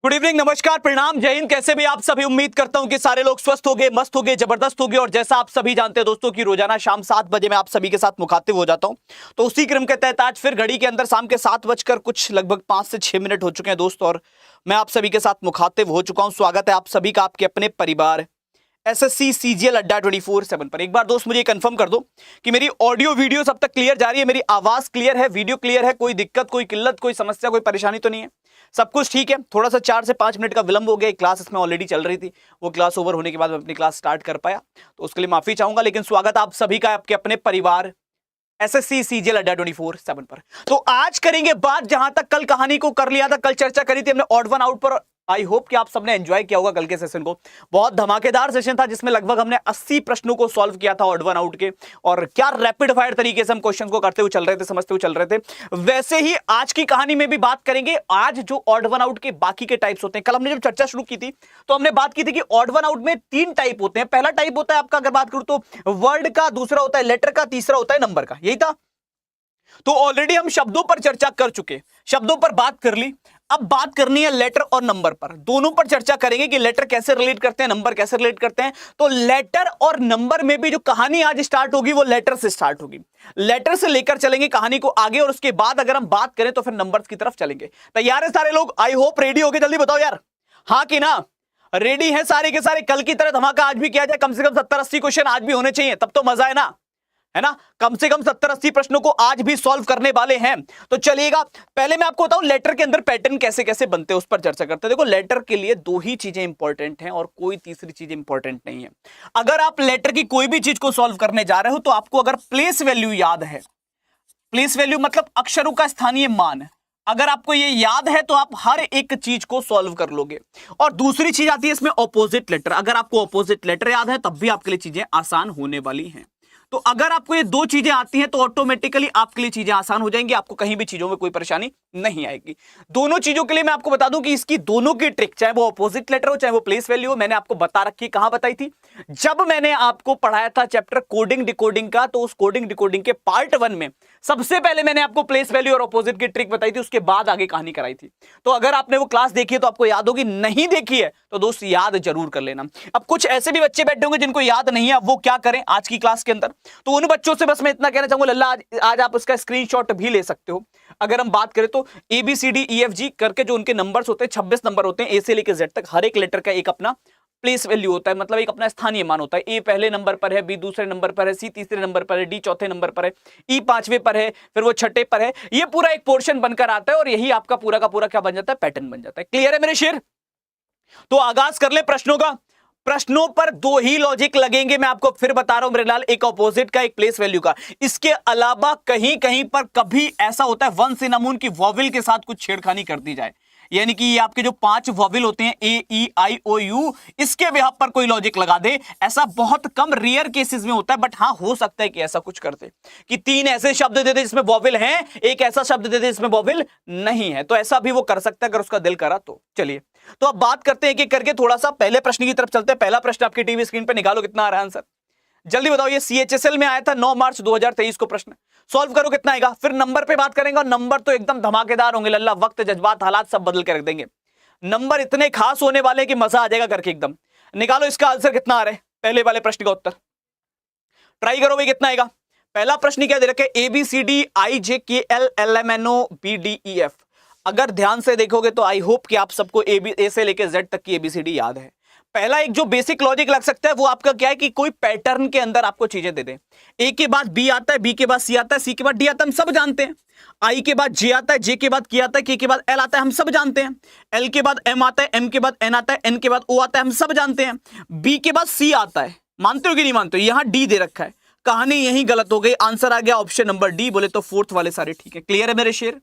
Good evening, नमस्कार, प्रणाम, जय हिंद। कैसे भी आप सभी, उम्मीद करता हूं कि सारे लोग स्वस्थ होंगे, मस्त होंगे, जबरदस्त होंगे। और जैसा आप सभी जानते हैं दोस्तों कि रोजाना शाम 7 बजे मैं आप सभी के साथ मुखातिब हो जाता हूं, तो उसी क्रम के तहत आज फिर घड़ी के अंदर शाम के 7 बजकर कुछ लगभग 5 से 6 मिनट हो चुके हैं दोस्त, और मैं आप सभी के साथ मुखातिब हो चुका हूं। स्वागत है आप सभी का आपके अपने परिवार एसएससी सीजीएल अड्डा 24/7 पर। एक बार दोस्त मुझे कंफर्म कर दो कि मेरी ऑडियो वीडियो सब तक क्लियर जा रही है, मेरी आवाज क्लियर है, वीडियो क्लियर है, कोई दिक्कत, कोई किल्लत, कोई समस्या, कोई परेशानी तो नहीं है, सब कुछ ठीक है। थोड़ा सा 4 से 5 मिनट का विलंब हो गया, एक क्लास इसमें ऑलरेडी चल रही थी, वो क्लास ओवर होने के बाद मैं अपनी क्लास स्टार्ट कर पाया, तो उसके लिए माफी चाहूंगा। लेकिन स्वागत आप सभी का आपके अपने परिवार एसएससी सीजीएल अड्डा 24/7 पर। तो आज करेंगे बात, जहां तक कल कहानी को कर लिया था, कल चर्चा करी थी हमने ऑड वन आउट पर। आई होप कि आप सबने एंजॉय किया होगा कल के सेशन को। बहुत धमाकेदार सेशन था जिसमें लगभग हमने 80 प्रश्नों को सॉल्व किया था ऑड वन आउट के, और क्या रैपिड फायर तरीके से हम क्वेश्चन को करते हुए चल रहे थे, समझते हुए चल रहे थे। वैसे ही आज की कहानी में भी बात करेंगे। आज जो ऑड वन आउट के बाकी के टाइप्स होते हैं, कल हमने जब चर्चा शुरू की थी तो हमने बात की थी कि ऑड वन आउट में 3 टाइप होते हैं। पहला टाइप होता है आपका, अगर बात करूं तो वर्ड का, दूसरा होता है लेटर का, तीसरा होता है नंबर का। यही था। तो ऑलरेडी हम शब्दों पर चर्चा कर चुके, शब्दों पर बात कर ली। अब बात करनी है लेटर और नंबर पर। दोनों पर चर्चा करेंगे कि लेटर कैसे रिलेट करते हैं, नंबर कैसे रिलेट करते हैं। तो लेटर और नंबर में भी जो कहानी आज स्टार्ट होगी वो लेटर से स्टार्ट होगी। लेटर से लेकर चलेंगे कहानी को आगे, और उसके बाद अगर हम बात करें तो फिर नंबर्स की तरफ चलेंगे। तैयार है सारे लोग? आई होप रेडी हो गए। जल्दी बताओ यार, हाँ कि ना? रेडी है सारे के सारे? कल की तरह धमाका आज भी किया जाए, कम से कम 70-80 क्वेश्चन आज भी होने चाहिए, तब तो मजा है ना, है ना? कम से कम 70-80 प्रश्नों को आज भी सॉल्व करने वाले हैं। तो चलिएगा, पहले मैं आपको बताऊं लेटर के अंदर पैटर्न कैसे कैसे बनते हैं, उस पर चर्चा करते हैं। देखो, लेटर के लिए 2 ही चीजें इंपॉर्टेंट हैं और कोई तीसरी चीज इंपॉर्टेंट नहीं है। अगर आप लेटर की कोई भी चीज को सॉल्व करने जा रहे हो तो आपको अगर प्लेस वैल्यू याद है, प्लेस वैल्यू मतलब अक्षरों का स्थानीय मान, अगर आपको ये याद है तो आप हर एक चीज को सॉल्व कर लोगे। और दूसरी चीज आती है इसमें ऑपोजिट लेटर। अगर आपको ऑपोजिट लेटर याद है तब भी आपके लिए चीजें आसान होने वाली हैं। तो अगर आपको ये 2 चीजें आती हैं तो ऑटोमेटिकली आपके लिए चीजें आसान हो जाएंगी, आपको कहीं भी चीजों में कोई परेशानी नहीं आएगी। दोनों चीजों के लिए मैं आपको बता दूं कि इसकी दोनों की ट्रिक, चाहे वो ऑपोजिट लेटर हो चाहे वो प्लेस वैल्यू हो, मैंने आपको बता रखी है। कहां बताई थी? जब मैंने आपको पढ़ाया था चैप्टर कोडिंग डिकोडिंग का, तो उस कोडिंग डिकोडिंग के पार्ट 1 में सबसे पहले मैंने आपको प्लेस वैल्यू और ऑपोजिट की ट्रिक बताई थी, उसके बाद आगे कहानी कराई थी। तो अगर आपने वो क्लास देखी है तो आपको याद होगी, नहीं देखी है तो दोस्त याद जरूर कर लेना। अब कुछ ऐसे भी बच्चे बैठे होंगे जिनको याद नहीं है, अब वो क्या करें आज की क्लास के अंदर? तो उन बच्चों से बस मैं इतना कहना चाहूंगा, लल्ला आज आप उसका स्क्रीनशॉट भी ले सकते हो। अगर हम बात करें तो ABCDEFG करके जो उनके नंबर्स होते हैं, 26 नंबर होते हैं, ए से लेकर जेड तक, हर एक लेटर का एक अपना प्लेस वैल्यू होता है, मतलब एक अपना स्थानीय मान होता है। ए पहले नंबर पर है, बी दूसरे नंबर पर है, सी तीसरे नंबर पर है, डी चौथे नंबर पर है, ई 5वें पर है, फिर वो 6ठे पर है। ये पूरा एक पोर्शन बनकर आता है और यही आपका पूरा का पूरा क्या बन जाता है? पैटर्न बन जाता है। क्लियर है मेरे शेर? तो आगाज कर ले प्रश्नों का। प्रश्नों पर 2 ही लॉजिक लगेंगे, मैं आपको फिर बता रहा हूं मेरे लाल, एक ऑपोजिट का, एक प्लेस वैल्यू का। इसके अलावा कहीं कहीं पर कभी ऐसा होता है वंस इन अ मून की वॉवेल के साथ कुछ छेड़खानी कर दी जाए, यानी कि ये आपके जो 5 वॉवेल होते हैं AEIOU, इसके बिहाफ पर कोई लॉजिक लगा दे। ऐसा बहुत कम रेयर केसेस में होता है, बट हाँ हो सकता है कि ऐसा कुछ कर दे कि 3 ऐसे शब्द दे दे जिसमें वॉवेल है, एक ऐसा शब्द दे दे जिसमें वॉवेल नहीं है। तो ऐसा भी वो कर सकता है अगर उसका दिल करा तो। चलिए, तो अब बात करते हैं एक एक करके, थोड़ा सा पहले प्रश्न की तरफ चलते हैं। पहला प्रश्न आपकी टीवी स्क्रीन पर निकालो, कितना आ रहा है आंसर? जल्दी बताओ। ये CHSL में आया था 9 मार्च 2023 को प्रश्न। सॉल्व करो, कितना आएगा? फिर नंबर पे बात करेंगे, और नंबर तो एकदम धमाकेदार होंगे लल्ला, वक्त जज्बात हालात सब बदल के रख देंगे। नंबर इतने खास होने वाले कि मजा आ जाएगा करके एकदम। निकालो इसका आंसर कितना आ रहा है, पहले वाले प्रश्न का उत्तर ट्राई करो भाई, कितना आएगा? पहला प्रश्न क्या दे रखे? ABCDIJKLLMNOPDEF। अगर ध्यान से देखोगे तो आई होप कि आप सबको ए से लेकर जेड तक की ABCD याद है। पहला एक जो बेसिक लॉजिक लग सकता है वो आपका क्या है कि कोई पैटर्न के अंदर आपको चीजें दे दे। ए के बाद बी आता है, बी के बाद सी आता है, सी के बाद डी आता है, हम सब जानते हैं। आई के बाद जे आता है, जे के बाद के आता है, के बाद एल आता है, हम सब जानते हैं। एल के बाद एम आता है, एम के बाद एन आता है, एन के बाद ओ आता है, हम सब जानते हैं। बी के बाद सी आता है, मानते हो कि नहीं मानते हो? यहां डी दे रखा है, कहानी यही गलत हो गई, आंसर आ गया ऑप्शन नंबर डी। बोले तो 4th वाले सारे ठीक है। क्लियर है मेरे शेर?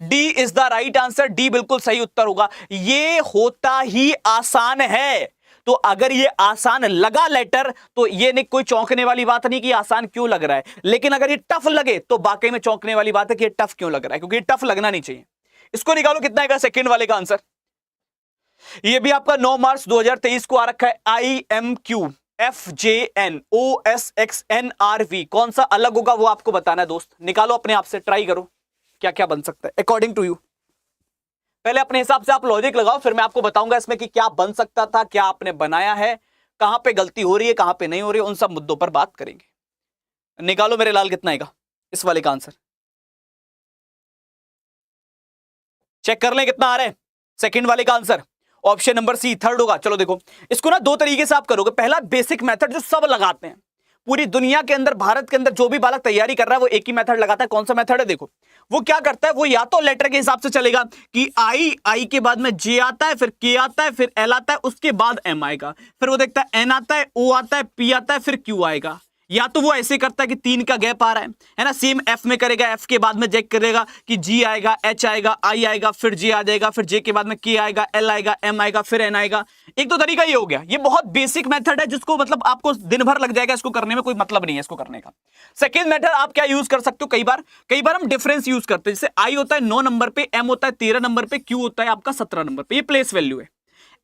D is the right answer, D बिल्कुल सही उत्तर होगा। ये होता ही आसान है, तो अगर ये आसान लगा लेटर तो ये नहीं कोई चौंकने वाली बात नहीं कि आसान क्यों लग रहा है, लेकिन अगर ये टफ लगे तो वाकई में चौंकने वाली बात है कि ये टफ क्यों लग रहा है, क्योंकि ये टफ लगना नहीं चाहिए। इसको निकालो, कितना आएगा सेकंड वाले का आंसर? ये भी आपका 9 मार्च 2023 को आ रखा है। IMQFJNOSXNRV, कौन सा अलग होगा वो आपको बताना है दोस्त। निकालो अपने आप से, ट्राई करो क्या क्या बन सकता है अकॉर्डिंग टू यू। पहले अपने हिसाब से आप लॉजिक लगाओ, फिर मैं आपको बताऊंगा इसमें कि क्या बन सकता था, क्या आपने बनाया है, कहां पे गलती हो रही है, कहां पे नहीं हो रही है, उन सब मुद्दों पर बात करेंगे। निकालो मेरे लाल कितना आएगा इस वाले का आंसर, चेक कर लें कितना आ रहा है सेकंड वाले का answer. Option number C third होगा। चलो देखो, इसको ना दो तरीके से आप करोगे। पहला बेसिक मेथड जो सब लगाते हैं पूरी दुनिया के अंदर, भारत के अंदर जो भी बालक तैयारी कर रहा है वो एक ही मेथड लगाता है। कौन सा मेथड है? देखो वो क्या करता है, वो या तो लेटर के हिसाब से चलेगा कि आई के बाद में जे आता है, फिर के आता है, फिर एल आता है, उसके बाद एम आएगा, फिर वो देखता है एन आता है, ओ आता है, पी आता है, फिर क्यू आएगा। या तो वो ऐसे करता है कि 3 का गैप आ रहा है ना, सेम एफ में करेगा, एफ के बाद में चेक करेगा कि जी आएगा, एच आएगा, आई आएगा, फिर जे आ जाएगा, फिर जे के बाद में के आएगा, एल आएगा, एम आएगा, फिर एन आएगा। एक तो तरीका ये हो गया, ये बहुत बेसिक मेथड है जिसको मतलब आपको दिन भर लग जाएगा, इसको करने में कोई मतलब नहीं है इसको करने का। सेकेंड मेथड आप क्या यूज कर सकते हो, कई बार हम डिफरेंस यूज करते हैं। जैसे आई होता है 9 नंबर पे, एम होता है 13 नंबर पे, क्यू होता है आपका 17 नंबर पे, ये प्लेस वैल्यू है।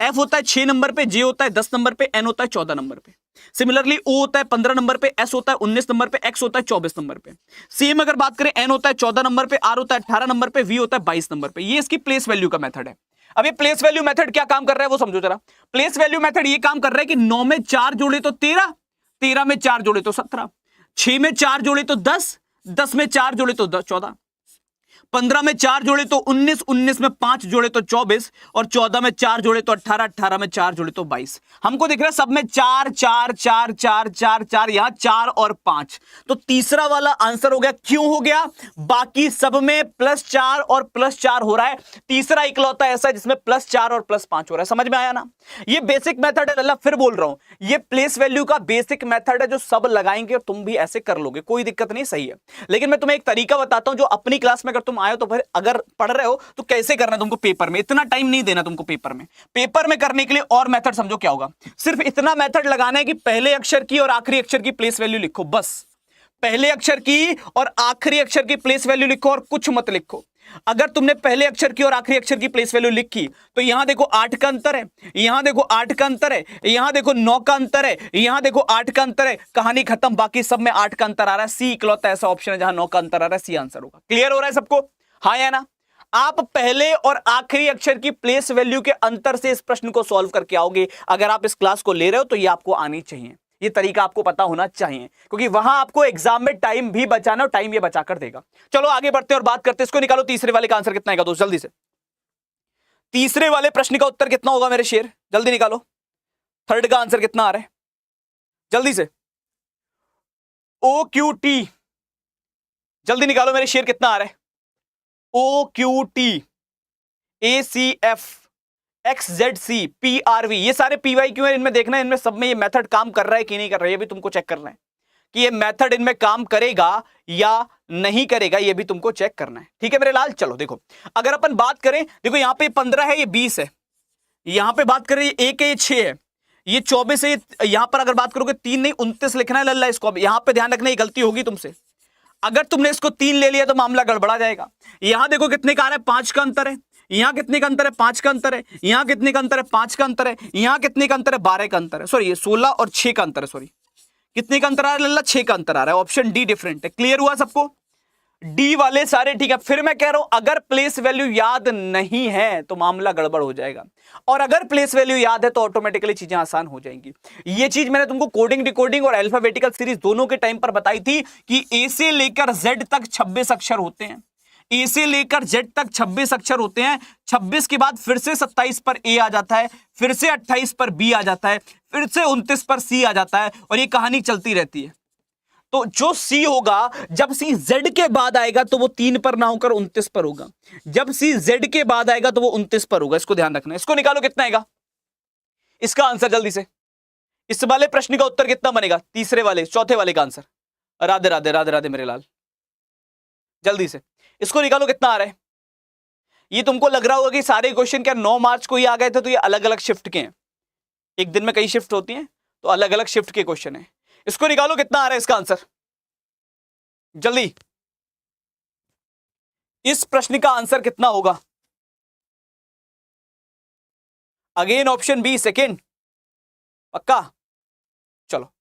एफ होता है 6 नंबर पे, जे होता है 10 नंबर पे, एन होता है 14 नंबर पे। सिमिलरली ओ होता है 15 नंबर पे, एस होता है 19 नंबर पे, एक्स होता है 24 नंबर पे। सेम अगर बात करें, एन होता है 14 नंबर पे, आर होता है 18 नंबर पे, वी होता है 22 नंबर पे। ये इसकी प्लेस वैल्यू का मेथड है। अब ये प्लेस वैल्यू मेथड क्या काम कर रहा है वो समझो जरा। प्लेस वैल्यू मेथड ये काम कर रहा है कि 9 में 4 जोड़े तो 13, 13 में 4 जोड़े तो 17, 6 में 4 जोड़े तो 10, 10 में 4 जोड़े तो 14, 15 में 4 जोड़े तो 19, 19 में 5 जोड़े तो 24, और 14 में 4 जोड़े तो 18, 18 में 4 जोड़े तो 22। हमको दिख रहा है सब में 4 4 4 4 4 4, यहां 4 और 5, तो तीसरा वाला आंसर हो गया। क्यों हो गया? बाकी सब में +4 और +4 हो रहा है, तीसरा इकलौता ऐसा है जिसमें +4 और +5 हो रहा है। समझ में आया ना? ये बेसिक मेथड है। अल्लाह फिर बोल रहा हूं, ये प्लेस वैल्यू का बेसिक मेथड है जो सब लगाएंगे और तुम भी ऐसे कर लोगे, कोई दिक्कत नहीं, सही है। लेकिन मैं तुम्हें एक तरीका बताता हूं जो अपनी क्लास में अगर तुम आए तो फिर अगर पढ़ रहे हो तो कैसे करना है तुमको पेपर में, इतना टाइम नहीं देना तुमको पेपर में करने के लिए। और मेथड समझो क्या होगा, सिर्फ इतना मेथड लगाना है कि पहले अक्षर की और आखिरी अक्षर की प्लेस वैल्यू लिखो, बस पहले अक्षर की और आखिरी अक्षर की प्लेस वैल्यू लिखो और कुछ मत लिखो। अगर तुमने पहले अक्षर की और आखिरी अक्षर की प्लेस वैल्यू लिखी तो यहां देखो 8 का अंतर है, यहां देखो 8 का अंतर है, यहां देखो 9 का अंतर है, यहां देखो 8 का अंतर है, कहानी खत्म। बाकी सब में 8 का अंतर आ रहा है, सी इकलौता ऐसा ऑप्शन है जहां 9 का अंतर आ रहा है, सी आंसर होगा। क्लियर हो रहा है सबको? हाँ या ना? आप पहले और आखिरी अक्षर की प्लेस वैल्यू के अंतर से इस प्रश्न को सॉल्व करके आओगे। अगर आप इस क्लास को ले रहे हो तो ये आपको आनी चाहिए, ये तरीका आपको पता होना चाहिए, क्योंकि वहां आपको एग्जाम में टाइम भी बचाना और टाइम ये बचाकर देगा। चलो आगे बढ़ते और बात करते हैं। इसको निकालो, तीसरे वाले का आंसर कितना आएगा दोस्त, जल्दी से। तीसरे वाले प्रश्न का उत्तर कितना होगा मेरे शेर, जल्दी निकालो। थर्ड का आंसर कितना आ रहा है, जल्दी से। OQT, जल्दी निकालो मेरे शेर, कितना आ रहा है? OQT, ACF, XZC, PRV, ये सारे PYQ है, इनमें देखना है इनमें सब में ये मेथड काम कर रहा है कि नहीं कर रहा है, ये भी तुमको चेक करना है कि ये मेथड इनमें काम करेगा या नहीं करेगा, ये भी तुमको चेक करना है। ठीक है मेरे लाल? चलो देखो, अगर अपन बात करें, देखो यहां पे 15 है, ये 20 है, यहां पे बात करें ये 1 है, ये 6 है, ये 24 है, यहां पर अगर बात करोगे 3 नहीं 29 लिखना है लल्ला, इसको यहां पे ध्यान रखना, ये गलती होगी तुमसे। अगर तुमने इसको 3 ले लिया तो मामला गड़बड़ा जाएगा। यहां देखो कितने का आ रहा है, 5 का अंतर है, यहां कितने का अंतर है, 5 का अंतर है, यहां कितने का अंतर है, 5 का अंतर है, यहां कितने का अंतर है, 12 का अंतर है, सॉरी ये 16 और 6 का अंतर है, सॉरी कितने का अंतर आ रहा है लल्ला, 6 का अंतर आ रहा है। ऑप्शन डी डिफरेंट है। क्लियर हुआ सबको? डी वाले सारे ठीक है। फिर मैं कह रहा हूं अगर प्लेस वैल्यू याद नहीं है तो मामला गड़बड़ हो जाएगा, और अगर प्लेस वैल्यू याद है तो ऑटोमेटिकली चीजें आसान हो जाएंगी। ये चीज मैंने तुमको कोडिंग डिकोडिंग और अल्फाबेटिकल सीरीज दोनों के टाइम पर बताई थी कि ए से लेकर जेड तक 26 अक्षर होते हैं, ए से लेकर जेड तक 26 अक्षर होते हैं। 26 के बाद फिर से 27 पर ए आ जाता है, फिर से 28 पर बी आ जाता है, फिर से 29 पर सी आ जाता है, और ये कहानी चलती रहती है। तो जो सी होगा, जब सी जेड के बाद आएगा तो वो 3 पर ना होकर 29 पर होगा, जब सी जेड के बाद आएगा तो वो 29 पर होगा। इसको ध्यान रखना है। इसको निकालो, कितना आएगा इसका आंसर जल्दी से। इस वाले प्रश्न का उत्तर कितना बनेगा, तीसरे वाले चौथे वाले का आंसर। राधे राधे राधे राधे मेरे लाल, जल्दी से इसको निकालो, कितना आ रहा है। ये तुमको लग रहा होगा कि सारे क्वेश्चन क्या 9 मार्च को ही आ गए थे, तो ये अलग अलग शिफ्ट के हैं, एक दिन में कई शिफ्ट होती हैं तो अलग अलग शिफ्ट के क्वेश्चन है। इसको निकालो, कितना आ रहा है इसका आंसर जल्दी। इस प्रश्न का आंसर कितना होगा? अगेन ऑप्शन बी सेकेंड, पक्का? चलो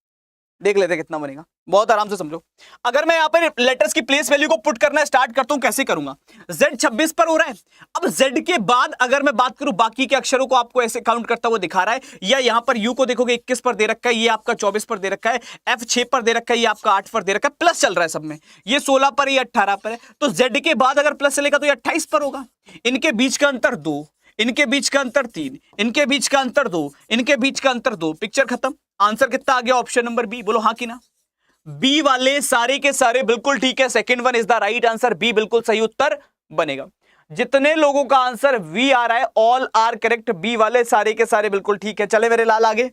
देख लेते हैं कितना बनेगा, बहुत आराम से समझो। अगर मैं यहाँ पर लेटर्स की प्लेस वैल्यू को पुट करना स्टार्ट करता हूं, कैसे करूंगा? z 26 पर हो रहा है। अब z के बाद अगर मैं बात करूं बाकी के अक्षरों को, आपको ऐसे काउंट करता हुआ दिखा रहा है, या यहां पर u को देखोगे 21 पर दे रखा है, ये आपका 24 पर दे रखा है, f 6 पर दे रखा है, ये आपका 8 पर दे रखा है, प्लस चल रहा है सब में, ये 16 पर, ये 18 पर है। तो z के बाद अगर प्लस चलेगा तो ये 28 पर होगा। इनके बीच का अंतर 2, इनके बीच का अंतर 3, इनके बीच का अंतर 2, इनके बीच का अंतर 2, पिक्चर खत्म। आंसर कितना आ गया? Option number B. बोलो हाँ कि ना? बी वाले सारे के सारे बिल्कुल ठीक है। Second one is the right answer, B बिल्कुल सही उत्तर बनेगा। जितने लोगों का आंसर वी आ रहा है, ऑल आर करेक्ट, बी वाले सारे के सारे बिल्कुल ठीक है। चले मेरे लाल आगे,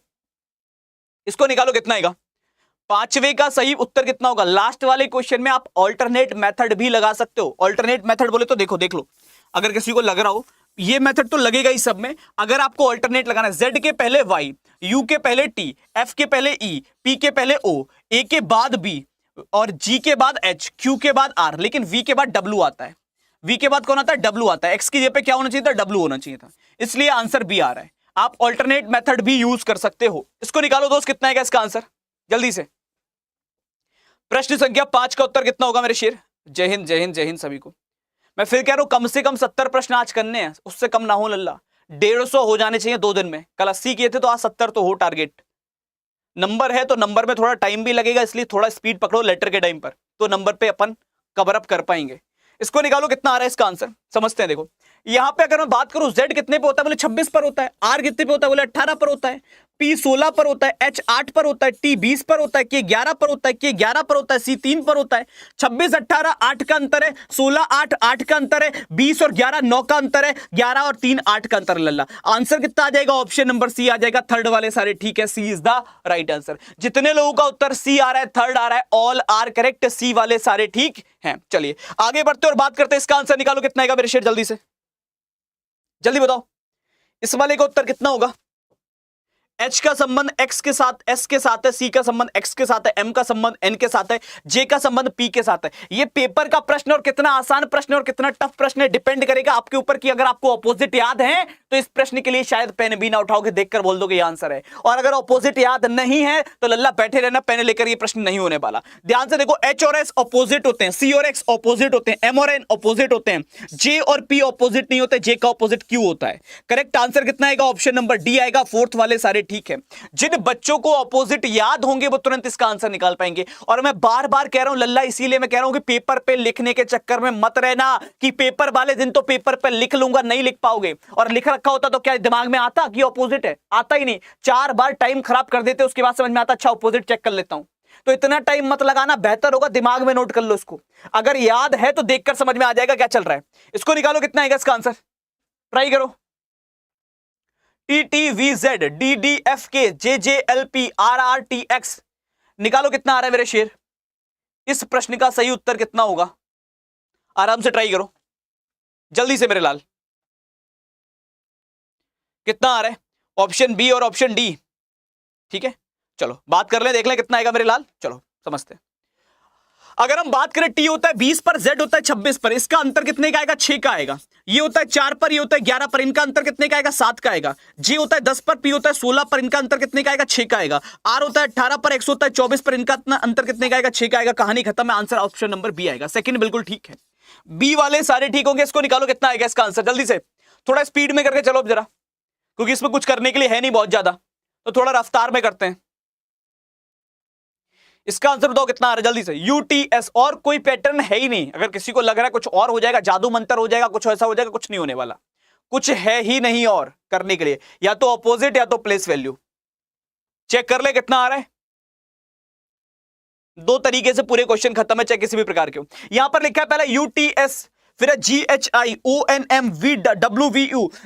इसको निकालो कितना आएगा। पांचवे का सही उत्तर कितना होगा? लास्ट वाले क्वेश्चन में आप ऑल्टरनेट मेथड भी लगा सकते हो। ऑल्टरनेट मेथड बोले तो देखो, देख लो, अगर किसी को लग रहा हो ये मेथड तो लगेगा ही सब में। अगर आपको ऑल्टरनेट लगाना है, z के पहले y, u के पहले t, f के पहले e, p के पहले o, a के बाद b और g के बाद h, q के बाद r, लेकिन v के बाद w आता है। v के बाद कौन आता है? w आता है। x की जगह पे क्या होना चाहिए था? w होना चाहिए था, इसलिए आंसर b आ रहा है। आप ऑल्टरनेट मेथड भी यूज कर सकते हो। इसको निकालो दोस्त, कितना है इसका आंसर जल्दी से। प्रश्न संख्या 5 का उत्तर कितना होगा मेरे शेर? जय हिंद, जय हिंद, जय हिंद सभी को। मैं फिर कह रहा हूं कम से कम 70 प्रश्न आज करने हैं, उससे कम ना हो लल्ला। 150 हो जाने चाहिए 2 दिन में। कल 80 किए थे तो आज 70 तो हो टारगेट। नंबर है तो नंबर में थोड़ा टाइम भी लगेगा, इसलिए थोड़ा स्पीड पकड़ो लेटर के टाइम पर, तो नंबर पे अपन कवर अप कर पाएंगे। इसको निकालो कितना आ रहा है इसका आंसर, समझते हैं। देखो यहां पे अगर मैं बात करूं z कितने पे होता है? बोले 26 पर होता है। r कितने पे होता है? बोले 18 पर होता है। p 16 पर होता है, h 8 पर होता है, t 20 पर होता है, k 11 पर होता है, k 11 पर होता है, c 3 पर होता है। 26 18 8 का अंतर है, 16 8 8 का अंतर है, 20 और 11 9 का अंतर है, 11 और 3 8 का अंतर है लल्ला। आंसर कितना आ जाएगा? ऑप्शन नंबर सी आ जाएगा। थर्ड वाले सारे ठीक है, C is the right answer. जितने लोगों का उत्तर सी आ रहा है, थर्ड आ रहा है, ऑल आर करेक्ट, सी वाले सारे ठीक हैं। चलिए आगे बढ़ते और बात करते हैं। इसका आंसर निकालो कितना आएगा मेरे शेर, जल्दी से जल्दी बताओ। इस वाले का उत्तर कितना होगा? H का संबंध x के साथ, S के साथ है, C का संबंध x के साथ है, M का संबंध N के साथ है, J का संबंध P के साथ है। ये पेपर का प्रश्न और कितना आसान प्रश्न और कितना टफ प्रश्न है, डिपेंड करेगा आपके ऊपर कि अगर आपको अपोजिट याद है तो इस प्रश्न के लिए शायद पेन भी ना उठाओगे, देखकर बोल दोगे ये आंसर है। और अगर अपोजिट याद नहीं है तो लल्ला बैठे रहना, पेन लेकर, ये प्रश्न नहीं होने वाला। ध्यान से देखो, H और S अपोजिट होते हैं, C और X अपोजिट होते हैं, M और N अपोजिट होते हैं, J और P अपोजिट नहीं होते, J का अपोजिट Q होता है। करेक्ट आंसर कितना आएगा? ऑप्शन नंबर डी आएगा। फोर्थ वाले सारे ठीक है। जिन बच्चों को अपोजिट याद होंगे वो तुरंत इसका आंसर निकाल पाएंगे। और मैं बार बार कह रहा हूं लल्ला, इसीलिए मैं कह रहा हूं कि पेपर पे लिखने के चक्कर में मत रहना कि पेपर वाले दिन तो पेपर पे लिख लूंगा, नहीं लिख पाओगे। और लिख रखा होता तो क्या दिमाग में आता कि अपोजिट है? आता ही नहीं। 4 बार टाइम खराब कर देते, उसके बाद समझ में आता अच्छा अपोजिट चेक कर लेता हूं। तो इतना टाइम मत लगाना, बेहतर होगा दिमाग में नोट कर लो इसको। अगर याद है तो देखकर समझ में आ जाएगा क्या चल रहा है। इसको निकालो कितना आएगा इसका आंसर, ट्राई करो। TTVZ DDFK JJLP RRTX निकालो कितना आ रहा है मेरे शेर। इस प्रश्न का सही उत्तर कितना होगा? आराम से ट्राई करो जल्दी से मेरे लाल। कितना आ रहा है? ऑप्शन बी और ऑप्शन डी, ठीक है। चलो बात कर ले, देख ले कितना आएगा मेरे लाल। चलो समझते हैं। अगर हम बात करें टी होता है 20 पर, z होता है 26 पर, इसका अंतर कितने का आएगा? 6 का आएगा। ये होता है 4 पर, ये होता है 11 पर, इनका अंतर कितने का आएगा? 7 का आएगा। g होता है 10 पर, p होता है 16 पर, इनका अंतर कितने का आएगा? 6 का आएगा। r होता है 18 पर, x होता है 24 पर, इनका अंतर कितने का आएगा? 6 का आएगा। कहानी खत्म है। आंसर ऑप्शन नंबर बी आएगा। सेकंड बिल्कुल ठीक है, बी वाले सारे ठीक होंगे। इसको निकालो कितना आएगा इसका आंसर, जल्दी से। थोड़ा स्पीड में करके चलो अब जरा, क्योंकि इसमें कुछ करने के लिए है नहीं बहुत ज्यादा, तो थोड़ा रफ्तार में करते हैं। इसका आंसर बताओ कितना आ रहा है जल्दी से। UTS, और कोई पैटर्न है ही नहीं। अगर किसी को लग रहा है कुछ और हो जाएगा, जादू मंत्र हो जाएगा, कुछ ऐसा हो जाएगा, कुछ नहीं होने वाला। कुछ है ही नहीं और करने के लिए, या तो अपोजिट या तो प्लेस वैल्यू। चेक कर ले कितना आ रहा है। 2 तरीके से पूरे क्वेश्चन खत्म है, चाहे किसी भी प्रकार के हो। यहां पर लिखा है पहले UTS, फिर है GHIONMVWVU।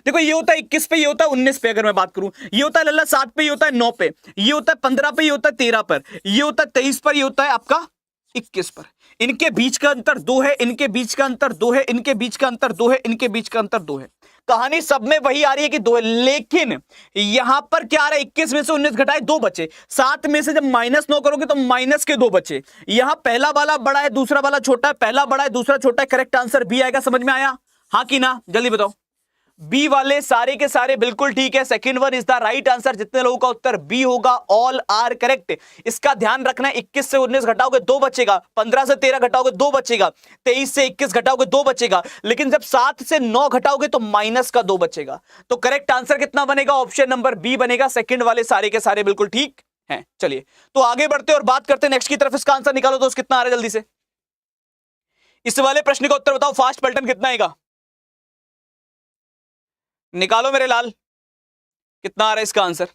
देखो ये होता है 21 पे, ये होता है 19 पे। अगर मैं बात करूं, ये होता है लल्ला 7 पे, ये होता है 9 पे, ये होता है 15 पे, ये होता है 13 पर, ये होता है 23 पर, ये होता है आपका 21 पर। इनके बीच का अंतर 2 है, इनके बीच का अंतर 2 है, इनके बीच का अंतर 2 है, इनके बीच का अंतर 2 है। कहानी सब में वही आ रही है कि 2 है, लेकिन यहां पर क्या आ रहा है? 21 में से 19 घटाए 2 बचे। 7 में से जब -9 करोगे तो माइनस के 2 बचे। यहां पहला वाला बड़ा है, दूसरा वाला छोटा है, पहला बड़ा है, दूसरा छोटा है। करेक्ट आंसर बी आएगा। समझ में आया हाँ कि ना? जल्दी बताओ। बी वाले सारे के सारे बिल्कुल ठीक है, second one is the right answer. जितने लोगों का उत्तर बी होगा ऑल आर करेक्ट। इसका ध्यान रखना है, 21 से 19 घटाओगे 2 बचेगा, 15 से 13 घटाओगे 2 बचेगा, 23 से 21 घटाओगे 2 बचेगा, लेकिन जब 7 से 9 घटाओगे तो माइनस का 2 बचेगा। तो करेक्ट आंसर कितना बनेगा? ऑप्शन नंबर बी बनेगा। सेकंड वाले सारे के सारे बिल्कुल ठीक है। चलिए तो आगे बढ़ते और बात करते नेक्स्ट की तरफ। इसका आंसर निकालो दोस्त, कितना आ रहा है जल्दी से। इस वाले प्रश्न का उत्तर बताओ, फास्ट पलटन कितना आएगा? निकालो मेरे लाल, कितना आ रहा है इसका आंसर?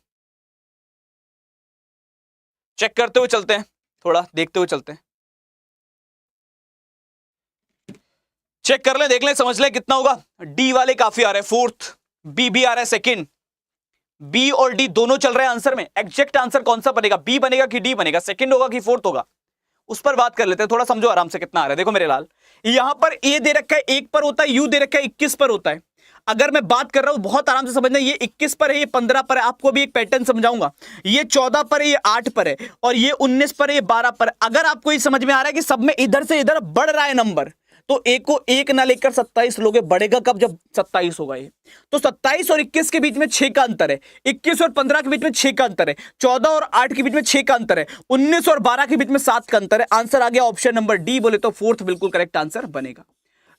चेक करते हुए चलते हैं, थोड़ा देखते हुए चलते हैं। चेक कर ले, देख ले, समझ ले कितना होगा। डी वाले काफी आ रहे हैं, फोर्थ। बी भी आ रहा है सेकंड। बी और डी दोनों चल रहे हैं आंसर में। एग्जैक्ट आंसर कौन सा बनेगा? बी बनेगा कि डी बनेगा? सेकंड होगा कि फोर्थ होगा? उस पर बात कर लेते हैं, थोड़ा समझो आराम से कितना आ रहा है। देखो मेरे लाल, यहां पर ए दे रखा है 1 पर होता है, यू दे रखा है 21 पर होता है। अगर मैं बात कर रहा हूं, बहुत आराम से समझना, ये 21 पर है, ये 15 पर है। आपको भी एक पैटर्न समझाऊंगा। ये 14 पर है, ये 8 पर है, और ये 19 पर है, ये 12 पर। अगर आपको ये समझ में आ रहा है कि सब में इधर से इधर बढ़ रहा है नंबर, तो एक को 1 ना लेकर 27 लोगे। बढ़ेगा कब? जब 27 होगा ये। तो 27 और 21 के बीच में 6 का अंतर है, 21 और 15 के बीच में 6 का अंतर है, 14 और 8 के बीच में 6 का अंतर है, 19 और 12 के बीच में 7 का अंतर है। आंसर आ गया ऑप्शन नंबर डी। बोले तो फोर्थ बिल्कुल करेक्ट आंसर बनेगा।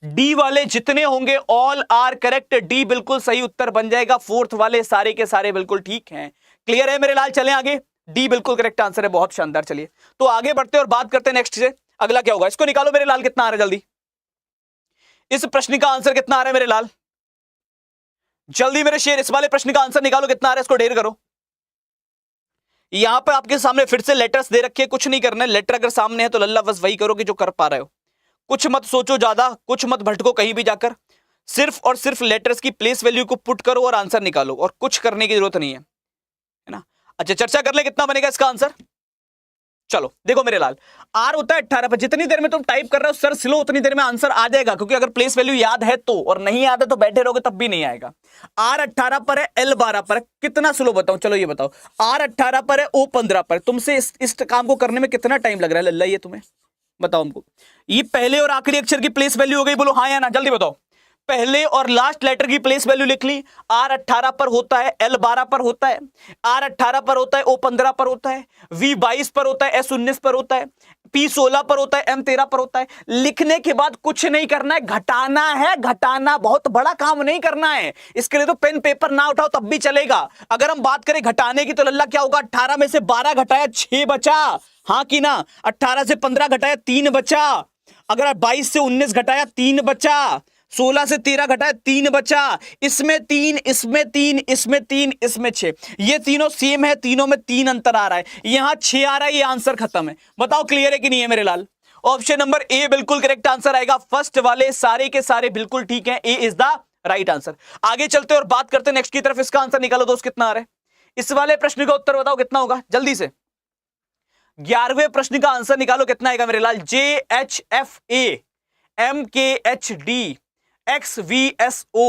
डी वाले जितने होंगे ऑल आर करेक्ट। डी बिल्कुल सही उत्तर बन जाएगा। फोर्थ वाले सारे के सारे बिल्कुल ठीक हैं। क्लियर है मेरे लाल? चलें आगे। डी बिल्कुल करेक्ट आंसर है। बहुत शानदार। चलिए तो आगे बढ़ते और बात करते हैं नेक्स्ट से। अगला क्या होगा? इसको निकालो मेरे लाल, कितना आ रहा है जल्दी। इस प्रश्न का आंसर कितना आ रहा है मेरे लाल? जल्दी मेरे शेर, इस वाले प्रश्न का आंसर निकालो, कितना आ रहा है? इसको ढेर करो। यहां पर आपके सामने फिर से लेटर्स दे रखे, कुछ नहीं करना है। लेटर अगर सामने है तो लल्ला बस वही करो कि जो कर पा रहे हो। कुछ मत सोचो ज्यादा, कुछ मत भटको कहीं भी जाकर। सिर्फ और सिर्फ लेटर्स की प्लेस वैल्यू को पुट करो और आंसर निकालो, और कुछ करने की जरूरत नहीं है ना। अच्छा चर्चा कर ले, कितना बनेगा इसका आंसर? चलो देखो मेरे लाल, आर होता है 18 पर। जितनी देर में तुम टाइप कर रहे हो सर स्लो, उतनी देर में आंसर आ जाएगा, क्योंकि अगर प्लेस वैल्यू याद है तो, और नहीं याद है तो बैठे रहोगे तब भी नहीं आएगा। आर 18 पर है, एल 12 पर है। कितना स्लो बताओ? चलो ये बताओ। आर 18 पर है, ओ 15 पर। तुमसे इस काम को करने में कितना टाइम लग रहा है लल्ला? ये तुम्हें बताओ हमको। ये पहले और आखिरी अक्षर की प्लेस वैल्यू हो गई, बोलो हाँ या ना, जल्दी बताओ। पहले और लास्ट लेटर की प्लेस वैल्यू लिख ली। आर 18 पर होता है, एल 12 पर होता है, आर 18 पर होता है, ओ 15 पर होता है, वी 22 पर होता है, एस 19 पर होता है, पी 16 पर होता है, एम 13 पर होता है। लिखने के बाद कुछ नहीं करना है, घटाना है। घटाना, बहुत बड़ा काम नहीं करना है। इसके लिए तो पेन पेपर ना उठाओ तब भी चलेगा। अगर हम बात करें घटाने की तो लल्ला क्या होगा? 18 में से 12 घटाया 6 बचा, हाँ कि ना। 18 से 15 घटाया 3 बचा। अगर 22 से 19 घटाया 3 बचा। 16 से 13 घटाया 3 बचा। इसमें 3, इसमें 3, इसमें 3, इसमें 6। ये तीनों सेम है, तीनों में 3 अंतर आ रहा है। यहां 6 आ रहा है, ये आंसर खत्म है। बताओ क्लियर है कि नहीं है मेरे लाल? ऑप्शन नंबर ए बिल्कुल करेक्ट आंसर आएगा। फर्स्ट वाले सारे के सारे बिल्कुल ठीक है। ए इज द राइट आंसर। आगे चलते और बात करते नेक्स्ट की तरफ। इसका आंसर निकालो दोस्त, कितना आ रहा है? इस वाले प्रश्न का उत्तर बताओ कितना होगा जल्दी से। 11वें प्रश्न का आंसर निकालो, कितना आएगा मेरे लाल? JHFA MKHD XVSO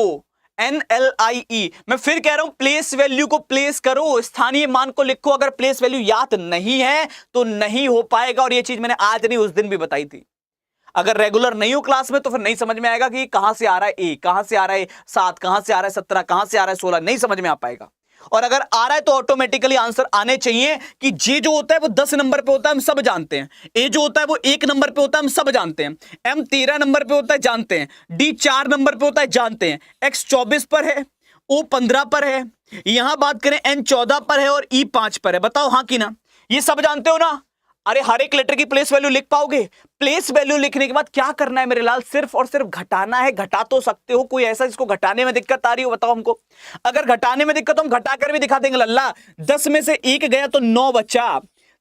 NLIE। मैं फिर कह रहा हूं प्लेस वैल्यू को प्लेस करो, स्थानीय मान को लिखो। अगर प्लेस वैल्यू याद नहीं है तो नहीं हो पाएगा, और यह चीज मैंने आज नहीं उस दिन भी बताई थी। अगर रेगुलर नहीं हो क्लास में तो फिर नहीं समझ में आएगा कि कहां से आ रहा है ए, कहां से आ रहा है 7, कहां से आ रहा है 17, कहां से आ रहा है 16, नहीं समझ में आ पाएगा। और अगर आ रहा है तो ऑटोमेटिकली आंसर आने चाहिए कि जे जो होता है वो 10 नंबर पे होता है, हम सब जानते हैं। ए जो होता है वो 1 नंबर पे होता है, हम सब जानते हैं। एम 13 नंबर पे होता है, जानते हैं। डी 4 नंबर पे होता है, जानते हैं। एक्स 24 पर है, ओ 15 पर है। यहां बात करें एन 14 पर है, और ई 5 पर है। बताओ हाँ कि ना? ये सब जानते हो ना? अरे हर एक लेटर की प्लेस वैल्यू लिख पाओगे? प्लेस वैल्यू लिखने के बाद क्या करना है मेरे लाल? सिर्फ और सिर्फ घटाना है। घटा तो सकते हो, कोई ऐसा जिसको घटाने में दिक्कत आ रही हो बताओ हमको। अगर घटाने में दिक्कत हो हम घटा कर भी दिखा देंगे लल्ला। 10 में से 1 गया तो 9 बचा,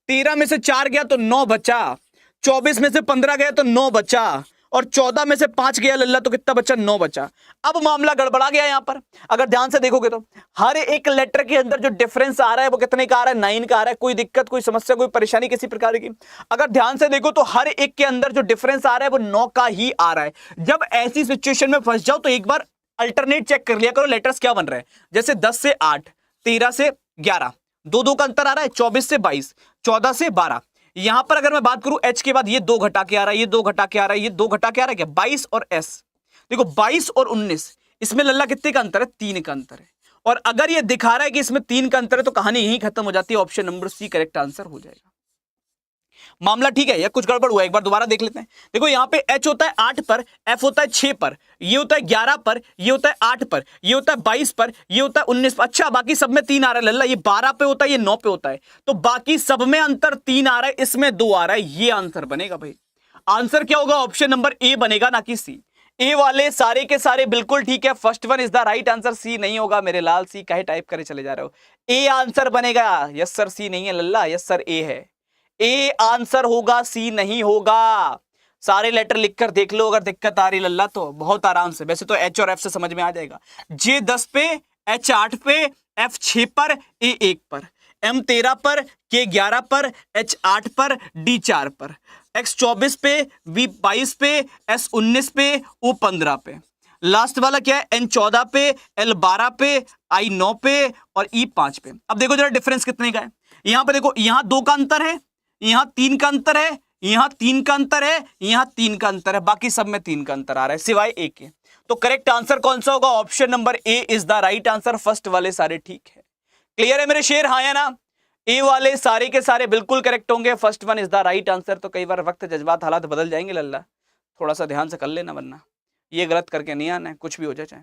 13 में से 4 गया तो 9 बचा, 24 में से 15 गया तो 9 बचा, और 14 में से 5 गया लल्ला तो कितना बचा? 9 बचा। अब मामला गड़बड़ा गया यहां पर। अगर ध्यान से देखोगे तो हर एक लेटर के अंदर जो डिफरेंस आ रहा है वो कितने का आ रहा है? 9 का आ रहा है। कोई दिक्कत, कोई समस्या, कोई परेशानी किसी प्रकार की? अगर ध्यान से देखो तो हर एक के अंदर जो डिफरेंस आ रहा है वो 9 का ही आ रहा है। जब ऐसी सिचुएशन में फंस जाओ तो एक बार अल्टरनेट चेक कर लिया करो, लेटर्स क्या बन रहे हैं। जैसे 10 से 8, 13 से 11, 2 का अंतर आ रहा है। 24 से 22, 14 से 12। यहां पर अगर मैं बात करूं एच के बाद ये 2 घटा के आ रहा है, ये 2 घटा के आ रहा है, ये 2 घटा के आ रहा है क्या? 22 और एस। देखो 22 और 19, इसमें लल्ला कितने का अंतर है? 3 का अंतर है। और अगर ये दिखा रहा है कि इसमें 3 का अंतर है तो कहानी यहीं खत्म हो जाती है, option number C correct answer हो जाएगा। मामला ठीक है या कुछ गड़बड़ हुआ? एक बार दोबारा देख लेते हैं। देखो यहां पे H होता है 8 पर, F होता है 6 पर, ये होता है 11 पर, ये होता है 8 पर, ये होता है 22 पर, ये होता है 19 पर। अच्छा बाकी सब में 3 आ रहा है लल्ला, ये 12 पे होता है, ये 9 पे होता है, तो बाकी सब में अंतर 3 आ रहा है, इसमें 2 आ रहा है। ये आंसर बनेगा भाई। आंसर क्या होगा? ऑप्शन नंबर ए बनेगा, ना कि सी। ए वाले सारे के सारे बिल्कुल ठीक है, first one is the right answer. C नहीं होगा मेरे लाल, सी काहे टाइप करे चले जा रहे हो? ए आंसर बनेगा। यस सर, सी नहीं है लल्ला, यस सर ए है। ए आंसर होगा, सी नहीं होगा। सारे लेटर लिखकर देख लो, अगर दिक्कत आ रही लल्ला तो बहुत आराम से। वैसे तो एच और एफ से समझ में आ जाएगा। जे 10 पे, एच 8 पे, एफ 6 पर, ए 1 पर, एम 13 पर, के 11 पर, एच 8 पर, डी 4 पर, एक्स 24 पे, बी 22 पे, एस 19 पे, ओ 15 पे। लास्ट वाला क्या है? एन 14 पे, एल 12 पे, आई 9 पे और ई 5 पे। अब देखो जरा डिफरेंस कितने का है। यहां पे देखो, यहां 2 का अंतर है, यहां 3 का अंतर है, यहां 3 का अंतर है, यहां 3 का अंतर है, बाकी सब में 3 का अंतर आ रहा है सिवाय ए के। तो करेक्ट आंसर कौन सा होगा? Option number A is the right answer. First वाले सारे ठीक है। क्लियर है मेरे शेर? हाँ या ना? ए वाले सारे के सारे बिल्कुल करेक्ट होंगे, first one is the right answer. तो कई बार वक्त जज्बात हालात बदल जाएंगे लल्ला, थोड़ा सा ध्यान से कर लेना, वरना ये गलत करके नहीं आना है, कुछ भी हो जाए।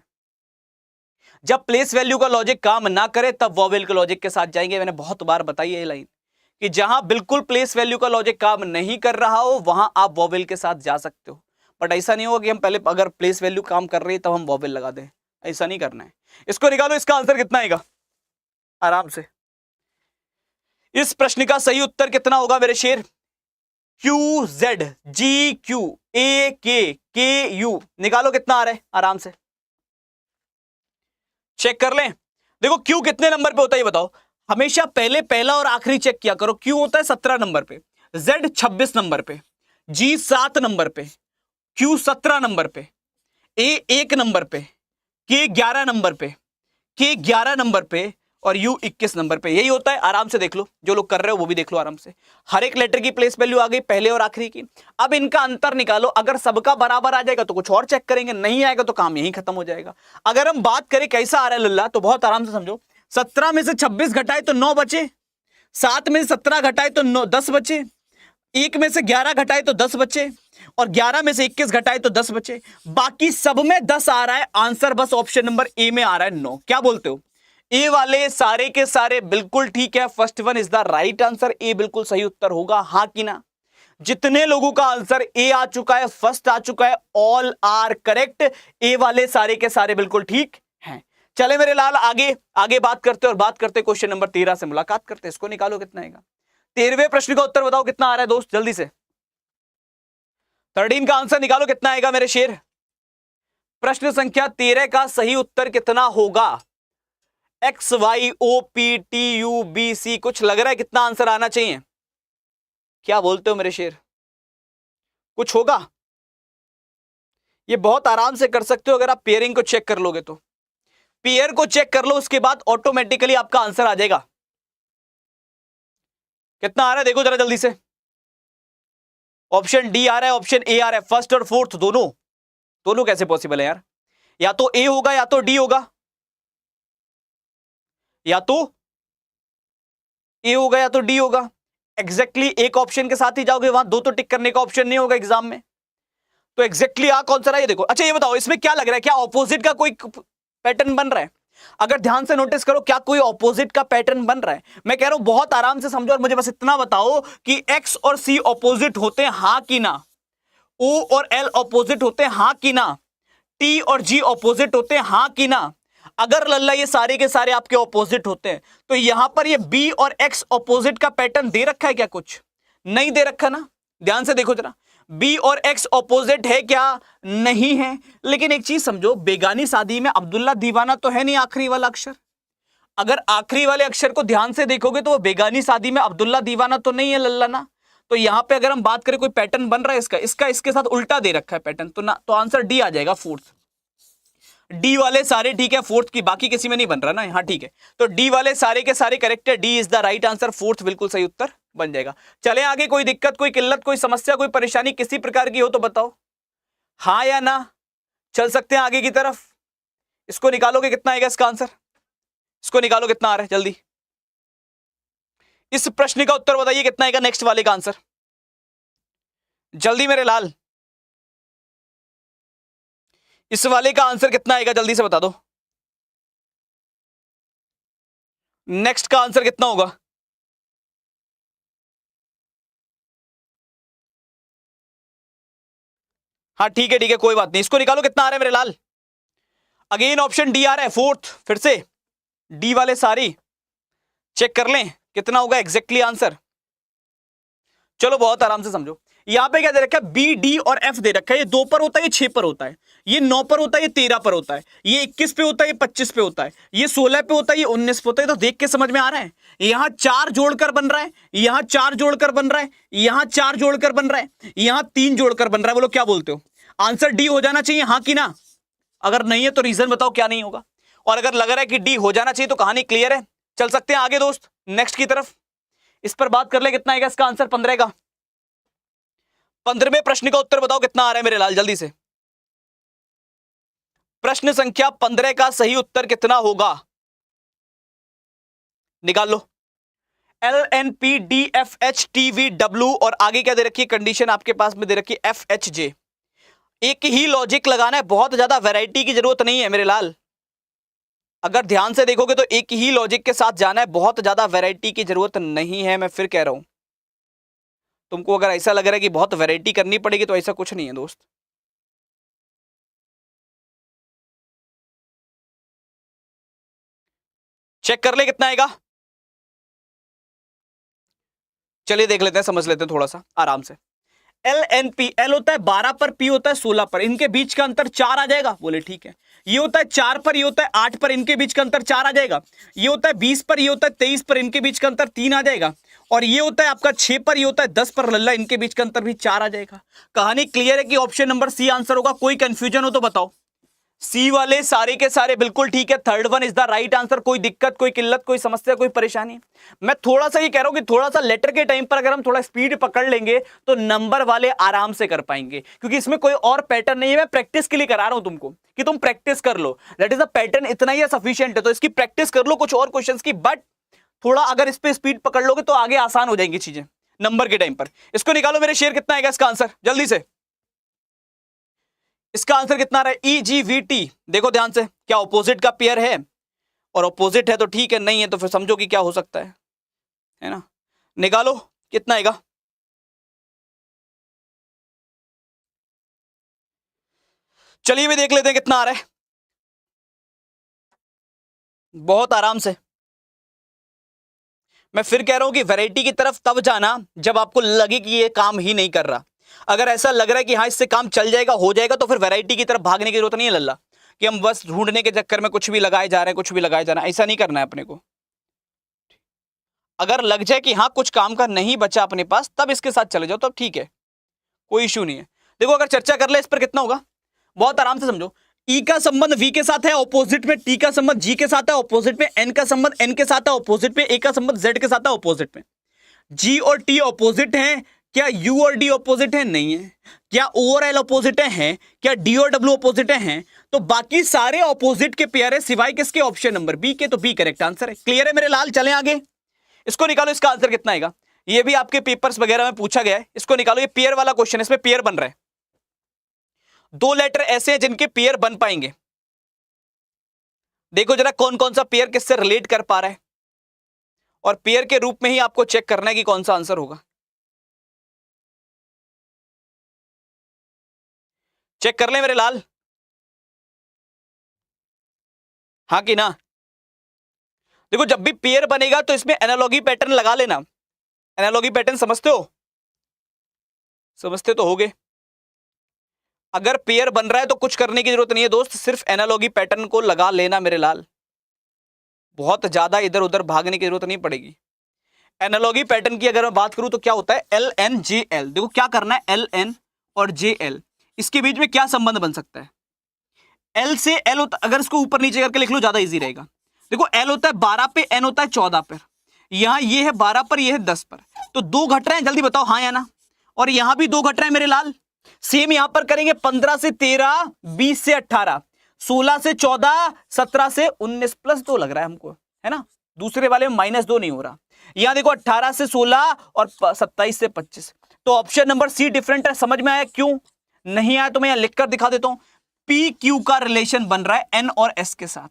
जब प्लेस वैल्यू का लॉजिक काम ना करे तब वॉवेल के लॉजिक के साथ जाएंगे। मैंने बहुत बार बताई है ये लाइन कि जहां बिल्कुल प्लेस वैल्यू का लॉजिक काम नहीं कर रहा हो वहां आप वॉवेल के साथ जा सकते हो, बट ऐसा नहीं होगा कि हम पहले अगर प्लेस वैल्यू काम कर रही है तब हम वॉवेल लगा दें, ऐसा नहीं करना है। इसको निकालो, इसका आंसर कितना आएगा आराम से। इस प्रश्न का सही उत्तर कितना होगा मेरे शेर? Q Z G Q A के यू, निकालो कितना आ रहा है आराम से, चेक कर लें। देखो क्यू कितने नंबर पे होता है ये बताओ। हमेशा पहले पहला और आखिरी चेक किया करो। क्यू होता है 17 नंबर पे, जेड 26 नंबर पे, जी 7 नंबर पे, क्यू 17 नंबर पे, ए 1 नंबर पे, के 11 नंबर पे, के 11 नंबर पे और यू 21 नंबर पे। यही होता है, आराम से देख लो, जो लोग कर रहे हो वो भी देख लो आराम से। हर एक लेटर की प्लेस वैल्यू आ गई पहले और आखिरी की। अब इनका अंतर निकालो, अगर सबका बराबर आ जाएगा तो कुछ और चेक करेंगे, नहीं आएगा तो काम यही खत्म हो जाएगा। अगर हम बात करें कैसा आ रहा है लल्ला, तो बहुत आराम से समझो। 17 में से 26 घटाए तो 9 बचे, 7 में से 17 घटाए तो 10 बचे, 1 में से 11 घटाए तो 10 बचे और 11 में से 21 घटाए तो 10 बचे। बाकी सब में 10 आ रहा है, आंसर बस ऑप्शन नंबर ए में आ रहा है 9। क्या बोलते हो? ए वाले सारे के सारे बिल्कुल ठीक है, first one is the right answer. A बिल्कुल सही उत्तर होगा, हाँ कि ना? जितने लोगों का आंसर ए आ चुका है, फर्स्ट आ चुका है, ऑल आर करेक्ट। ए वाले सारे के सारे बिल्कुल ठीक हैं। चले मेरे लाल, आगे आगे बात करते और बात करते क्वेश्चन नंबर 13 से मुलाकात करते। इसको निकालो कितना आएगा। 13वें प्रश्न का उत्तर बताओ कितना आ रहा है दोस्त, जल्दी से। 13 का आंसर निकालो कितना आएगा मेरे शेर। प्रश्न संख्या 13 का सही उत्तर कितना होगा? X Y O P T U B C, कुछ लग रहा है कितना आंसर आना चाहिए? क्या बोलते हो मेरे शेर, कुछ होगा? ये बहुत आराम से कर सकते हो अगर आप पेयरिंग को चेक कर लोगे तो। पेयर को चेक कर लो, उसके बाद ऑटोमेटिकली आपका आंसर आ जाएगा। कितना आ रहा है देखो जरा जल्दी से। ऑप्शन डी आ रहा है, ऑप्शन ए आ रहा है। फर्स्ट और फोर्थ दोनों कैसे पॉसिबल है यार? या तो ए होगा या तो डी होगा, या तो ए होगा या तो डी होगा। एग्जैक्टली एक ऑप्शन के साथ ही जाओगे, वहां दो तो टिक करने का ऑप्शन नहीं होगा एग्जाम में। तो एग्जैक्टली आ कौन सा रहा है ये देखो। अच्छा ये बताओ, इसमें क्या लग रहा है, क्या ऑपोजिट का कोई पैटर्न बन रहा है? अगर ध्यान से नोटिस करो, क्या कोई ऑपोजिट का पैटर्न बन रहा है? मैं कह रहा हूं बहुत आराम से समझो और मुझे बस इतना बताओ कि एक्स और सी ऑपोजिट होते हैं, हां कि ना? ओ और एल ऑपोजिट होते हैं, हां कि ना? टी और जी ऑपोजिट होते हैं, हां कि ना? अगर लल्ला ये सारे के सारे आपके ऑपोजिट होते हैं तो यहां पर ये बी और एक्स ऑपोजिट का पैटर्न दे रखा है क्या? कुछ नहीं दे रखा ना, ध्यान से देखो जरा। बी और एक्स ऑपोजिट है क्या? नहीं है। लेकिन एक चीज समझो, बेगानी शादी में अब्दुल्ला दीवाना तो है नहीं आखिरी वाला अक्षर। अगर आखिरी वाले अक्षर को ध्यान से देखोगे तो वो बेगानी शादी में अब्दुल्ला दीवाना तो नहीं है लल्ला ना। तो यहां पे अगर हम बात करें कोई पैटर्न बन रहा है इसका इसके साथ उल्टा दे रखा है पैटर्न, तो आंसर डी आ जाएगा, फोर्थ। डी वाले सारे ठीक है, फोर्थ की बाकी किसी में नहीं बन रहा ना, हाँ ठीक है। तो डी वाले सारे के सारे करेक्ट है, D is the right answer, fourth बिल्कुल सही उत्तर बन जाएगा। चले आगे, कोई दिक्कत, कोई किल्लत, कोई समस्या, कोई परेशानी किसी प्रकार की हो तो बताओ, हाँ या ना? चल सकते हैं आगे की तरफ। इसको निकालोगे कितना आएगा इसका आंसर, इसको निकालो कितना आ रहा है जल्दी। इस प्रश्न का उत्तर बताइए कितना आएगा नेक्स्ट वाले का आंसर, जल्दी मेरे लाल। इस वाले का आंसर कितना आएगा जल्दी से बता दो, नेक्स्ट का आंसर कितना होगा। हाँ ठीक है कोई बात नहीं, इसको निकालो कितना आ रहा है मेरे लाल। अगेन ऑप्शन डी आ रहा है फोर्थ, फिर से डी वाले सारी चेक कर लें कितना होगा एग्जैक्टली आंसर। चलो बहुत आराम से समझो, यहां पे क्या दे रखा है, बी डी और एफ दे रखा है। ये 2 पर होता है, ये 6 पर होता है, ये 9 पर होता है, ये 13 पर होता है, ये 21 पे होता है, ये 25 पे होता है, ये 16 पे होता है, ये 19 पे होता है। तो देख के समझ में आ रहा है, यहां 4 जोड़कर बन रहा है, यहां 4 जोड़कर बन रहा है, यहां 4 जोड़कर बन रहा है, यहां 3 जोड़कर बन रहा है। बोलो क्या बोलते हो, आंसर डी हो जाना चाहिए हाँ कि ना। अगर नहीं है तो रीजन बताओ क्या नहीं होगा, और अगर लग रहा है कि डी हो जाना चाहिए तो कहानी क्लियर है। चल सकते हैं आगे दोस्त नेक्स्ट की तरफ, इस पर बात कर ले कितना आएगा इसका आंसर 15 का। 15वें प्रश्न का उत्तर बताओ कितना आ रहा है मेरे लाल जल्दी से। प्रश्न संख्या 15 का सही उत्तर कितना होगा, निकाल लो। LNPDFHTVW और आगे क्या दे रखी है कंडीशन आपके पास में दे रखी है FHJ। एक ही लॉजिक लगाना है, बहुत ज्यादा वैरायटी की जरूरत नहीं है मेरे लाल। अगर ध्यान से देखोगे तो एक ही लॉजिक के साथ जाना है, बहुत ज्यादा वैरायटी की जरूरत नहीं है। मैं फिर कह रहा हूं, तुमको अगर ऐसा लग रहा है कि बहुत वैरायटी करनी पड़ेगी तो ऐसा कुछ नहीं है दोस्त। चेक कर ले कितना आएगा, चलिए देख लेते हैं, समझ लेते हैं थोड़ा सा आराम से। LNP, L होता है 12 पर, P होता है 16 पर, इनके बीच का अंतर 4 आ जाएगा। बोले ठीक है। ये होता है 4 पर, ये होता है 8 पर, इनके बीच का अंतर 4 आ जाएगा। ये होता है 20 पर, ये होता है 23 पर, इनके बीच का अंतर 3 आ जाएगा। और ये होता है आपका 6 पर, ये होता है 10 पर, लल्ला इनके बीच का अंतर भी 4 आ जाएगा। कहानी क्लियर है कि ऑप्शन नंबर सी आंसर होगा। कोई कंफ्यूजन हो तो बताओ। सी वाले सारे के सारे बिल्कुल ठीक है, third one is the right answer. कोई दिक्कत, कोई किल्लत, कोई समस्या, कोई परेशानी। मैं थोड़ा सा ये कह रहा हूं कि थोड़ा सा लेटर के टाइम पर अगर हम थोड़ा स्पीड पकड़ लेंगे तो नंबर वाले आराम से कर पाएंगे, क्योंकि इसमें कोई और पैटर्न नहीं है। मैं प्रैक्टिस के लिए करा रहा हूं तुमको कि तुम प्रैक्टिस कर लो, दैट इज अ पैटर्न, इतना ही सफिशियंट है। तो इसकी प्रैक्टिस कर लो कुछ और क्वेश्चंस की, बट थोड़ा अगर इस पे स्पीड पकड़ लोगे तो आगे आसान हो जाएंगी चीजें नंबर के टाइम पर। इसको निकालो मेरे शेर, कितना आएगा इसका आंसर जल्दी से। इसका आंसर कितना आ रहा है EGVT। देखो ध्यान से, क्या ऑपोजिट का पेयर है, और ऑपोजिट है तो ठीक है, नहीं है तो फिर समझो कि क्या हो सकता है ना। निकालो कितना आएगा, चलिए भी देख लेते हैं कितना आ रहा है, बहुत आराम से। मैं फिर कह रहा हूं कि वैरायटी की तरफ तब जाना जब आपको लगे कि ये काम ही नहीं कर रहा। अगर ऐसा लग रहा है कि हाँ इससे काम चल जाएगा, हो जाएगा, तो फिर वैरायटी की तरफ भागने की जरूरत नहीं है लल्ला, कि हम बस ढूंढने के चक्कर में कुछ भी लगाए जा रहे हैं, कुछ भी लगाए जा रहे हैं। ऐसा नहीं करना है अपने को। अगर लग जाए कि हाँ कुछ काम का नहीं बचा अपने पास, तब इसके साथ चले जाओ, तब ठीक है, कोई इश्यू नहीं है। देखो अगर चर्चा कर ले इस पर कितना होगा, बहुत आराम से समझो। ई का संबंध वी के साथ है ऑपोजिट में, टी का संबंध जी के साथ है ऑपोजिट में, एन का संबंध एन के साथ है ऑपोजिट में, ए का संबंध जेड के साथ है ऑपोजिट में। जी और टी ऑपोजिट हैं, क्या यू और डी ऑपोजिट है? नहीं है। क्या ओ और एल ऑपोजिट है? क्या डी और डब्ल्यू ऑपोजिट हैं? तो बाकी सारे ऑपोजिट के पेयर है सिवाय किसके, ऑप्शन नंबर बी के। तो बी करेक्ट आंसर है। क्लियर है मेरे लाल, चलें आगे। इसको निकालो, इसका आंसर कितना आएगा। ये भी आपके पेपर्स वगैरह में पूछा गया है, इसको निकालो। ये पेयर वाला क्वेश्चन है, इसमें पेयर बन रहा है। 2 लेटर ऐसे हैं जिनके पेयर बन पाएंगे। देखो जरा कौन कौन सा पेयर किससे रिलेट कर पा रहा है, और पेयर के रूप में ही आपको चेक करना है कि कौन सा आंसर होगा। चेक कर ले मेरे लाल, हाँ कि ना। देखो जब भी पेयर बनेगा तो इसमें एनालॉगी पैटर्न लगा लेना। एनालॉगी पैटर्न समझते हो, समझते तो होगे। अगर पेयर बन रहा है तो कुछ करने की जरूरत नहीं है दोस्त, सिर्फ एनालॉगी पैटर्न को लगा लेना मेरे लाल। बहुत ज्यादा इधर उधर भागने की जरूरत नहीं पड़ेगी। एनालॉगी पैटर्न की अगर मैं बात करूं तो क्या होता है, LNJL। देखो क्या करना है, LN और JL, इसके बीच में क्या संबंध बन सकता है। L से L होता, अगर इसको ऊपर नीचे करके लिख लो ज्यादा इजी रहेगा। देखो L होता है 12 पे, N होता है 14 पर, यहां ये है 12 पर, ये है 10 पर, तो 2 घट रहे हैं, जल्दी बताओ हाँ या ना। और यहां भी 2 घट रहे हैं मेरे लाल। सेम यहां पर करेंगे 15 से 13, 20 से 18, 16 से 14, 17 से 19 +2 लग रहा है हमको, है ना। दूसरे वाले में -2 नहीं हो रहा। यहां देखो 18 से 16 और 27 से 25। तो ऑप्शन नंबर सी डिफरेंट है। समझ में आया? क्यों नहीं आया तो मैं यहां लिखकर दिखा देता हूं। पी क्यू का रिलेशन बन रहा है एन और एस के साथ।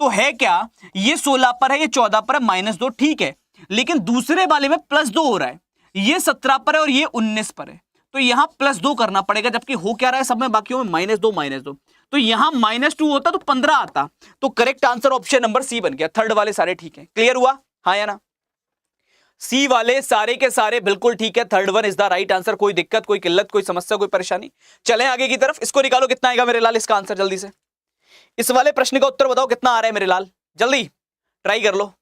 तो है क्या, ये 16 पर है, ये 14 पर है, -2 ठीक है, लेकिन दूसरे वाले में +2 हो रहा है, ये 17 पर है और ये 19 पर है, तो यहां +2 करना पड़ेगा, जबकि हो क्या रहा है सब में, बाकियों में -2 तो यहां -2 होता तो 15 आता। तो correct answer option number C बन गया। थर्ड वाले सारे ठीक है। क्लियर हुआ? हाँ या ना? सी वाले सारे के सारे बिल्कुल ठीक है। Third one is the right answer. कोई दिक्कत, कोई किल्लत, कोई समस्या, कोई परेशानी? चलें आगे की तरफ। इसको निकालो कितना आएगा मेरे लाल, इसका आंसर जल्दी से। इस वाले प्रश्न का उत्तर बताओ कितना आ रहा है मेरे लाल, जल्दी ट्राई कर लो।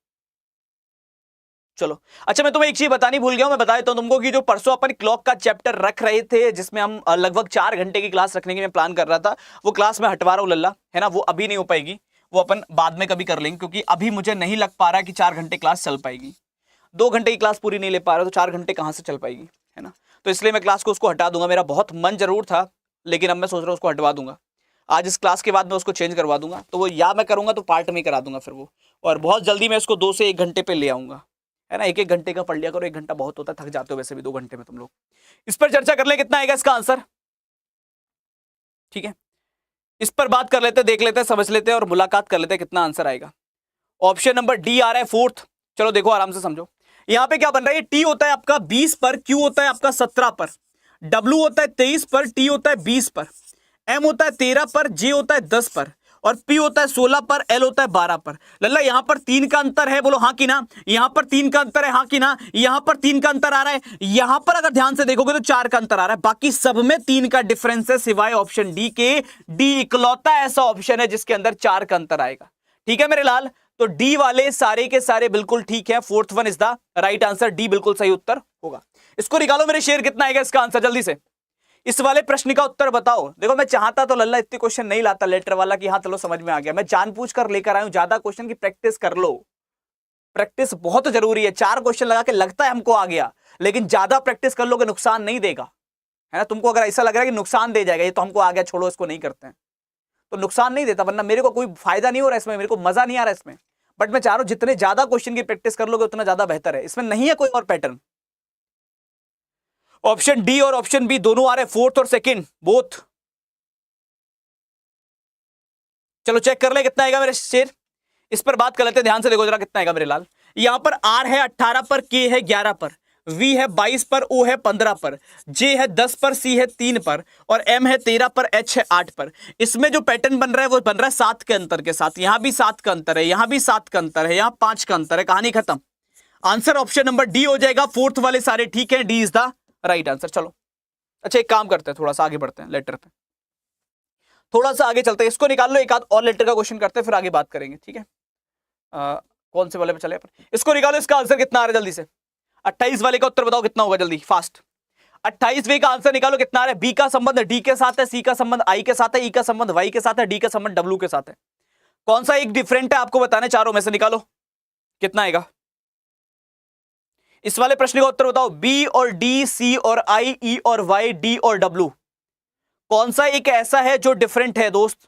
चलो अच्छा, मैं तुम्हें एक चीज बतानी भूल गया हूं, मैं बता देता हूं तुमको कि जो परसों अपन क्लॉक का चैप्टर रख रहे थे, जिसमें हम लगभग 4 घंटे की क्लास रखने की मैं प्लान कर रहा था, वो क्लास में हटवा रहा हूं लल्ला, है ना। वो अभी नहीं हो पाएगी, वो अपन बाद में कभी कर लेंगे, क्योंकि अभी मुझे नहीं लग पा रहा कि 4 घंटे क्लास चल पाएगी। 2 घंटे की क्लास पूरी नहीं ले पा रहा तो 4 घंटे कहां से चल पाएगी, है ना। तो इसलिए मैं क्लास को उसको हटा दूंगा। मेरा बहुत मन जरूर था, लेकिन अब मैं सोच रहा हूँ उसको हटवा दूंगा। आज इस क्लास के बाद मैं उसको चेंज करवा दूंगा, तो वो या मैं करूंगा तो पार्ट में करा दूंगा फिर वो, और बहुत जल्दी मैं इसको 2 से 1 घंटे पे ले आऊंगा, है ना। 1-1 घंटे का पढ़ लिया करो, 1 घंटा बहुत होता है, थक जाते हो वैसे भी 2 घंटे में तुम लोग। इस पर चर्चा कर ले, कितना आएगा इसका आंसर, ठीक है। इस पर बात कर लेते, देख लेते, समझ लेते और मुलाकात कर लेते कितना आंसर आएगा। ऑप्शन नंबर डी आ रहा है फोर्थ। चलो देखो आराम से समझो। यहां पे क्या बन रहा है, टी होता है आपका 20 पर, क्यू होता है आपका 17 पर, डब्ल्यू होता है 23 पर, टी होता है 20 पर, एम होता है 13 पर, जे होता है 10 पर, और पी होता है 16 पर, एल होता है 12 पर। लल्ला यहां पर 3 का अंतर है, बोलो हाँ कि ना। यहां पर 3 का अंतर है, हाँ कि ना। यहां पर 3 का अंतर आ रहा है, यहां पर अगर ध्यान से देखोगे तो 4 का अंतर आ रहा है, बाकी सब में 3 का डिफरेंस है, सिवाय ऑप्शन डी के। डी इकलौता ऐसा ऑप्शन है जिसके अंदर 4 का अंतर आएगा, ठीक है मेरे लाल। तो डी वाले सारे के सारे बिल्कुल ठीक है। Fourth one is the right answer, D बिल्कुल सही उत्तर होगा। इसको निकालो मेरे शेर, कितना आएगा इसका आंसर जल्दी से। इस वाले प्रश्न का उत्तर बताओ। देखो मैं चाहता तो लल्ला इतने क्वेश्चन नहीं लाता लेटर वाला कि हाँ चलो समझ में आ गया, मैं जानबूझ कर लेकर आया हूं ज्यादा क्वेश्चन की प्रैक्टिस कर लो। प्रैक्टिस बहुत जरूरी है। 4 क्वेश्चन लगा के लगता है हमको आ गया, लेकिन ज्यादा प्रैक्टिस कर लोगे नुकसान नहीं देगा, है ना। तुमको अगर ऐसा लग रहा है कि नुकसान दे जाएगा, ये तो हमको आ गया छोड़ो इसको नहीं करते हैं, तो नुकसान नहीं देता, वरना मेरे को कोई फायदा नहीं हो रहा इसमें, मेरे को मजा नहीं आ रहा इसमें। बट मैं चाह रहा हूं जितने ज्यादा क्वेश्चन की प्रैक्टिस कर लोगे उतना ज्यादा बेहतर है। इसमें नहीं है कोई और पैटर्न। ऑप्शन डी और ऑप्शन बी दोनों आ रहे, फोर्थ और सेकंड बोथ। चलो चेक कर ले कितना आएगा मेरे शेर। इस पर बात कर लेते हैं, ध्यान से देखो जरा कितना आएगा मेरे लाल। यहां पर आर है 18 पर, के है 11 पर, वी है 22 पर, ओ है 15 पर, जे है 10 पर, सी है 3 पर, और एम है 13 पर, एच है 8 पर। इसमें जो पैटर्न बन रहा है वो बन रहा है 7 के अंतर के साथ। यहां भी 7 का अंतर है, यहां भी 7 का अंतर है, यहां 5 का अंतर है, कहानी खत्म। आंसर ऑप्शन नंबर डी हो जाएगा। फोर्थ वाले सारे ठीक है, D is the right answer. चलो अच्छा एक काम करते हैं, थोड़ा सा आगे बढ़ते हैं लेटर पे, थोड़ा सा आगे चलते हैं। इसको निकाल लो, एक आध और लेटर का क्वेश्चन करते हैं फिर आगे बात करेंगे, ठीक है। कौन से वाले पे चले अपन, इसको निकालो। इसका आंसर कितना आ रहा है जल्दी से। 28 वाले का उत्तर बताओ कितना होगा जल्दी फास्ट। 28वें का आंसर निकालो कितना आ रहा है। बी का संबंध डी के साथ है, सी का संबंध आई के साथ है, ई का संबंध वाई के साथ है, डी का संबंध डब्ल्यू के साथ है। कौन सा एक डिफरेंट है आपको बताने, चारों में से निकालो कितना आएगा। इस वाले प्रश्न का उत्तर बताओ। बी और डी, सी और आई, ई और वाई, डी और डब्ल्यू, कौन सा एक ऐसा है जो डिफरेंट है दोस्त।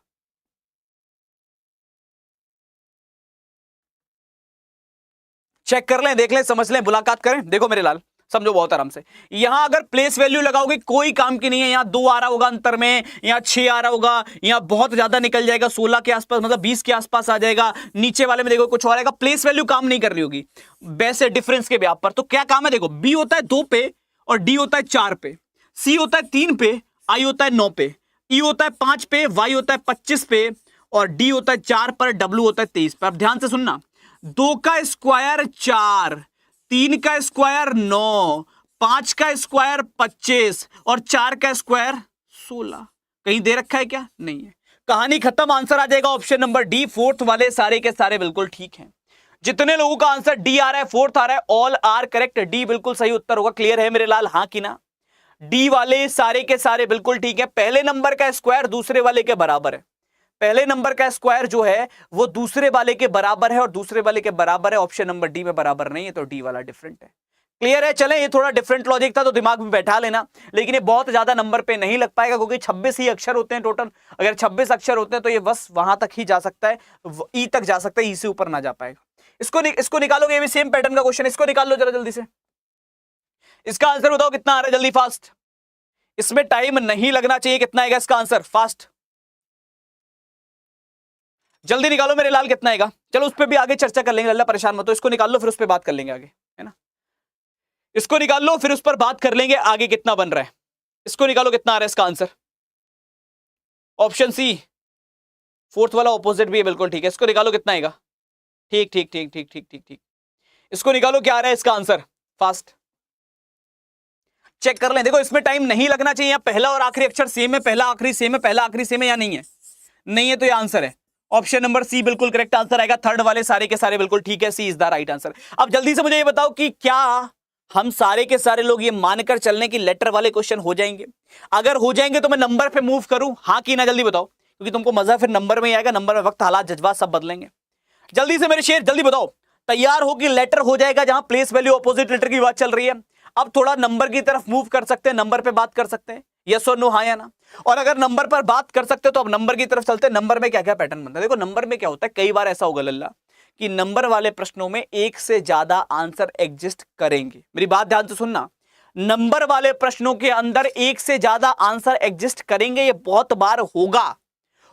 चेक कर लें, देख लें, समझ लें, मुलाकात करें। देखो मेरे लाल समझो बहुत आराम से। यहां अगर प्लेस वैल्यू लगाओगे कोई काम की नहीं है। यहां 2 आ रहा होगा अंतर में, यहां 6 आ रहा होगा, यहां बहुत ज्यादा निकल जाएगा 16 के आसपास, मतलब 20 के आसपास आ जाएगा। नीचे वाले में देखो कुछ और आएगा। प्लेस वैल्यू काम नहीं कर रही होगी वैसे डिफरेंस के ब्याह पर। तो क्या काम है देखो, बी होता है 2 पे और डी होता है 4 पे, सी होता है 3 पे, आई होता है 9 पे, ई होता है 5 पे, वाई होता है 25 पे, और डी होता है 4 पर, डब्ल्यू होता है 23 पर। अब ध्यान से सुनना, 2 का स्क्वायर 4, 3 का स्क्वायर 9, 5 का स्क्वायर 25 और 4 का स्क्वायर 16। कहीं दे रखा है क्या? नहीं है। कहानी खत्म, आंसर आ जाएगा ऑप्शन नंबर डी। फोर्थ वाले सारे के सारे बिल्कुल ठीक हैं। जितने लोगों का आंसर डी आ रहा है, फोर्थ आ रहा है, ऑल आर करेक्ट। डी बिल्कुल सही उत्तर होगा। क्लियर है मेरे लाल, हाँ कि ना। डी वाले सारे के सारे बिल्कुल ठीक है। पहले नंबर का स्क्वायर दूसरे वाले के बराबर है। पहले नंबर का स्क्वायर जो है वो दूसरे वाले के बराबर है, और दूसरे वाले के बराबर है। ऑप्शन नंबर डी में बराबर नहीं है, तो डी वाला डिफरेंट है। क्लियर है? चलें, ये थोड़ा डिफरेंट लॉजिक था तो दिमाग में बैठा लेना, लेकिन ये बहुत ज्यादा नंबर पे नहीं लग पाएगा क्योंकि 26 ही अक्षर होते हैं टोटल। अगर 26 अक्षर होते हैं तो ये बस वहां तक ही जा सकता है, ई तक जा सकता है, ई से ऊपर ना जा पाएगा। इसको निकालोगे, ये भी सेम पैटर्न का क्वेश्चन, इसको निकाल लो जरा जल्दी से। इसका आंसर बताओ कितना आ रहा है, जल्दी फास्ट। इसमें टाइम नहीं लगना चाहिए, कितना आएगा इसका आंसर, फास्ट जल्दी निकालो मेरे लाल, कितना आएगा। चलो उस पर भी आगे चर्चा कर लेंगे, अल्लाह परेशान मत हो। इसको निकाल लो फिर उस पर बात कर लेंगे आगे, है ना। इसको निकाल लो फिर उस पर बात कर लेंगे आगे कितना बन रहा है। इसको निकालो कितना आ रहा है इसका आंसर। ऑप्शन सी, फोर्थ वाला ऑपोजिट भी है, बिल्कुल ठीक है। इसको निकालो कितना आएगा। ठीक ठीक ठीक ठीक ठीक ठीक ठीक। इसको निकालो क्या आ रहा है इसका आंसर, फास्ट चेक कर लें। देखो इसमें टाइम नहीं लगना चाहिए, पहला और आखिरी अक्षर सेम है, पहला आखिरी सेम है, पहला आखिरी सेम है या नहीं है, नहीं है तो ये आंसर है ऑप्शन नंबर सी बिल्कुल करेक्ट आंसर आएगा। थर्ड वाले सारे के सारे बिल्कुल ठीक है, C is the right answer. अब जल्दी से मुझे ये बताओ कि क्या हम सारे के सारे लोग ये मानकर चलने की लेटर वाले क्वेश्चन हो जाएंगे। अगर हो जाएंगे तो मैं नंबर पे मूव करूं, हाँ कि ना, जल्दी बताओ, क्योंकि तुमको मजा फिर नंबर में ही आएगा। नंबर में वक्त, हालात, जज्बात सब बदलेंगे। जल्दी से मेरे शेर जल्दी बताओ, तैयार हो कि लेटर हो जाएगा जहां प्लेस वैल्यू ऑपोजिट लेटर की बात चल रही है। अब थोड़ा नंबर की तरफ मूव कर सकते हैं, नंबर पे बात कर सकते हैं, यस और नो, हाँ या ना। और अगर नंबर पर बात कर सकते हो तो अब नंबर की तरफ चलते हैं। नंबर में क्या क्या पैटर्न बनता है। देखो नंबर में क्या होता है, कई बार ऐसा होगा लल्ला कि नंबर वाले प्रश्नों में एक से ज्यादा आंसर एग्जिस्ट करेंगे। मेरी बात ध्यान से सुनना, नंबर वाले प्रश्नों के अंदर एक से ज्यादा आंसर एग्जिस्ट करेंगे, ये बहुत बार होगा।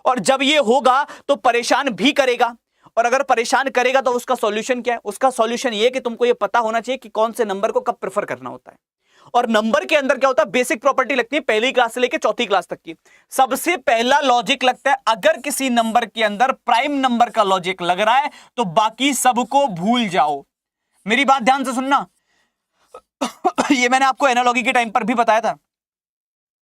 और जब ये होगा तो परेशान भी करेगा, और अगर परेशान करेगा तो उसका सॉल्यूशन क्या है। उसका सॉल्यूशन ये कि तुमको ये पता होना चाहिए कि कौन से नंबर को कब प्रेफर करना होता है। और नंबर के अंदर क्या होता है, बेसिक प्रॉपर्टी लगती है पहली क्लास से लेकर चौथी क्लास तक की। सबसे पहला लॉजिक लगता है, अगर किसी नंबर के अंदर प्राइम नंबर का लॉजिक लग रहा है तो बाकी सबको भूल जाओ। मेरी बात ध्यान से सुनना ये मैंने आपको एनालॉजी के टाइम पर भी बताया था।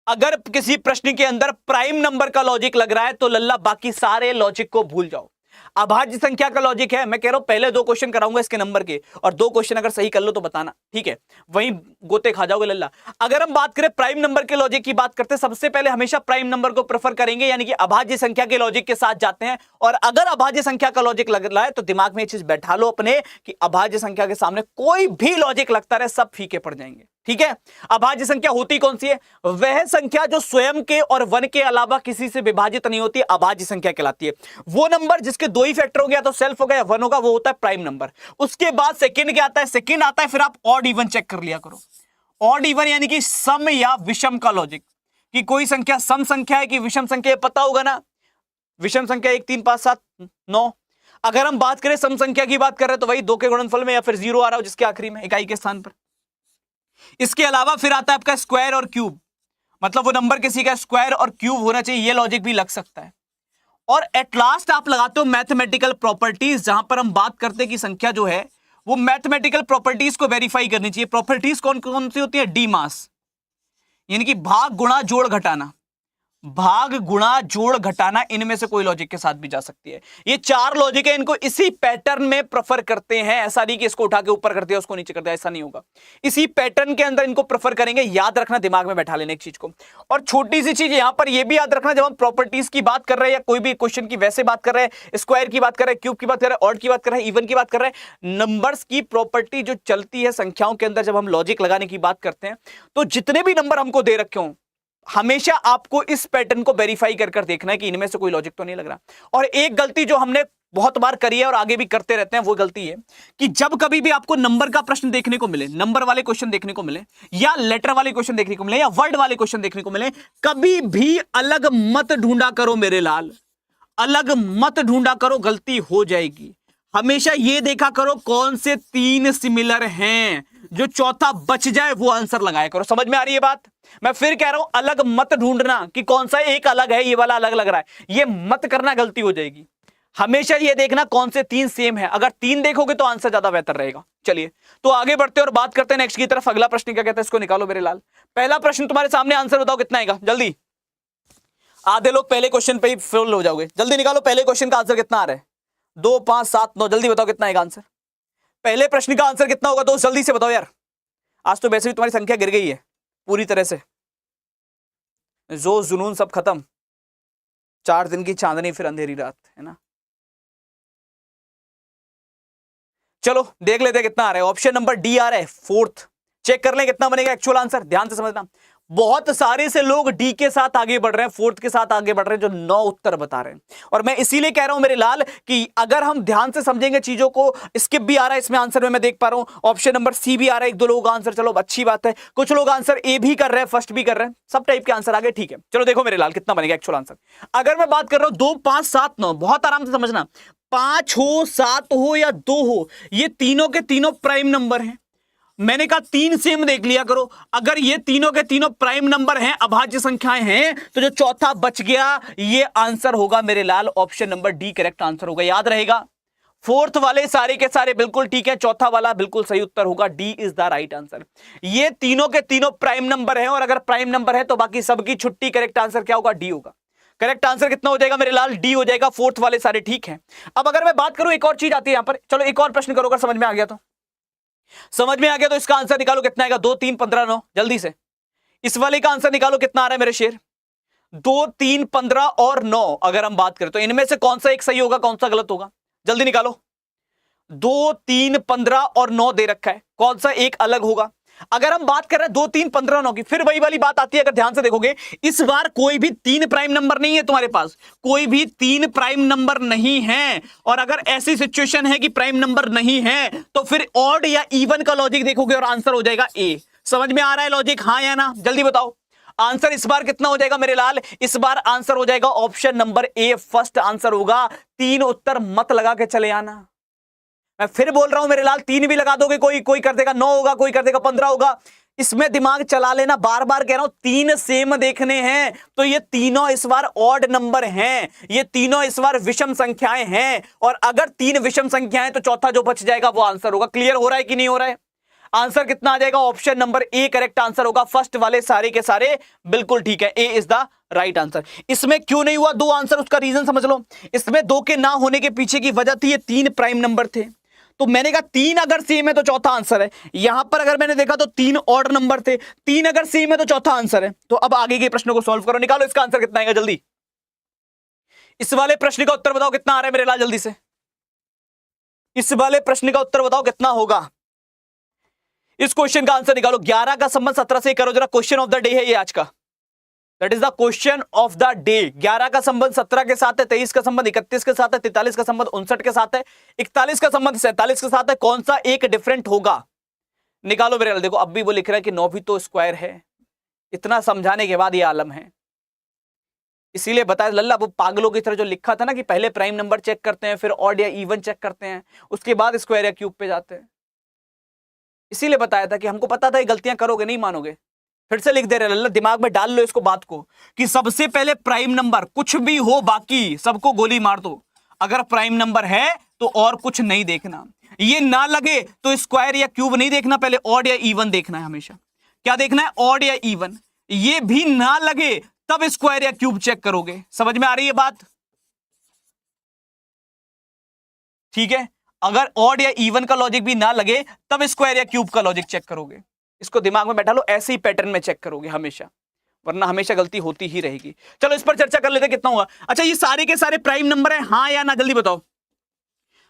अगर किसी प्रश्न के अंदर प्राइम नंबर का लॉजिक लग रहा है तो लल्ला बाकी सारे लॉजिक को भूल जाओ। अभाज्य संख्या का लॉजिक है, मैं कह रहा हूं पहले 2 क्वेश्चन कराऊंगा इसके नंबर के, और 2 क्वेश्चन अगर सही कर लो तो बताना, ठीक है, वहीं गोते खा जाओगे लल्ला। अगर हम बात करें प्राइम नंबर के लॉजिक की बात करते हैं, सबसे पहले हमेशा प्राइम नंबर को प्रेफर करेंगे, यानी कि अभाज्य संख्या के लॉजिक के साथ जाते हैं। और अगर अभाज्य संख्या का लॉजिक लग रहा है तो दिमाग में ये चीज बैठा लो अपने कि अभाज्य संख्या के सामने कोई भी लॉजिक लगता रहे सब फीके पड़ जाएंगे, ठीक है। अभाज्य संख्या होती कौन सी है, वह संख्या जो स्वयं के और 1 के अलावा किसी से विभाजित नहीं होती, अभाज्य संख्या कहलाती है। वो नंबर जिसके 2 ही फैक्टर हो गया तो सेल्फ हो गया, 1 होगा, वो होता है प्राइम नंबर। उसके बाद सेकंड क्या आता है, सेकंड आता है फिर आप ऑड इवन चेक कर लिया करो। ऑड इवन यानी कि सम या विषम का लॉजिक, कि कोई संख्या सम संख्या है कि विषम संख्या है, पता होगा ना, विषम संख्या 1 3 5 7 9। अगर हम बात करें सम संख्या की बात कर रहे हैं तो वही 2 के गुणनफल में या फिर 0 आ रहा हो जिसके आखिरी में इकाई के स्थान पर। इसके अलावा फिर आता है आपका स्क्वायर और क्यूब, मतलब वो नंबर किसी का स्क्वायर और क्यूब होना चाहिए, ये लॉजिक भी लग सकता है। और एट लास्ट आप लगाते हो मैथमेटिकल प्रॉपर्टीज, जहां पर हम बात करते हैं कि संख्या जो है वो मैथमेटिकल प्रॉपर्टीज को वेरीफाई करनी चाहिए। प्रॉपर्टीज कौन कौन सी होती है, डी मास, यानी कि भाग गुणा जोड़ घटाना, भाग गुणा जोड़ घटाना, इनमें से कोई लॉजिक के साथ भी जा सकती है। ये 4 लॉजिक है, इनको इसी पैटर्न में प्रेफर करते हैं। ऐसा नहीं कि इसको उठा के ऊपर कर दिया उसको नीचे कर दिया, ऐसा नहीं होगा। इसी पैटर्न के अंदर इनको प्रेफर करेंगे। याद रखना, दिमाग में बैठा लेने एक चीज को। और छोटी सी चीज यहां पर यह भी याद रखना, जब हम प्रॉपर्टीज की बात कर रहे हैं या कोई भी क्वेश्चन की वैसे बात कर रहे हैं, स्क्वायर की बात कर रहे हैं, क्यूब की बात कर रहे हैं, ऑड की बात कर रहे हैं, इवन की बात कर रहे हैं, नंबर्स की प्रॉपर्टी जो चलती है संख्याओं के अंदर, जब हम लॉजिक लगाने की बात करते हैं तो जितने भी नंबर हमको दे रखे हों, हमेशा आपको इस पैटर्न को वेरीफाई कर कर देखना है कि इनमें से कोई लॉजिक तो नहीं लग रहा। और एक गलती जो हमने बहुत बार करी है और आगे भी करते रहते हैं, वो गलती है कि जब कभी भी आपको नंबर का प्रश्न देखने को मिले, नंबर वाले क्वेश्चन देखने को मिले, या लेटर वाले क्वेश्चन देखने को मिले, या वर्ड वाले क्वेश्चन देखने को मिले, कभी भी अलग मत ढूंढा करो मेरे लाल, अलग मत ढूंढा करो, गलती हो जाएगी। हमेशा ये देखा करो कौन से 3 सिमिलर हैं, जो चौथा बच जाए वो आंसर लगाया करो। समझ में आ रही है बात? मैं फिर कह रहा हूं, अलग मत ढूंढना कि कौन सा एक अलग है, ये वाला अलग लग रहा है, ये मत करना, गलती हो जाएगी। हमेशा ये देखना कौन से 3 सेम है। अगर 3 देखोगे तो आंसर ज्यादा बेहतर रहेगा। चलिए तो आगे बढ़ते हैं और बात करते हैं नेक्स्ट की तरफ। अगला प्रश्न क्या कहता है, इसको निकालो मेरे लाल। पहला प्रश्न तुम्हारे सामने, आंसर बताओ कितना आएगा जल्दी। आधे लोग पहले क्वेश्चन पे ही फेल हो जाओगे। जल्दी निकालो, पहले क्वेश्चन का आंसर कितना आ रहा है, 2 5 7 9, जल्दी बताओ कितना आएगा आंसर। पहले प्रश्न का आंसर कितना होगा दोस्त, जल्दी से बताओ यार। आज तो वैसे भी तुम्हारी संख्या गिर गई है पूरी तरह से, जो जुनून सब खत्म, 4 दिन की चांदनी फिर अंधेरी रात, है ना। चलो देख लेते हैं कितना आ रहा है। ऑप्शन नंबर डी आ रहा है, 4th चेक कर लें कितना बनेगा एक्चुअल आंसर, ध्यान से समझना। बहुत सारे से लोग डी के साथ आगे बढ़ रहे हैं, फोर्थ के साथ आगे बढ़ रहे हैं, जो 9 उत्तर बता रहे हैं। और मैं इसीलिए कह रहा हूं मेरे लाल कि अगर हम ध्यान से समझेंगे चीजों को, स्किप भी आ रहा है इसमें आंसर में, मैं देख पा रहा हूं ऑप्शन नंबर सी भी आ रहा है, एक दो लोगों का आंसर, चलो अच्छी बात है। कुछ लोग आंसर ए भी कर रहे हैं, फर्स्ट भी कर रहे हैं, सब टाइप के आंसर आ गए, ठीक है। चलो देखो मेरे लाल कितना बनेगा एक्चुअल आंसर। अगर मैं बात कर रहा हूं 2 5 7 9, बहुत आराम से समझना, 5 हो 7 हो या 2 हो, ये तीनों के तीनों प्राइम नंबर हैं। मैंने कहा 3 सेम देख लिया करो, अगर ये तीनों के तीनों प्राइम नंबर हैं, अभाज्य संख्याएं हैं, तो जो चौथा बच गया ये आंसर होगा मेरे लाल option number D correct answer होगा, याद रहेगा। फोर्थ वाले सारे के सारे बिल्कुल ठीक है, चौथा वाला बिल्कुल सही उत्तर होगा, D is the right answer. ये तीनों के तीनों प्राइम नंबर हैं, और अगर प्राइम नंबर है तो बाकी सबकी छुट्टी, करेक्ट आंसर क्या होगा, डी होगा। करेक्ट आंसर कितना हो जाएगा मेरे लाल, डी हो जाएगा, फोर्थ वाले सारे ठीक है। अब अगर मैं बात करूं, एक और चीज आती है यहां पर, चलो एक और प्रश्न करो, अगर समझ में आ गया तो। समझ में आ गया तो इसका आंसर निकालो कितना आएगा, 2 3 15 9, जल्दी से इस वाले का आंसर निकालो कितना आ रहा है मेरे शेर, 2 3 15 और 9। अगर हम बात करें तो इनमें से कौन सा एक सही होगा, कौन सा गलत होगा, जल्दी निकालो। 2 3 15 और 9 दे रखा है, कौन सा एक अलग होगा। अगर हम बात कर रहे हैं 2 3 15 9 की, फिर वही वाली बात आती है, अगर ध्यान से देखोगे इस बार कोई भी 3 प्राइम नंबर नहीं है तुम्हारे पास, कोई भी 3 प्राइम नंबर नहीं है। और अगर ऐसी सिचुएशन है कि प्राइम नंबर नहीं है, तो फिर ऑड या इवन का लॉजिक देखोगे और आंसर हो जाएगा ए। समझ में आ रहा है लॉजिक, हाँ या ना, जल्दी बताओ। आंसर इस बार कितना हो जाएगा मेरे लाल, इस बार आंसर हो जाएगा option number A, first answer होगा। 3 उत्तर मत लगा के चले आना, मैं फिर बोल रहा हूं मेरे लाल, 3 भी लगा दोगे, कोई कर देगा 9 होगा, कोई कर देगा 15 होगा, इसमें दिमाग चला लेना। बार बार कह रहा हूं 3 सेम देखने हैं, तो ये तीनों इस बार ऑड नंबर हैं, ये तीनों इस बार विषम संख्याएं हैं, और अगर 3 विषम संख्याएं तो चौथा जो बच जाएगा वो आंसर होगा। क्लियर हो रहा है कि नहीं हो रहा है। आंसर कितना आ जाएगा, option number A correct answer होगा, फर्स्ट वाले सारे के सारे बिल्कुल ठीक है, ए इज द राइट आंसर। इसमें क्यों नहीं हुआ 2 आंसर, उसका रीजन समझ लो। इसमें 2 के ना होने के पीछे की वजह थी, ये 3 प्राइम नंबर थे, तो मैंने कहा 3 अगर सेम है तो चौथा आंसर है। यहां पर अगर मैंने देखा तो 3 ऑड नंबर थे, 3 अगर सेम है तो चौथा आंसर है। तो अब आगे के प्रश्नों को सॉल्व करो, निकालो इसका आंसर कितना आएगा, जल्दी इस वाले प्रश्न का उत्तर बताओ कितना आ रहा है मेरे लाल, जल्दी से इस वाले प्रश्न का उत्तर बताओ कितना होगा। इस क्वेश्चन का आंसर निकालो। 11 का संबंध 17 से करो जरा, क्वेश्चन ऑफ द डे है ये आज का, that is the question of the day. 11 का संबंध 17 के साथ है, 23 का संबंध 31 के साथ है, 43 का संबंध 59 के साथ है, 41 का संबंध 47 के साथ है, कौन सा एक डिफरेंट होगा, निकालो मेरे लाल। देखो अब भी वो लिख रहा है कि 9 भी तो स्क्वायर है, इतना समझाने के बाद ये आलम है, इसीलिए बताया लल्ला, वो पागलों की तरह जो लिखा था ना कि पहले प्राइम नंबर चेक करते हैं, फिर ऑड या इवन चेक करते हैं, उसके बाद स्क्वायर या क्यूब पे जाते हैं, इसीलिए बताया था कि हमको पता था ये गलतियां करोगे, नहीं मानोगे। फिर से लिख दे रहे लल्ला, दिमाग में डाल लो इसको बात को, कि सबसे पहले प्राइम नंबर, कुछ भी हो बाकी सबको गोली मार दो, अगर प्राइम नंबर है तो और कुछ नहीं देखना, ये ना लगे तो स्क्वायर या क्यूब नहीं देखना, पहले ऑड या इवन देखना है हमेशा। क्या देखना है, ऑड या इवन, ये भी ना लगे तब स्क्वायर या क्यूब चेक करोगे। समझ में आ रही है बात, ठीक है। अगर ऑड या इवन का लॉजिक भी ना लगे तब स्क्वायर या क्यूब का लॉजिक चेक करोगे, इसको दिमाग में बैठा लो, ऐसे ही पैटर्न में चेक करोगे हमेशा, वरना हमेशा गलती होती ही रहेगी। चलो इस पर चर्चा कर लेते कितना हुआ। अच्छा ये सारे के सारे प्राइम नंबर हैं, हाँ या ना, जल्दी बताओ।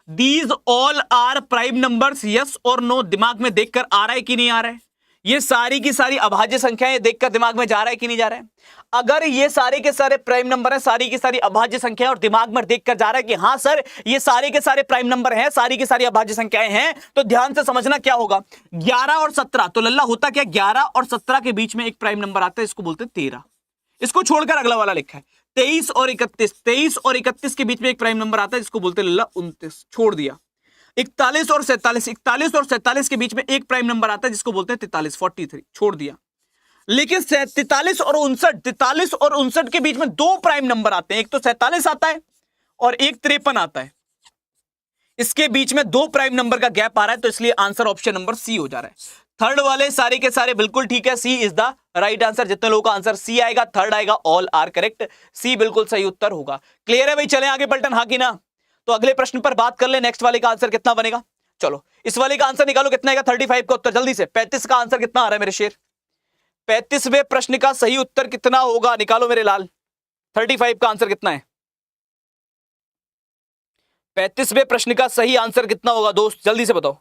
These all are prime numbers, yes और नो, दिमाग में देखकर आ रहा है कि नहीं आ रहा है। ये सारी की सारी अभाज्य संख्याएं देखकर दिमाग में जा रहा है कि नहीं जा रहा है। अगर ये सारे के सारे प्राइम नंबर हैं, सारी की सारी अभाज्य संख्याएं, और दिमाग में देखकर जा रहा है कि हाँ सर ये सारे के सारे प्राइम नंबर हैं, सारी की सारी अभाज्य संख्याएं हैं, तो ध्यान से समझना क्या होगा। 11 और 17, तो लल्ला होता क्या, 11 और 17 के बीच में एक प्राइम नंबर आता है, इसको बोलते हैं 13। इसको छोड़कर अगला वाला लिखा है 23 और 31, 23 और 31 के बीच में एक प्राइम नंबर आता है, जिसको बोलते हैं लल्ला 29, छोड़ दिया। 41 और 47, 41 और 47 के बीच में एक प्राइम नंबर आता है, जिसको बोलते हैं 43, 43, छोड़ दिया। लेकिन 43 और 59, 43 और 59 के बीच में 2 प्राइम नंबर आते हैं, एक तो 47 आता है और एक 53 आता है, इसके बीच में 2 प्राइम नंबर का गैप आ रहा है, तो इसलिए आंसर ऑप्शन नंबर सी हो जा रहा है। थर्ड वाले सारे के सारे बिल्कुल ठीक है, C is the right answer. जितने लोगों का आंसर सी आएगा, थर्ड आएगा, ऑल आर करेक्ट, सी बिल्कुल सही उत्तर होगा। क्लियर है भाई, चलें आगे पलटन, हाँ कि ना। तो अगले प्रश्न पर बात कर ले, नेक्स्ट वाले का आंसर कितना बनेगा। चलो इस वाले का आंसर निकालो कितना आएगा, 35 का उत्तर जल्दी से। 35 का आंसर कितना आ रहा है मेरे शेर, 35वें प्रश्न का सही उत्तर कितना होगा, निकालो मेरे लाल। 35 का आंसर कितना है, 35वें प्रश्न का सही आंसर कितना होगा दोस्त, जल्दी से बताओ।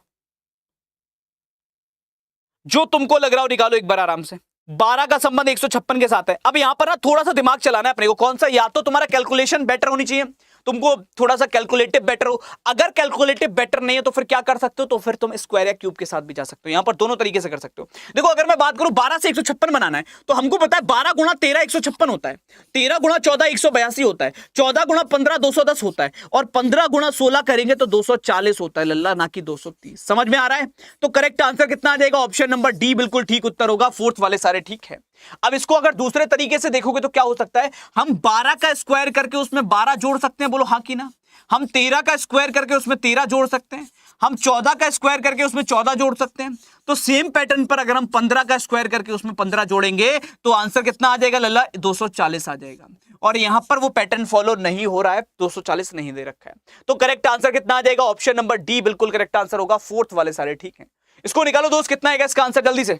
जो तुमको लग रहा हो निकालो एक बार आराम से। 12 का संबंध 156 के साथ है। अब यहां पर ना थोड़ा सा दिमाग चलाना है अपने को, कौन सा, या तो तुम्हारा कैलकुलेशन बेटर होनी चाहिए, तुमको थोड़ा सा कैलकुलेटिव बेटर हो। अगर कैलकुलेटिव बेटर नहीं है तो फिर क्या कर सकते हो, तो फिर तुम स्क्वायर या क्यूब के साथ भी जा सकते हो। यहां पर दोनों तरीके से कर सकते हो। देखो अगर मैं बात करूं 12 से 156 बनाना है तो हमको पता है 12 गुणा 13 156 होता है, 13 गुणा 14 182 होता है, 14 गुणा 15 210 होता है, और 15 गुणा 16 करेंगे तो 240 होता है लल्ला, ना कि 230। समझ में आ रहा है? तो करेक्ट आंसर कितना आ जाएगा? ऑप्शन नंबर डी बिल्कुल ठीक उत्तर होगा। फोर्थ वाले सारे ठीक है। अब इसको अगर दूसरे तरीके से देखोगे तो क्या हो सकता है, हम 12 का स्क्वायर करके उसमें 12 जोड़ सकते हैं, बोलो हाँ कि ना। हम 13 का स्क्वायर करके उसमें 13 जोड़ सकते हैं, हम 14 का स्क्वायर करके उसमें 14 जोड़ सकते हैं। तो सेम पैटर्न पर अगर हम 15 का स्क्वायर करके उसमें 15 जोड़ेंगे तो आंसर कितना आ जाएगा लल्ला? 240 आ जाएगा। और यहां पर वो पैटर्न फॉलो नहीं हो रहा है, 240 नहीं दे रखा है। तो करेक्ट आंसर कितना आ जाएगा? ऑप्शन नंबर डी बिल्कुल करेक्ट आंसर होगा। फोर्थ वाले सारे ठीक है। इसको निकालो दोस्त, कितना आएगा इसका आंसर जल्दी से।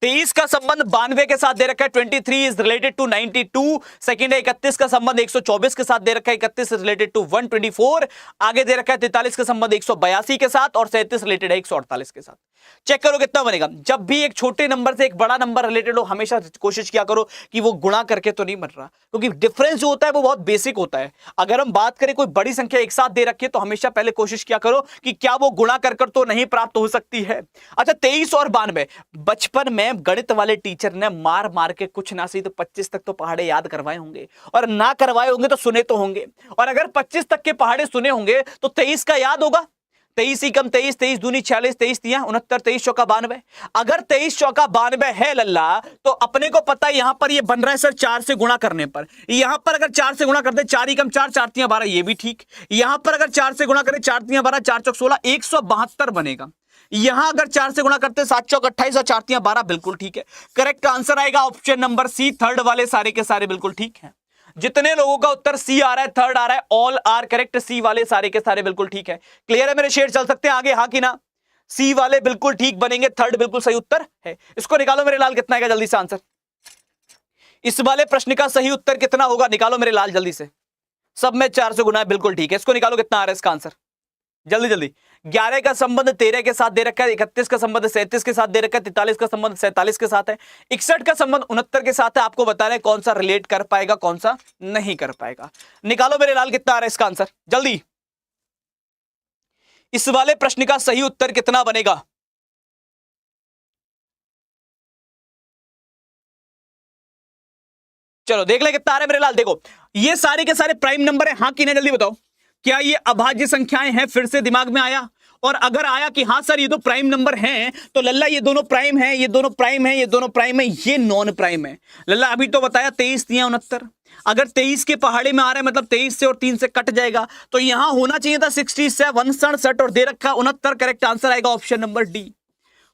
23 का संबंध 92 के साथ दे रखा है, 23 इज रिलेटेड टू 92। सेकंड है 31 का संबंध 124 के साथ दे रखा है, 31 इज रिलेटेड टू 124। आगे दे रखा है 43 का संबंध 182 के साथ, और 37 रिलेटेड है 148 के साथ। चेक करो कितना बनेगा। जब भी एक छोटे नंबर से एक बड़ा नंबर रिलेटेड हो, हमेशा कोशिश किया करो कि वो गुणा करके तो नहीं बन रहा, क्योंकि डिफरेंस जो होता है वो बहुत बेसिक होता है। अगर हम बात करें कोई बड़ी संख्या एक साथ दे रखी है तो हमेशा पहले कोशिश किया करो कि क्या वो गुणा कर तो नहीं प्राप्त हो सकती है। अच्छा 23 और 92, बचपन में गणित वाले टीचर ने मार मार के कुछ ना सही तो 25 तक तो पहाड़े याद करवाए होंगे, और ना करवाए होंगे तो सुने तो होंगे। और अगर 25 तक के पहाड़े सुने होंगे तो 23 का याद होगा। 23 ही कम 23, 23 दूनी 46, 23 तिया 69, 23 चौका 92। अगर 23 चौका 92 है लल्ला, तो अपने को पता है यहां पर ये बन रहा है सर 4 से गुणा करने पर। यहां पर अगर 4 से गुणा कर दे, 4 ही कम 4, 4 तिया 12, ये भी ठीक। यहां पर अगर 4 से गुणा करें, 4 तिया 12, 4 चौक 16, 172 बनेगा। यहां अगर 4 से गुणा करते 7 चौक 28 और 4 तिया 12, बिल्कुल ठीक है। करेक्ट आंसर आएगा ऑप्शन नंबर सी। थर्ड वाले सारे के सारे बिल्कुल ठीक है। जितने लोगों का उत्तर सी आ रहा है, थर्ड आ रहा है, ऑल आर करेक्ट। सी वाले सारे के सारे बिल्कुल ठीक है। क्लियर है मेरे शेर? चल सकते हैं आगे, हाँ कि ना? सी वाले बिल्कुल ठीक बनेंगे, थर्ड बिल्कुल सही उत्तर है। इसको निकालो मेरे लाल, कितना आएगा जल्दी से आंसर। इस वाले प्रश्न का सही उत्तर कितना होगा, निकालो मेरे लाल जल्दी से। सब में 4 से गुना है, बिल्कुल ठीक है। इसको निकालो कितना आ रहा है इसका आंसर, जल्दी जल्दी। 11 का संबंध 13 के साथ दे रखा है, 31 का संबंध 37 के साथ दे रखा है, 43 का संबंध 47 के साथ है, 61 का संबंध 69 के साथ है। आपको बता रहे हैं कौन सा रिलेट कर पाएगा, कौन सा नहीं कर पाएगा। निकालो मेरे लाल कितना आ रहा है इसका आंसर जल्दी। इस वाले प्रश्न का सही उत्तर कितना बनेगा? चलो देख ले कितना आ रहा है मेरे लाल। देखो ये सारे के सारे प्राइम नंबर है, हाँ कि नहीं जल्दी बताओ। क्या ये अभाज्य संख्याएं हैं? फिर से दिमाग में आया, और अगर आया कि हाँ सर ये तो प्राइम नंबर हैं, तो लल्ला ये दोनों प्राइम है, ये दोनों प्राइम है, ये दोनों प्राइम है, ये नॉन प्राइम है। लल्ला अभी तो बताया 23 तिया 69, अगर 23 के पहाड़े में आ रहा है मतलब 23 से और 3 से कट जाएगा, तो यहां होना चाहिए था 67 67 और दे रखा 69। करेक्ट आंसर आएगा ऑप्शन नंबर डी।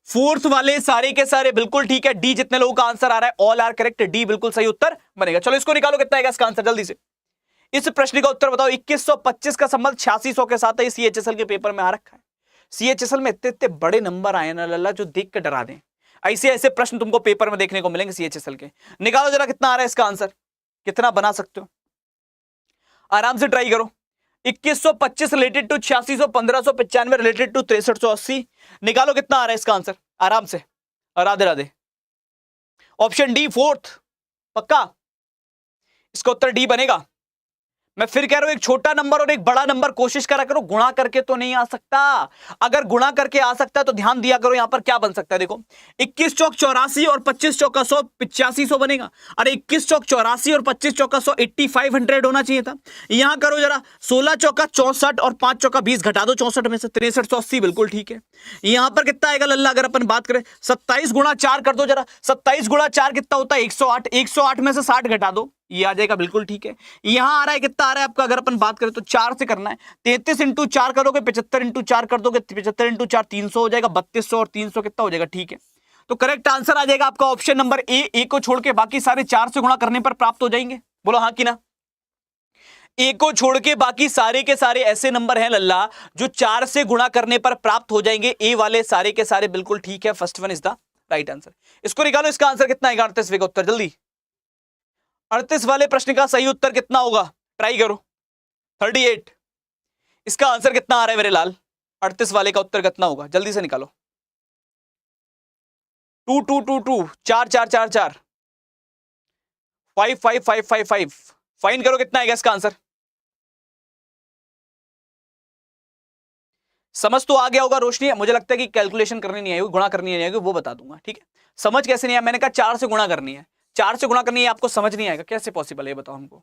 फोर्थ वाले सारे के सारे बिल्कुल ठीक है। डी जितने लोगों का आंसर आ रहा है ऑल आर करेक्ट, डी बिल्कुल सही उत्तर बनेगा। चलो इसको निकालो कितना आएगा इसका आंसर जल्दी से। इस प्रश्न का उत्तर बताओ। 2125 का संबंध 8600 के साथ है। सीएचएसएल के पेपर में आ रखा है। सीएचएसएल में इतने इतने बड़े नंबर आए ना लल्ला, जो देख के डरा दें। ऐसे ऐसे प्रश्न तुमको पेपर में देखने को मिलेंगे सीएचएसएल के। निकालो जरा कितना आ रहा है इसका आंसर, कितना बना सकते हो, आराम से ट्राई करो। 2125 रिलेटेड टू 8600, 1595 रिलेटेड टू 6380। निकालो कितना आ रहा है इसका आंसर आराम से। Radhe Radhe. Option D fourth पक्का, इसका उत्तर डी बनेगा। मैं फिर कह रहा हूं एक छोटा नंबर और एक बड़ा नंबर कोशिश करा करो, गुणा करके तो नहीं आ सकता। अगर गुणा करके आ सकता है तो ध्यान दिया करो। यहां पर क्या बन सकता है देखो, 21 चौक 84 और 25 चौका 100, 8500 बनेगा। अरे 21 चौक 84 और 25 चौका 100, 8500 होना चाहिए था। यहां करो जरा 16 चौका 64 और 5 चौका 20, घटा दो 64 में से, 6380 बिल्कुल ठीक है। यहां पर कितना आएगा लल्ला, अगर अपन बात करें 27 गुणा 4 कर दो जरा, 27 गुणा 4 कितना होता है 108, 108 में से 60 घटा दो, ये आ जाएगा बिल्कुल ठीक है। यहां आ रहा है कितना आ रहा है आपका, अगर अपन बात करें तो 4 से करना है, 33 इंटू 4 करोगे, 75 इंटू 4 कर दोगे, 75 इंटू 4 300 हो जाएगा, 3200 और 300 कितना हो जाएगा, ठीक है। तो करेक्ट आंसर आ जाएगा आपका ऑप्शन नंबर ए को छोड़ के बाकी सारे 4 से गुणा करने पर प्राप्त हो जाएंगे। बोलो हाँ कि ना। ए को छोड़ के बाकी सारे के सारे ऐसे नंबर हैं लल्ला जो 4 से गुणा करने पर प्राप्त हो जाएंगे। ए वाले सारे के सारे बिल्कुल ठीक है। First one is the right answer. इसको निकालो, इसका आंसर कितना आएगा 38वें का उत्तर जल्दी। 38 वाले प्रश्न का सही उत्तर कितना होगा, ट्राई करो। 38। इसका आंसर कितना आ रहा है मेरे लाल, 38 वाले का उत्तर कितना होगा, जल्दी से निकालो। Two two two two, 4 4 4 4, 5 5 5 5 5, find करो कितना आएगा इसका आंसर। समझ तो आ गया होगा रोशनी, मुझे लगता है कि कैलकुलेशन करनी नहीं आएगी, गुणा करनी नहीं आएगी, वो बता दूंगा, ठीक है। समझ कैसे नहीं आया, मैंने कहा 4 से गुणा करनी है, 4 से गुणा करनी है, आपको समझ नहीं आएगा, कैसे पॉसिबल है ये बताओ हमको,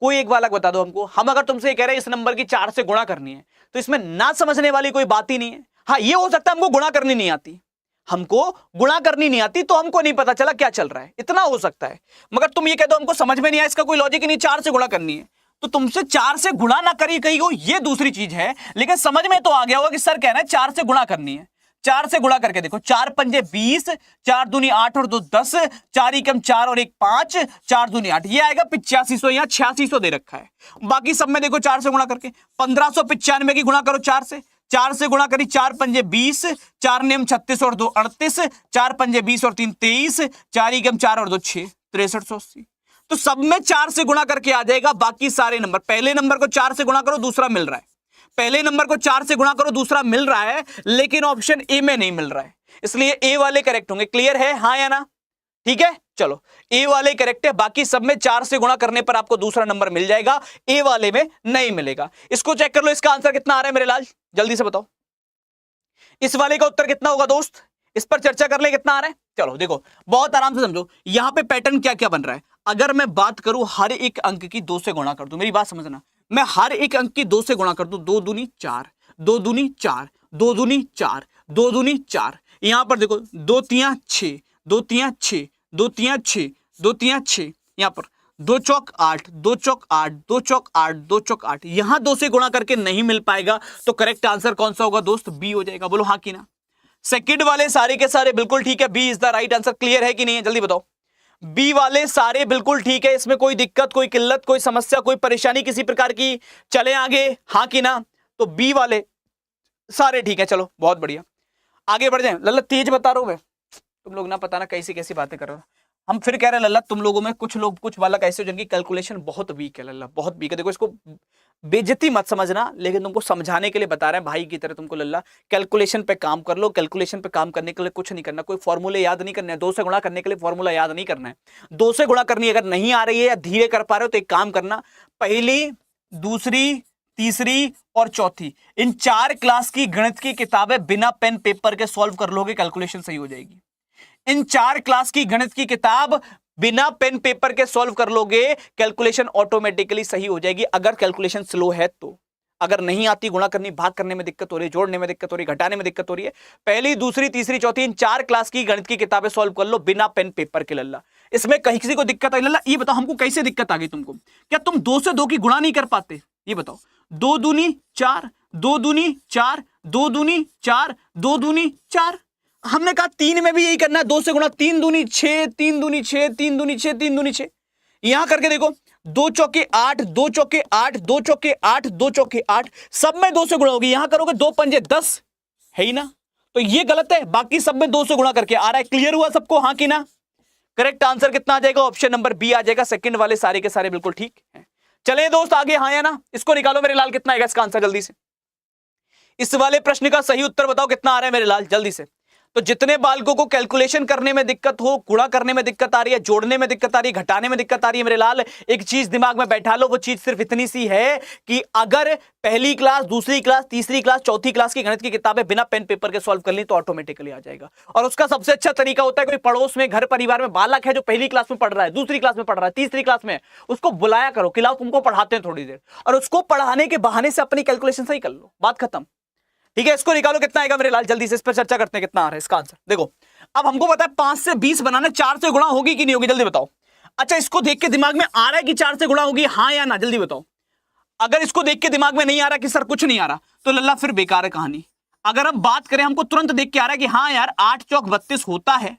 कोई एक वाला बता दो हमको। हम अगर तुमसे ये कह रहे हैं इस नंबर की 4 से गुणा करनी है, तो इसमें ना समझने वाली कोई बात ही नहीं है। हाँ ये हो सकता है हमको गुणा करनी नहीं आती, हमको गुणा करनी नहीं आती तो हमको नहीं पता चला क्या चल रहा है, इतना हो सकता है। मगर तुम ये कह दो हमको समझ में नहीं आया, इसका कोई लॉजिक ही नहीं, 4 से गुणा करनी है, तो तुमसे 4 से गुणा ना करी कही हो ये दूसरी चीज है, लेकिन समझ में तो आ गया होगा कि सर कह रहे हैं 4 से गुणा करनी है। 4 से गुणा करके देखो, 4 पंजे 20, 4 दूनी 8 और 2 10, 4 एकम 4 और 1 5, 4 दूनी 8, ये आएगा 8500, यहाँ 8600 दे रखा है। बाकी सब में देखो 4 से गुणा करके 1595 की गुणा करो 4 से, 4 से गुणा करी, 4 पंजे 20, 4 नेम 36 और 2 38, 4 पंजे 20 और 3 23, 4 एकम 4 और 2 6, 6380। तो सब में 4 से गुणा करके आ जाएगा। बाकी सारे नंबर, पहले नंबर को 4 से गुणा करो दूसरा मिल रहा है, पहले नंबर को 4 से गुणा करो दूसरा मिल रहा है, लेकिन ऑप्शन ए में नहीं मिल रहा है, इसलिए ए वाले करेक्ट होंगे। क्लियर है, हाँ या ना? ठीक है, चलो ए वाले करेक्ट है, बाकी सब में 4 से गुणा करने पर आपको दूसरा नंबर मिल जाएगा, ए वाले में नहीं मिलेगा। इसको चेक कर लो, इसका आंसर कितना आ रहा है मेरे लाल, जल्दी से बताओ। इस वाले का उत्तर कितना होगा दोस्त, इस पर चर्चा कर ले, कितना आ रहा है। चलो देखो बहुत आराम से समझो, यहां पे पैटर्न क्या क्या बन रहा है। अगर मैं बात करूं हर एक अंक की 2 से गुणा कर दूं, मेरी बात समझना, मैं हर एक अंक की 2 से गुणा कर दूं, 2 दूनी 4, 2 दूनी 4, 2 दूनी 4, 2 दूनी 4, यहां पर देखो 2 तियां 6, 2 तियां 6, 2 तियां 6, 2 तियां 6, यहां पर 2 चौक 8, 2 चौक 8, 2 चौक 8, 2 चौक 8, यहां 2 से गुणा करके नहीं मिल पाएगा, तो करेक्ट आंसर कौन सा होगा दोस्त, बी हो जाएगा। बोलो हाँ कि ना। सेकंड वाले सारे के सारे बिल्कुल ठीक है, B is the right answer. Clear है कि नहीं है, जल्दी बताओ। बी वाले सारे बिल्कुल ठीक है, इसमें कोई दिक्कत, कोई किल्लत, कोई समस्या, कोई परेशानी किसी प्रकार की, चले आगे हाँ कि ना। तो बी वाले सारे ठीक है, चलो बहुत बढ़िया, आगे बढ़ जाए। लल्ला तेज बता रहा हूं मैं, तुम लोग ना पता ना कैसी कैसी बातें कर रहे हो। हम फिर कह रहे हैं लल्ला तुम लोगों में कुछ लोग, कुछ बालक ऐसे हो जिनकी कैलकुलेशन बहुत वीक है, लल्ला बहुत वीक है। देखो इसको बेइज्जती मत समझना, लेकिन तुमको समझाने के लिए बता रहे हैं भाई की तरह तुमको, लल्ला कैलकुलेशन पे काम कर लो। कैलकुलेशन पे काम करने के लिए कुछ नहीं करना, कोई फॉर्मूले याद नहीं करना है, 2 से गुणा करने के लिए फॉर्मूला याद नहीं करना है। 2 से गुणा करनी अगर नहीं आ रही है या धीरे कर पा रहे हो तो एक काम करना, पहली दूसरी तीसरी और चौथी इन 4 क्लास की गणित की किताबें बिना पेन पेपर के सॉल्व कर लोगे, कैलकुलेशन सही हो जाएगी। इन 4 क्लास की गणित की किताब बिना पेन पेपर के सॉल्व कर लोगे, कैलकुलेशन ऑटोमेटिकली सही हो जाएगी। अगर कैलकुलेशन स्लो है तो, अगर नहीं आती, गुणा करनी, भाग करने में दिक्कत हो रही है, जोड़ने में दिक्कत हो रही है, घटाने में दिक्कत हो रही है, पहली दूसरी तीसरी चौथी इन 4 क्लास की गणित की किताबें सॉल्व कर लो बिना पेन पेपर के। लल्ला इसमें कहीं किसी को दिक्कत आई, लल्ला ये बताओ हमको कैसे दिक्कत आ गई तुमको, क्या तुम 2 से 2 की गुणा नहीं कर पाते, ये बताओ। 2 दूनी 4, 2 दूनी 4, 2 दूनी 4, 2 दूनी 4, हमने कहा 3 में भी यही करना है, 2 से गुणा, 3 दूनी 6, 3 दूनी 6, 3 दूनी 6, 3 दूनी 6, यहां करके देखो 2 चौके 8, 2 चौके 8, 2 चौके 8, 2 चौके 8, सब में 2 से गुणा होगी, यहां करोगे 2 पंजे 10, है ही ना, तो ये गलत है, बाकी सब में 2 से गुणा करके आ रहा है। क्लियर हुआ सबको, हाँ कि ना। करेक्ट आंसर कितना आ जाएगा, ऑप्शन नंबर बी आ जाएगा। सेकंड वाले सारे के सारे बिल्कुल ठीक है। चले दोस्त आगे, हाँ या ना। इसको निकालो मेरे लाल, कितना आएगा इसका आंसर जल्दी से। इस वाले प्रश्न का सही उत्तर बताओ कितना आ रहा है मेरे लाल, जल्दी से। तो जितने बालकों को कैलकुलेशन करने में दिक्कत हो, गुणा करने में दिक्कत आ रही है, जोड़ने में दिक्कत आ रही है, घटाने में दिक्कत आ रही है मेरे लाल, एक चीज दिमाग में बैठा लो, वो चीज सिर्फ इतनी सी है कि अगर पहली क्लास, दूसरी क्लास, तीसरी क्लास, चौथी क्लास की गणित की किताबें बिना पेन पेपर के सॉल्व कर ली तो ऑटोमेटिकली आ जाएगा। और उसका सबसे अच्छा तरीका होता है, कोई पड़ोस में, घर परिवार में बालक है जो पहली क्लास में पढ़ रहा है, दूसरी क्लास में पढ़ रहा है, तीसरी क्लास में, उसको बुलाया करो, खिलाओ, तुमको पढ़ाते हैं थोड़ी देर, और उसको पढ़ाने के बहाने से अपनी कैलकुलेशन सही कर लो, बात खत्म। ठीक है, इसको निकालो कितना आएगा मेरे लाल, जल्दी से इस पर चर्चा करते हैं कितना आ रहा है इसका आंसर। देखो अब हमको पता है 5 से 20 बनाना, 4 से गुणा होगी कि नहीं होगी, जल्दी बताओ। अच्छा इसको देख के दिमाग में आ रहा है कि 4 से गुणा होगी, हाँ या ना, जल्दी बताओ। अगर इसको देख के दिमाग में नहीं आ रहा कि सर कुछ नहीं आ रहा, तो लल्ला फिर बेकार है कहानी। अगर हम बात करें, हमको तुरंत देख के आ रहा है कि हाँ यार 8 चौक 32 होता है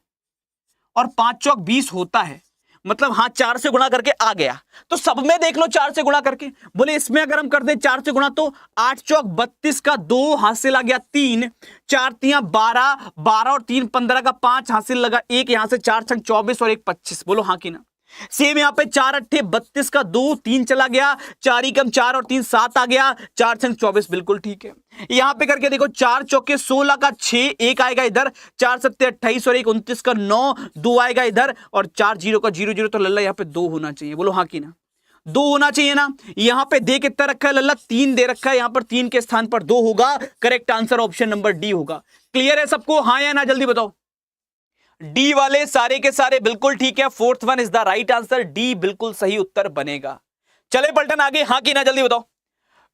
और 5 चौक 20 होता है, मतलब हाँ 4 से गुणा करके आ गया, तो सब में देख लो 4 से गुणा करके। बोले इसमें अगर हम कर दे 4 से गुणा, तो 8 चौक 32 का 2 हासिल आ गया 3, 4 तियां 12, 12 और 3 15 का 5 हासिल लगा 1, यहां से 4 छंग 24 और 1 25। बोलो हाँ कि ना। सेम यहाँ पे 4 अट्ठे 32 का 2 3 चला गया, 4 ही कम 4 और 3 7 आ गया, 4 छंग 24 बिल्कुल ठीक है। यहां पे करके देखो 4 चौके 16 का 6 एक आएगा इधर, 4 सत्ते 28 और 1 29 का 9 2 आएगा इधर, और 4 0 का 0 0 तो लल्ला यहाँ पे 2 होना चाहिए। बोलो हाँ कि ना, 2 होना चाहिए ना। यहां पे दे कितना रखा है लल्ला, 3 दे रखा है, यहां पर 3 के स्थान पर 2 होगा। Correct answer option number D होगा। क्लियर है सबको, हाँ या ना, जल्दी बताओ। डी वाले सारे के सारे बिल्कुल ठीक है, fourth one is the right answer, D बिल्कुल सही उत्तर बनेगा। चले पलटन आगे, हाँ कि ना, जल्दी बताओ।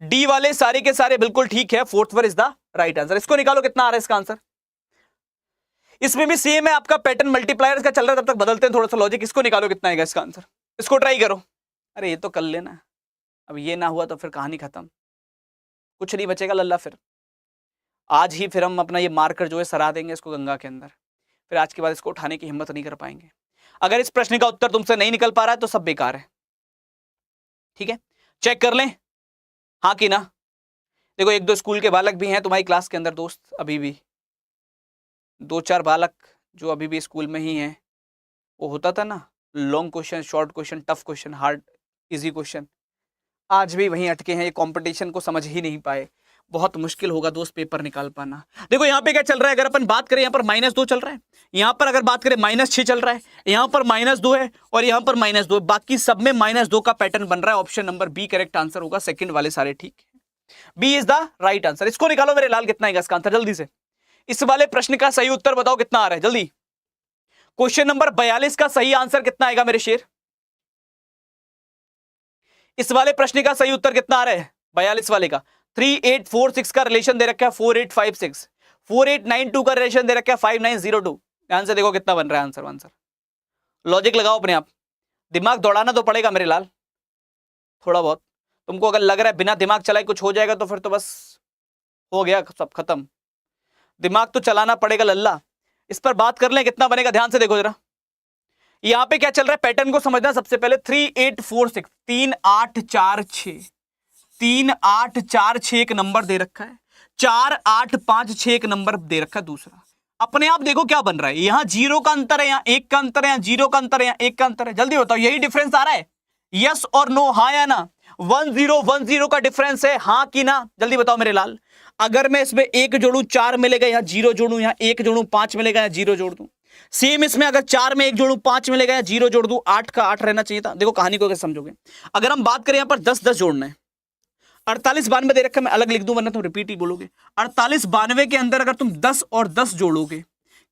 डी वाले सारे के सारे बिल्कुल ठीक है, fourth one is the right answer. इसको निकालो कितना आ रहा है इसका आंसर। इसमें भी सेम है, आपका पैटर्न मल्टीप्लायर का चल रहा है, तब तक बदलते हैं थोड़ा सा लॉजिक। इसको निकालो कितना आएगा इसका आंसर, इसको ट्राई करो। अरे ये तो कर लेना, अब ये ना हुआ तो फिर कहानी खत्म, कुछ नहीं बचेगा लल्ला। फिर आज ही फिर हम अपना ये मार्कर जो है सरा देंगे इसको गंगा के अंदर, फिर आज के बाद इसको उठाने की हिम्मत नहीं कर पाएंगे। अगर इस प्रश्न का उत्तर तुमसे नहीं निकल पा रहा है तो सब बेकार है, ठीक है। चेक कर लें हाँ कि ना। देखो 1-2 स्कूल के बालक भी हैं तुम्हारी क्लास के अंदर दोस्त, अभी भी 2-4 बालक जो अभी भी स्कूल में ही हैं। वो होता था ना long question, short question, tough question, hard easy question, आज भी वहीं अटके हैं। ये कंपटीशन को समझ ही नहीं पाए। बहुत मुश्किल होगा दोस्त पेपर निकाल पाना। देखो यहाँ पे क्या चल रहा है, अगर अपन बात करें यहाँ पर -2 चल रहा है, यहाँ पर अगर बात करें -6 चल रहा है, यहाँ पर -2 है और यहाँ पर -2, बाकी सब में -2 का पैटर्न बन रहा है। Option number B correct answer होगा, सेकंड वाले सारे ठीक है, B is the right answer. इसको निकालो मेरे लाल, कितना आएगा इसका आंसर जल्दी से। इस वाले प्रश्न का सही उत्तर बताओ कितना आ रहा है जल्दी। क्वेश्चन नंबर 42 का सही आंसर कितना आएगा मेरे शेर। इस वाले प्रश्न का सही उत्तर कितना आ रहा है 42 वाले का। 3846 का रिलेशन दे रखा है 4856, 4892 का रिलेशन दे रखा है 5902। ध्यान से देखो कितना बन रहा है आंसर। लॉजिक लगाओ अपने आप, दिमाग दौड़ाना तो पड़ेगा मेरे लाल थोड़ा बहुत। तुमको अगर लग रहा है बिना दिमाग चलाए कुछ हो जाएगा तो फिर तो बस हो गया, सब खत्म। दिमाग तो चलाना पड़ेगा लल्ला। इस पर बात कर लें कितना बनेगा, ध्यान से देखो जरा। यहां पे क्या चल रहा है पैटर्न को समझना सबसे पहले। 3846 3846 3846 एक नंबर दे रखा है, 4856 एक नंबर दे रखा है दूसरा। अपने आप देखो क्या बन रहा है, यहां 0 का अंतर है, यहां 1 का अंतर है, यहां 0 का अंतर है, यहां 1 का अंतर है। जल्दी बताओ यही डिफरेंस आ रहा है, यस और नो, हाँ या ना। 1010 का डिफरेंस है, हाँ कि ना, जल्दी बताओ मेरे लाल। अगर मैं इसमें 1 जोड़ू 4 मिलेगा, यहां 0 जोड़ू, यहां 1 जोड़ू 5 मिलेगा, यहां 0 जोड़ दूं। सेम इसमें अगर 4 में 1 जोड़ू 5 मिलेगा, या 0 जोड़ दूं, 8 का 8 रहना चाहिए था। देखो कहानी को कैसे समझोगे। अगर हम बात करें यहां पर 10-10 जोड़ना है, 48-92 दे रखा है, मैं अलग लिख दूं वरना तुम रिपीट ही बोलोगे। 48-92 के अंदर अगर तुम 10 और 10 जोड़ोगे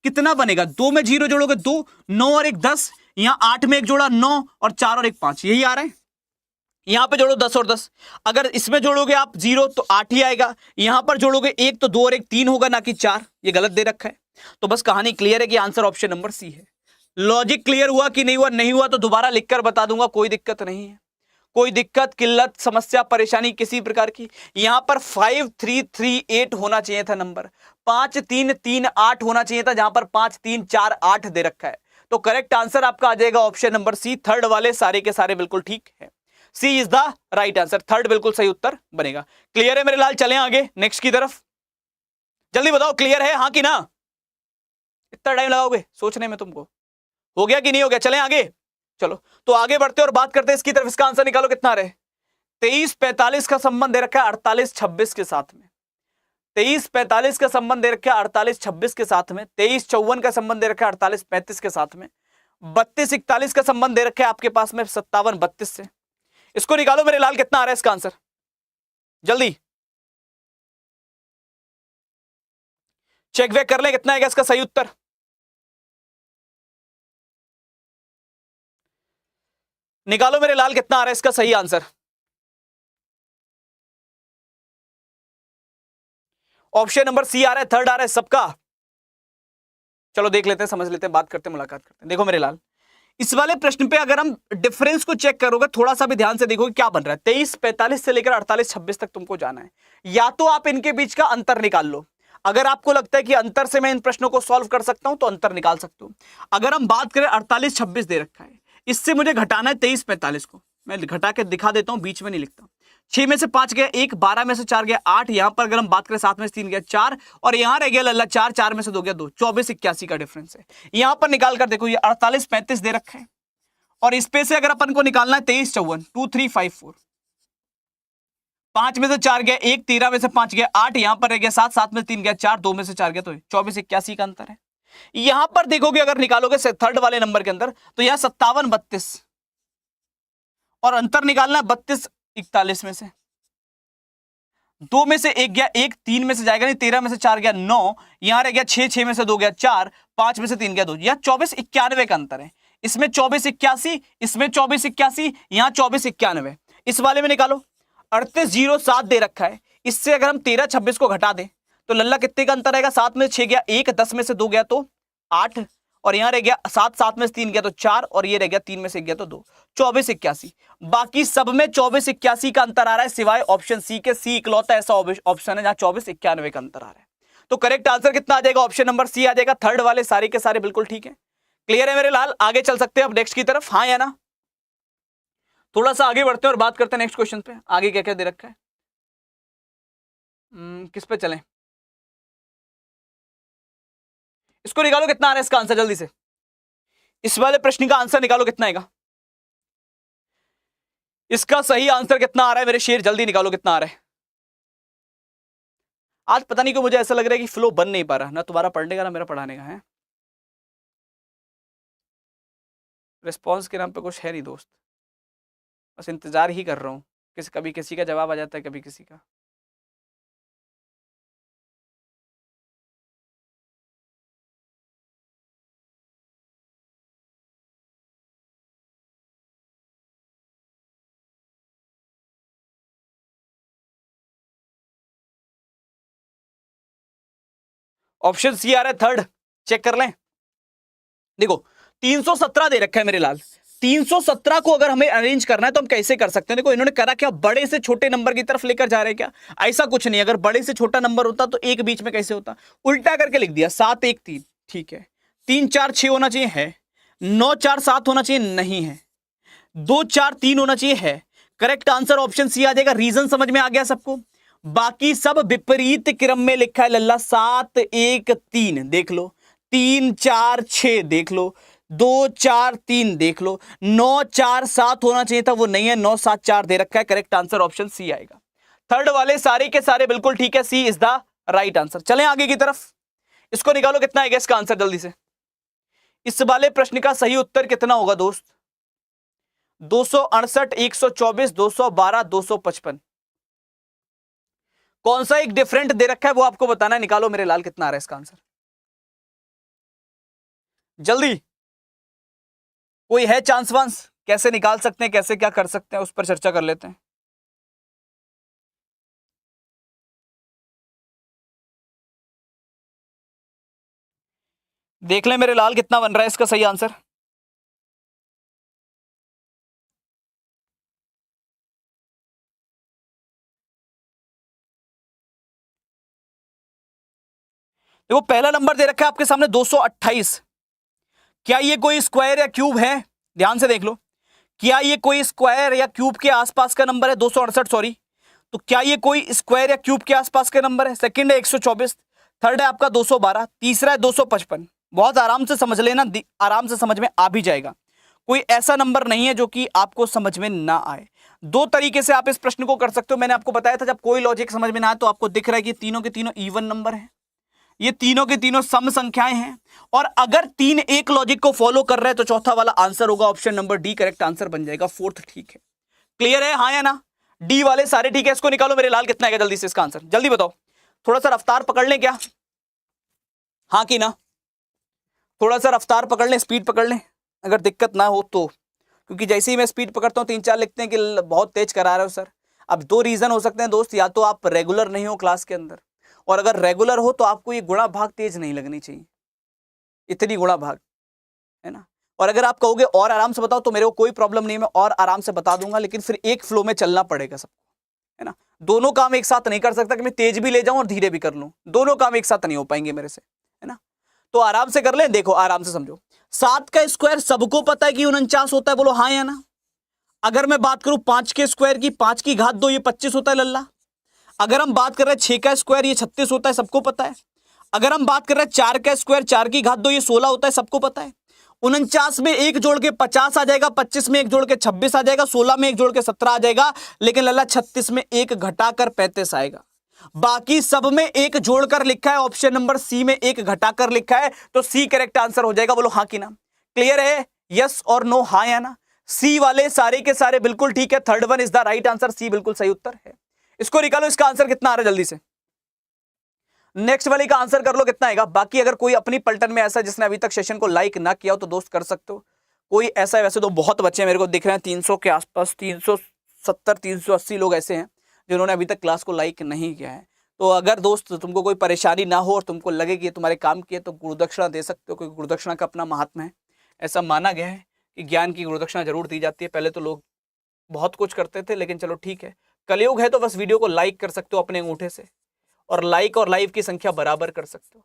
कितना बनेगा, 2 में 0 जोड़ोगे 2, 9 और 1 10, यहां 8 में 1 जोड़ा 9 और 4 और 1 5, यही आ रहा है। यहां पे जोड़ो 10 और 10, अगर इसमें जोड़ोगे आप 0 तो 8 ही आएगा, यहां पर जोड़ोगे 1 तो 2 और 1 3 होगा, ना कि 4। ये गलत दे रखा है। तो बस कहानी क्लियर है कि आंसर ऑप्शन नंबर सी है। लॉजिक क्लियर हुआ कि नहीं हुआ, नहीं हुआ तो दोबारा लिखकर बता दूंगा, कोई दिक्कत नहीं है। कोई दिक्कत किल्लत समस्या परेशानी किसी प्रकार की। यहां पर 5338 होना चाहिए था नंबर, 5338 होना चाहिए था, जहां पर 5348 दे रखा है। तो करेक्ट आंसर आपका आ जाएगा ऑप्शन नंबर सी। थर्ड वाले सारे के सारे बिल्कुल ठीक है, C is the right answer. Third बिल्कुल सही उत्तर बनेगा। क्लियर है मेरे लाल, चलें आगे नेक्स्ट की तरफ। जल्दी बताओ क्लियर है हाँ कि ना। इतना टाइम लगाओगे सोचने में तुमको, हो गया कि नहीं हो गया। चलें आगे, चलो तो आगे बढ़ते और बात करते हैं इसकी तरफ। इसका आंसर निकालो कितना रहे। 23-45 का संबंध दे रखा है 48-26 के साथ में, 23-45 का संबंध दे रखा है 48-26 के साथ में, 23-54 का संबंध दे रखा है 48-35 के साथ में, 32-41 का संबंध दे रखा है आपके पास में 57-32 से। इसको निकालो मेरे लाल कितना आ रहा है इसका आंसर जल्दी। चेक वेक कर ले कितना आएगा इसका सही उत्तर। निकालो मेरे लाल कितना आ रहा है इसका सही आंसर। ऑप्शन नंबर सी आ रहा है, थर्ड आ रहा है सबका। चलो देख लेते हैं, समझ लेते हैं, बात करते हैं, मुलाकात करते हैं। देखो मेरे लाल, इस वाले प्रश्न पे अगर हम डिफरेंस को चेक करोगे, थोड़ा सा भी ध्यान से देखोगे क्या बन रहा है। 23-45 से लेकर 48-26 तक तुमको जाना है। या तो आप इनके बीच का अंतर निकाल लो, अगर आपको लगता है कि अंतर से मैं इन प्रश्नों को सॉल्व कर सकता हूं तो अंतर निकाल सकते हो। अगर हम बात करें 48-26 दे रखा है, इससे मुझे घटाना है 23-45 को। मैं घटा के दिखा देता हूं, बीच में नहीं लिखता। 6 में से 5 गया 1, 12 में से 4 गया 8, यहां पर अगर हम बात करें 7 में से 3 गया 4, और यहां रह गया लल्ला 4, 4 में से 2 गया 2, 24-81 का डिफरेंस है। यहां पर निकाल कर देखो, ये 48-35 दे रखा है और इस पे से अगर अपन को निकालना है 23 54 2354, 5 में से 4 गया 1, 13 में से 5 गया 8, यहां पर रह गया 7, 7 में से 3 गया 4, 2 में से 4 गया तो 24 81 का अंतर है। यहां पर देखोगे अगर निकालोगे थर्ड वाले नंबर के अंदर तो यहां 57 32 और अंतर निकालना है 32 41 में से, 2 में से 1 गया 1, 3 में से जाएगा नहीं, 13 में से 4 गया 9, यहां रह गया 6, 6 में से 2 गया 4, 5 में से 3 गया 2, यह 24 91 का अंतर है। इसमें 24 81, इसमें 24 81, यहां 24 91। इस वाले में निकालो 3807 दे रखा है, इससे अगर हम 13 26 को घटा दें तो लल्ला कितने का अंतर आएगा, 7 में से 6 गया 1, 10 में से 2 गया तो 8, और यहां रह गया 7, 7 में से 3 गया तो 4, और ये रह गया 3 में से 1 गया तो 2, 24 81। बाकी सब में 24 81 का अंतर आ रहा है सिवाय ऑप्शन सी के। सी इकलौता ऐसा ऑप्शन है जहां 24 91 का अंतर आ रहा है। तो करेक्ट आंसर कितना आ जाएगा, ऑप्शन नंबर सी आ जाएगा। थर्ड वाले सारे के सारे बिल्कुल ठीक है। क्लियर है मेरे लाल, आगे चल सकते हैं अब नेक्स्ट की तरफ, हाँ या ना? थोड़ा सा आगे बढ़ते हैं और बात करते हैं नेक्स्ट क्वेश्चन पे। आगे क्या क्या दे रखा है, किस पे चलें? इसको निकालो कितना आ रहा है इसका आंसर जल्दी से। इस वाले प्रश्न का आंसर निकालो कितना आएगा, इसका सही आंसर कितना आ रहा है मेरे शेर, जल्दी निकालो कितना आ रहा है। आज पता नहीं क्यों मुझे ऐसा लग रहा है कि फ्लो बन नहीं पा रहा, ना तुम्हारा पढ़ने का ना मेरा पढ़ाने का है। रिस्पॉन्स के नाम पे कुछ है नहीं दोस्त, बस इंतजार ही कर रहा हूं, कभी किसी का जवाब आ जाता है कभी किसी का। ऑप्शन सी आ रहा है थर्ड, चेक कर लें। देखो 317 दे रखा है मेरे लाल, 317 को अगर हमें अरेंज करना है तो हम कैसे कर सकते हैं? देखो इन्होंने करा क्या, बड़े से छोटे नंबर की तरफ लेकर जा रहे हैं क्या? ऐसा कुछ नहीं, अगर बड़े से छोटा नंबर होता तो एक बीच में कैसे होता, उल्टा करके लिख दिया। 7 1 3, ठीक है। 3 4 6 होना चाहिए, है। 9 4 7 होना चाहिए, नहीं है। 2 4 3 होना चाहिए, है। करेक्ट आंसर ऑप्शन सी आ जाएगा। रीजन समझ में आ गया सबको? बाकी सब विपरीत क्रम में लिखा है लल्ला। 7 1 3 देख लो, 3 4 6 देख लो, 2 4 3 देख लो, 9 4 7 होना चाहिए था, वो नहीं है, 9 7 4 दे रखा है। करेक्ट आंसर ऑप्शन सी आएगा। थर्ड वाले सारे के सारे बिल्कुल ठीक है, C is the right answer. चलें आगे की तरफ, इसको निकालो कितना आएगा इसका आंसर जल्दी से। इस वाले प्रश्न का सही उत्तर कितना होगा दोस्त? 268 124 212 255। कौन सा एक डिफरेंट दे रखा है वो आपको बताना है। निकालो मेरे लाल कितना आ रहा है इसका आंसर जल्दी। कोई है चांस वांस, कैसे निकाल सकते हैं, कैसे क्या कर सकते हैं, उस पर चर्चा कर लेते हैं। देख लें मेरे लाल कितना बन रहा है इसका सही आंसर। देखो पहला नंबर दे रखा है आपके सामने 228। क्या ये कोई स्क्वायर या क्यूब है? ध्यान से देख लो, क्या ये कोई स्क्वायर या क्यूब के आसपास का नंबर है? 268 सॉरी, तो क्या ये कोई स्क्वायर या क्यूब के आसपास का नंबर है? सेकंड है 124, थर्ड है आपका 212, तीसरा है 255। बहुत आराम से समझ लेना, आराम से समझ में आ भी जाएगा। कोई ऐसा नंबर नहीं है जो कि आपको समझ में ना आए। दो तरीके से आप इस प्रश्न को कर सकते हो। मैंने आपको बताया था जब कोई लॉजिक समझ में ना आए तो आपको दिख रहा है कि तीनों के तीनों इवन नंबर हैं, ये तीनों के तीनों सम संख्याएं हैं, और अगर तीन एक लॉजिक को फॉलो कर रहे हैं तो चौथा वाला आंसर होगा option number D, correct answer बन जाएगा। फोर्थ ठीक है, क्लियर है, हाँ या ना? डी वाले सारे ठीक है। इसको निकालो मेरे लाल कितना आएगा जल्दी से इसका आंसर, जल्दी बताओ। थोड़ा सा रफ्तार पकड़ लें क्या, हाँ कि ना? थोड़ा सा रफ्तार पकड़ लें, स्पीड पकड़ लें अगर दिक्कत ना हो तो, क्योंकि जैसे ही मैं स्पीड पकड़ता हूं 3-4 लिखते हैं कि बहुत तेज करा रहे हो सर। अब दो रीजन हो सकते हैं दोस्त, या तो आप रेगुलर नहीं हो क्लास के अंदर, और अगर रेगुलर हो तो आपको ये गुणा भाग तेज नहीं लगनी चाहिए, इतनी गुणा भाग, है ना? और अगर आप कहोगे और आराम से बताओ तो मेरे को कोई प्रॉब्लम नहीं है, मैं और आराम से बता दूंगा, लेकिन फिर एक फ्लो में चलना पड़ेगा सबको, है ना? दोनों काम एक साथ नहीं कर सकता कि मैं तेज भी ले जाऊं और धीरे भी कर लूं, दोनों काम एक साथ नहीं हो पाएंगे मेरे से, है ना? तो आराम से कर ले, देखो आराम से समझो। 7 का स्क्वायर सबको पता है कि 49 होता है, बोलो हाँ या ना? अगर मैं बात करूं 5 के स्क्वायर की, 5 की घात 2 ये 25 होता है लल्ला। अगर हम बात कर रहे हैं 6 का स्क्वायर ये 36 होता है, सबको पता है। अगर हम बात कर रहे हैं 4 का स्क्वायर 4 की घात 2 ये 16 होता है, सबको पता है। 49 में एक जोड़ के 50 आ जाएगा, 25 में एक जोड़ के 26 आ जाएगा, 16 में एक जोड़ के 17 आ जाएगा, लेकिन लल्ला 36 में एक घटाकर 35 आएगा। बाकी सब में एक जोड़कर लिखा है, ऑप्शन नंबर सी में एक घटाकर लिखा है, तो सी करेक्ट आंसर हो जाएगा। बोलो हाँ कि ना? क्लियर है? यस और नो, हाँ या ना? सी वाले सारे के सारे बिल्कुल ठीक है, third one is the right answer, C बिल्कुल सही उत्तर है। इसको निकालो, इसका आंसर कितना आ रहा है जल्दी से। नेक्स्ट वाले का आंसर कर लो कितना आएगा। बाकी अगर कोई अपनी पलटन में ऐसा जिसने अभी तक सेशन को लाइक ना किया हो तो दोस्त कर सकते हो। कोई ऐसा है, वैसे तो बहुत बच्चे मेरे को दिख रहे हैं 300 के आसपास, 370 380 लोग ऐसे हैं जिन्होंने अभी तक क्लास को लाइक नहीं किया है। तो अगर दोस्त तुमको कोई परेशानी ना हो और तुमको लगे कि ये तुम्हारे काम की है तो गुरुदक्षिणा दे सकते हो, क्योंकि गुरुदक्षिणा का अपना महात्मा है। ऐसा माना गया है कि ज्ञान की गुरुदक्षिणा जरूर दी जाती है। पहले तो लोग बहुत कुछ करते थे, लेकिन चलो ठीक है, कलयुग है तो बस वीडियो को लाइक कर सकते हो अपने अंगूठे से, और लाइक और लाइव की संख्या बराबर कर सकते हो।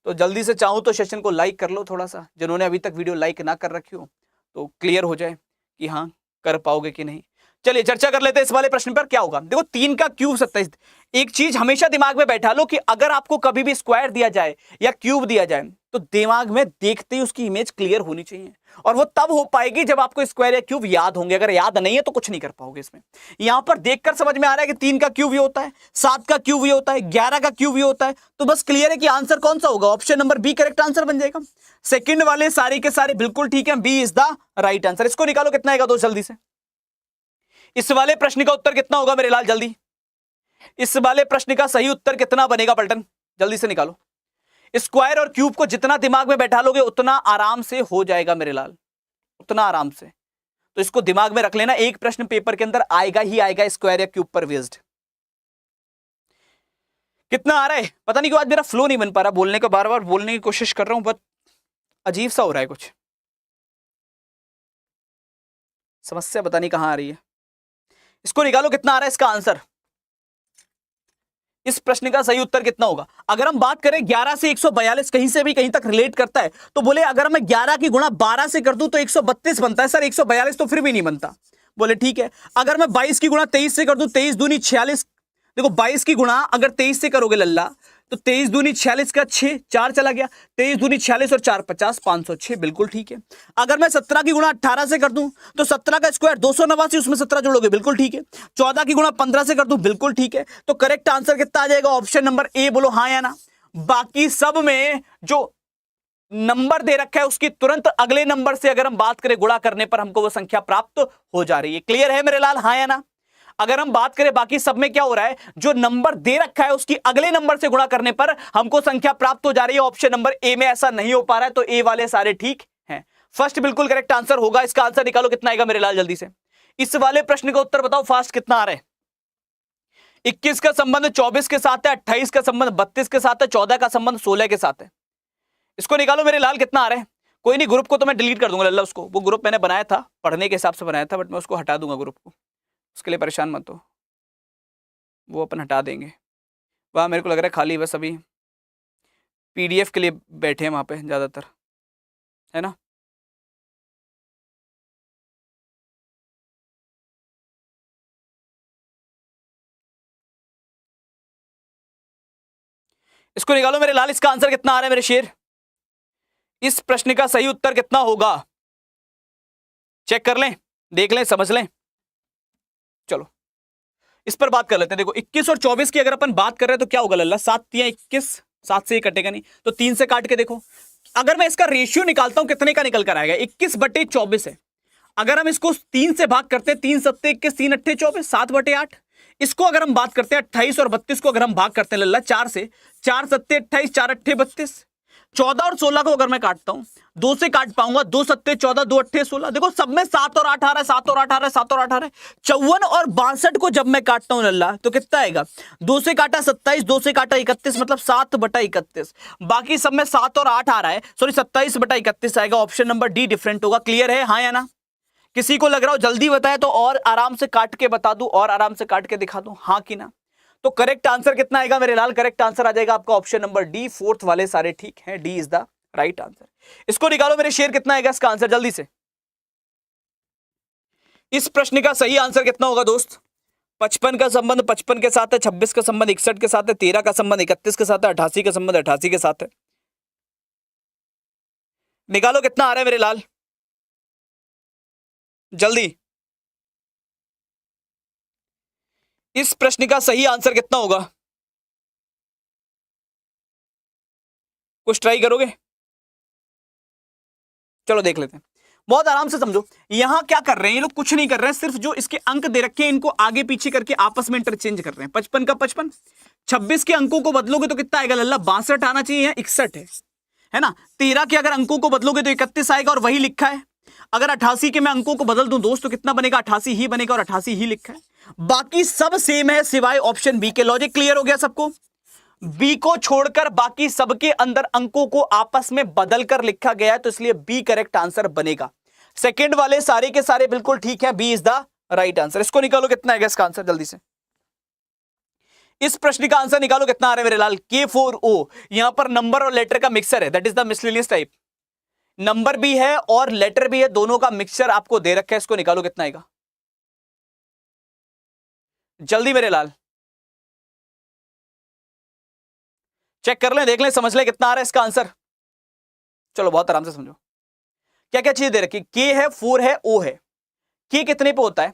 तो जल्दी से चाहूँ तो सेशन को लाइक कर लो थोड़ा सा, जिन्होंने अभी तक वीडियो लाइक ना कर रखी हो तो क्लियर हो जाए कि हाँ कर पाओगे कि नहीं। चलिए चर्चा कर लेते हैं इस वाले प्रश्न पर। क्या होगा? देखो 3 का क्यूब 27। एक चीज हमेशा दिमाग में बैठा लो कि अगर आपको कभी भी स्क्वायर दिया जाए या क्यूब दिया जाए तो दिमाग में देखते ही उसकी इमेज क्लियर होनी चाहिए, और वो तब हो पाएगी जब आपको स्क्वायर या क्यूब याद होंगे। अगर याद नहीं है तो कुछ नहीं कर पाओगे इसमें। यहां पर देखकर समझ में आ रहा है कि 3 का क्यूब ये होता है, 7 का क्यूब ये होता है, 11 का क्यूब ये होता है, तो बस क्लियर है कि आंसर कौन सा होगा? Option number B correct answer बन जाएगा। सेकंड वाले सारे के सारे बिल्कुल ठीक है, B is the right answer. इसको निकालो कितना आएगा दोस्त जल्दी से। इस वाले प्रश्न का उत्तर कितना होगा मेरे लाल? जल्दी, इस वाले प्रश्न का सही उत्तर कितना बनेगा पलटन? जल्दी से निकालो। स्क्वायर और क्यूब को जितना दिमाग में बैठा लोगे उतना आराम से हो जाएगा मेरे लाल, उतना आराम से। तो इसको दिमाग में रख लेना, एक प्रश्न पेपर के अंदर आएगा ही आएगा स्क्वायर या क्यूब पर बेस्ड। कितना आ रहा है पता नहीं क्यों आज मेरा फ्लो नहीं बन पा रहा, बोलने का बार बार बोलने की कोशिश कर रहा हूं, बट अजीब सा हो रहा है कुछ, समस्या पता नहीं कहां आ रही है। इसको निकालो कितना आ रहा है इसका आंसर। इस प्रश्न का सही उत्तर कितना होगा? अगर हम बात करें 11 से 142 कहीं से भी कहीं तक रिलेट करता है, तो बोले अगर मैं 11 की गुणा 12 से कर दूं तो 132 बनता है। सर 142 तो फिर भी नहीं बनता। बोले ठीक है, अगर मैं 22 की गुणा 23 से कर दूं, 23 दूनी 46। देखो 22 की गुणा अगर 23 से करोगे लल्ला तो 23 दूनी 46 का 6, 4 चला गया, 23 दूनी 46 और 4 50, 506 बिल्कुल ठीक है। अगर मैं 17 की गुणा 18 से कर दूं तो 17 का स्क्वायर 289, उसमें 17 जोड़ोगे बिल्कुल ठीक है। 14 की गुणा 15 से कर दूं बिल्कुल ठीक है। तो करेक्ट आंसर कितना आ जाएगा? Option number A. बोलो हाँ या ना? बाकी सब में जो नंबर दे रखा है उसकी तुरंत अगले नंबर से अगर हम बात करें गुणा करने पर हमको वो संख्या प्राप्त हो जा रही है। क्लियर है मेरे लाल? हाँ या ना? अगर हम बात करें बाकी सब में क्या हो रहा है, जो नंबर दे रखा है उसकी अगले नंबर से गुणा करने पर हमको संख्या प्राप्त हो जा रही है। ऑप्शन नंबर ए में ऐसा नहीं हो पा रहा है, तो ए वाले सारे ठीक हैं। फर्स्ट बिल्कुल करेक्ट आंसर होगा। इसका आंसर निकालो कितना आएगा मेरे लाल जल्दी से। इस वाले प्रश्न का उत्तर बताओ फास्ट कितना आ रहा है। 21 का संबंध 24 के साथ है, 28 का संबंध 32 के साथ है, 14 का संबंध 16 के साथ है। इसको निकालो मेरे लाल कितना आ रहा है। कोई नहीं, ग्रुप को तो मैं डिलीट कर दूंगा लल्ला, उसको, वो ग्रुप मैंने बनाया था पढ़ने के हिसाब से बनाया था, बट मैं उसको हटा दूंगा ग्रुप को, उसके लिए परेशान मत हो, वो अपन हटा देंगे। वहाँ मेरे को लग रहा है खाली बस अभी पीडीएफ के लिए बैठे हैं वहाँ पे ज़्यादातर, है ना। इसको निकालो मेरे लाल, इसका आंसर कितना आ रहा है मेरे शेर। इस प्रश्न का सही उत्तर कितना होगा चेक कर लें, देख लें, समझ लें। चलो इस पर बात कर लेते हैं। देखो 21 और 24 की अगर अपन बात कर रहे हैं तो क्या होगा लल्ला, 7 या 21, 7 से ही कटेगा नहीं तो 3 से काट के देखो। अगर मैं इसका रेशियो निकालता हूं कितने का निकल कर आएगा, 21/24 है। अगर हम इसको 3 से भाग करते हैं, 3 7 21, 3 8 24, 7/8। इसको अगर हम बात करते हैं 28 और 32 को अगर हम भाग करते हैं लल्ला 4 से, 4 7 28, 4 8 32। 14 और 16 को अगर मैं काटता हूं, 2 से काट पाऊंगा, 2 7 14, 2 8 16। देखो सब में 7 और 8 आ रहा है, 7 और 8 आ रहा है, 7 और 8 आ रहा है। 54 और 62 को जब मैं काटता हूं लल्ला तो कितना आएगा, 2 से काटा 27, 2 से काटा 31, मतलब 7/31। बाकी सब में 7 और 8 आ रहा है, सॉरी 27/31 आएगा। ऑप्शन नंबर डी डिफरेंट होगा। क्लियर है हाँ या ना? किसी को लग रहा हो जल्दी बताए तो और आराम से काट के बता दूं, और आराम से काट के दिखा दूं, हाँ कि ना? तो करेक्ट आंसर कितना आएगा मेरे लाल? करेक्ट आंसर आ जाएगा आपका ऑप्शन नंबर डी। फोर्थ वाले सारे ठीक हैं, D is the right answer. इसको निकालो मेरे शेर कितना आएगा इसका आंसर जल्दी से। इस प्रश्न का सही आंसर कितना होगा दोस्त? 55 का संबंध 55 के साथ है, 26 का संबंध 61 के साथ है, 13 का संबंध 31 के साथ है, 88 का संबंध 88 के साथ है। निकालो कितना आ रहा है मेरे लाल। जल्दी। इस प्रश्न का सही आंसर कितना होगा? कुछ ट्राई करोगे? चलो देख लेते हैं, बहुत आराम से समझो। यहां क्या कर रहे हैं ये लोग? कुछ नहीं कर रहे हैं, सिर्फ जो इसके अंक दे रखे हैं इनको आगे पीछे करके आपस में इंटरचेंज कर रहे हैं। 55 का 55, 26 के अंकों को बदलोगे तो कितना आएगा लल्ला? 62 आना चाहिए, यहाँ 61 है ना। 13 के अगर अंकों को बदलोगे तो 31 आएगा और वही लिखा है। अगर 88 के मैं अंकों को बदल दूं दोस्त तो कितना बनेगा? 88 ही बनेगा और 88 ही लिखा है। बाकी सब सेम है सिवाय ऑप्शन बी के। लॉजिक क्लियर हो गया सबको? बी को छोड़कर बाकी सबके अंदर अंकों को आपस में बदलकर लिखा गया है, तो इसलिए बी करेक्ट आंसर बनेगा। सेकंड वाले सारे के सारे बिल्कुल ठीक है, B is the right answer. इसको निकालो कितना है इसका आंसर जल्दी से। इस प्रश्न का आंसर निकालो कितना आ रहा है मेरे लाल? K4O। यहां पर नंबर और लेटर का मिक्सर है, that is the miscellaneous type. Number भी है और लेटर भी है, दोनों का मिक्सचर आपको दे रखा है। इसको निकालो कितना आएगा जल्दी मेरे लाल। चेक कर लें, देख लें, समझ लें कितना आ रहा है इसका आंसर। चलो बहुत आराम से समझो क्या क्या चीज दे रखी। के है, 4 है, ओ है। के कितने पे होता है?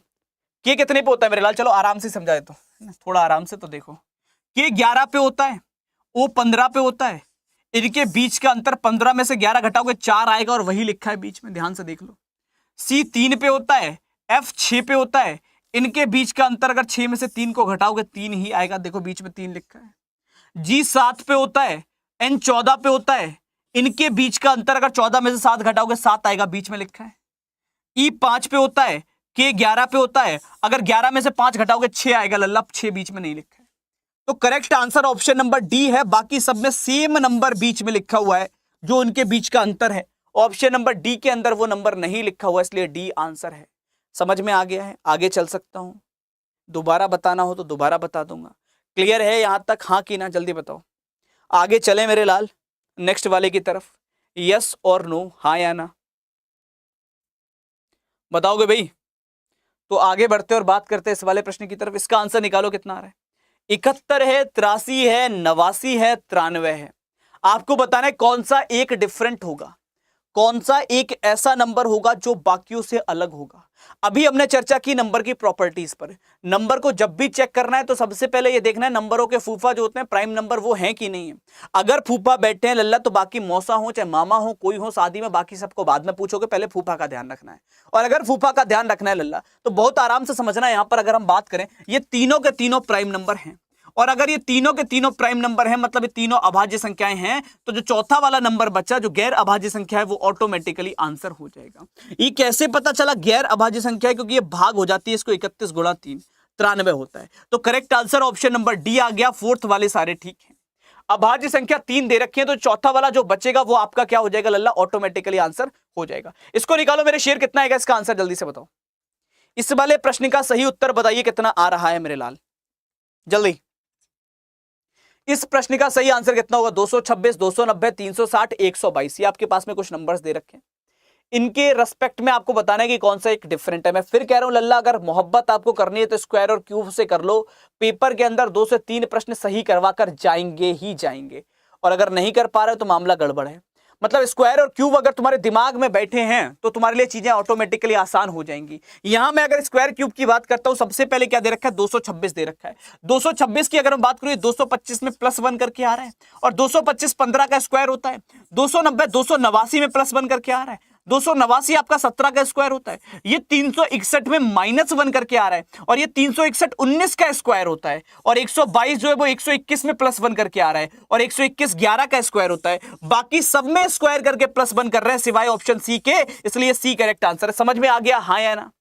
के कितने पे होता है मेरे लाल? चलो आराम से समझा देता हूं, थोड़ा आराम से तो देखो। के 11 पे होता है, ओ 15 पे होता है। इनके बीच का अंतर 15 में से 11 घटाओगे 4 आएगा और वही लिखा है बीच में, ध्यान से देख लो। सी 3 पे होता है, एफ 6 पे होता है। इनके बीच का अंतर अगर 6 में से 3 को घटाओगे 3 ही आएगा, देखो बीच में 3 लिखा है। जी 7 पे होता है, एन 14 पे होता है। इनके बीच का अंतर अगर 14 में से 7 घटाओगे 7 आएगा, बीच में लिखा है। ई 5 पे होता है, के 11 पे होता है। अगर 11 में से 5 घटाओगे 6 आएगा लल्ला, 6 बीच में नहीं लिखा है। तो correct answer option number D है। बाकी सब में सेम नंबर बीच में लिखा हुआ है जो उनके बीच का अंतर है। ऑप्शन नंबर डी के अंदर वो नंबर नहीं लिखा हुआ, इसलिए डी आंसर है। समझ में आ गया है? आगे चल सकता हूं, दोबारा बताना हो तो दोबारा बता दूंगा। क्लियर है यहां तक? हाँ कि ना, जल्दी बताओ। आगे चले मेरे लाल नेक्स्ट वाले की तरफ। यस और नो, हाँ या ना बताओगे भाई? तो आगे बढ़ते और बात करते हैं इस वाले प्रश्न की तरफ। इसका आंसर निकालो कितना आ रहा है। 71 है, 83 है, 89 है, 93 है। आपको बताना है कौन सा एक डिफरेंट होगा, कौन सा एक ऐसा नंबर होगा जो बाकियों से अलग होगा। अभी हमने चर्चा की नंबर की प्रॉपर्टीज पर। नंबर को जब भी चेक करना है तो सबसे पहले ये देखना है नंबरों के फूफा जो होते हैं प्राइम नंबर वो हैं कि नहीं है। अगर फूफा बैठे हैं लल्ला तो बाकी मौसा हो चाहे मामा हो कोई हो शादी में, बाकी सबको बाद में पूछोगे, पहले फूफा का ध्यान रखना है। और अगर फूफा का ध्यान रखना है लल्ला तो बहुत आराम से समझना है। यहां पर अगर हम बात करें ये तीनों के तीनों प्राइम नंबर हैं, और अगर ये तीनों के तीनों प्राइम नंबर हैं मतलब ये तीनों अभाज्य संख्याएं हैं, तो जो चौथा वाला नंबर बचा जो गैर अभाज्य संख्या है वो ऑटोमेटिकली आंसर हो जाएगा। ये कैसे पता चला गैर अभाज्य संख्या है? क्योंकि ये भाग हो जाती है, इसको 31 गुणा 3 93 होता है। तो correct answer option number D आ गया। फोर्थ वाले सारे ठीक है। अभाज्य संख्या 3 दे रखी है तो चौथा वाला जो बचेगा वो आपका क्या हो जाएगा लल्ला? ऑटोमेटिकली आंसर हो जाएगा। इसको निकालो मेरे शेर, कितना आएगा इसका आंसर जल्दी से बताओ। इस वाले प्रश्न का सही उत्तर बताइए कितना आ रहा है मेरे लाल, जल्दी। इस प्रश्न का सही आंसर कितना होगा? 226, 290, 360, 122। ये आपके पास में कुछ नंबर्स दे रखे हैं, इनके रेस्पेक्ट में आपको बताना है कि कौन सा एक डिफरेंट है। मैं फिर कह रहा हूं लल्ला, अगर मोहब्बत आपको करनी है तो स्क्वायर और क्यूब से कर लो। पेपर के अंदर 2 से 3 प्रश्न सही करवा कर जाएंगे ही जाएंगे, और अगर नहीं कर पा रहे तो मामला गड़बड़ है। मतलब स्क्वायर और क्यूब अगर तुम्हारे दिमाग में बैठे हैं तो तुम्हारे लिए चीजें ऑटोमेटिकली आसान हो जाएंगी। यहां मैं अगर स्क्वायर क्यूब की बात करता हूं, सबसे पहले क्या दे रखा है? 226 दे रखा है। 226 की अगर हम बात करें 225 में +1 करके आ रहा है, और 225 15 का स्क्वायर होता है। 290 289 में +1 करके आ रहा है। 289 आपका 17 का स्क्वायर होता है। ये 361 में -1 करके आ रहा है, और ये 361 19 का स्क्वायर होता है। और 122 जो है वो 121 में +1 करके आ रहा है, और 121 11 का स्क्वायर होता है। बाकी सब में स्क्वायर करके +1 कर रहे हैं सिवाय ऑप्शन सी के, इसलिए सी करेक्ट आंसर है। समझ में आ गया हाँ या ना?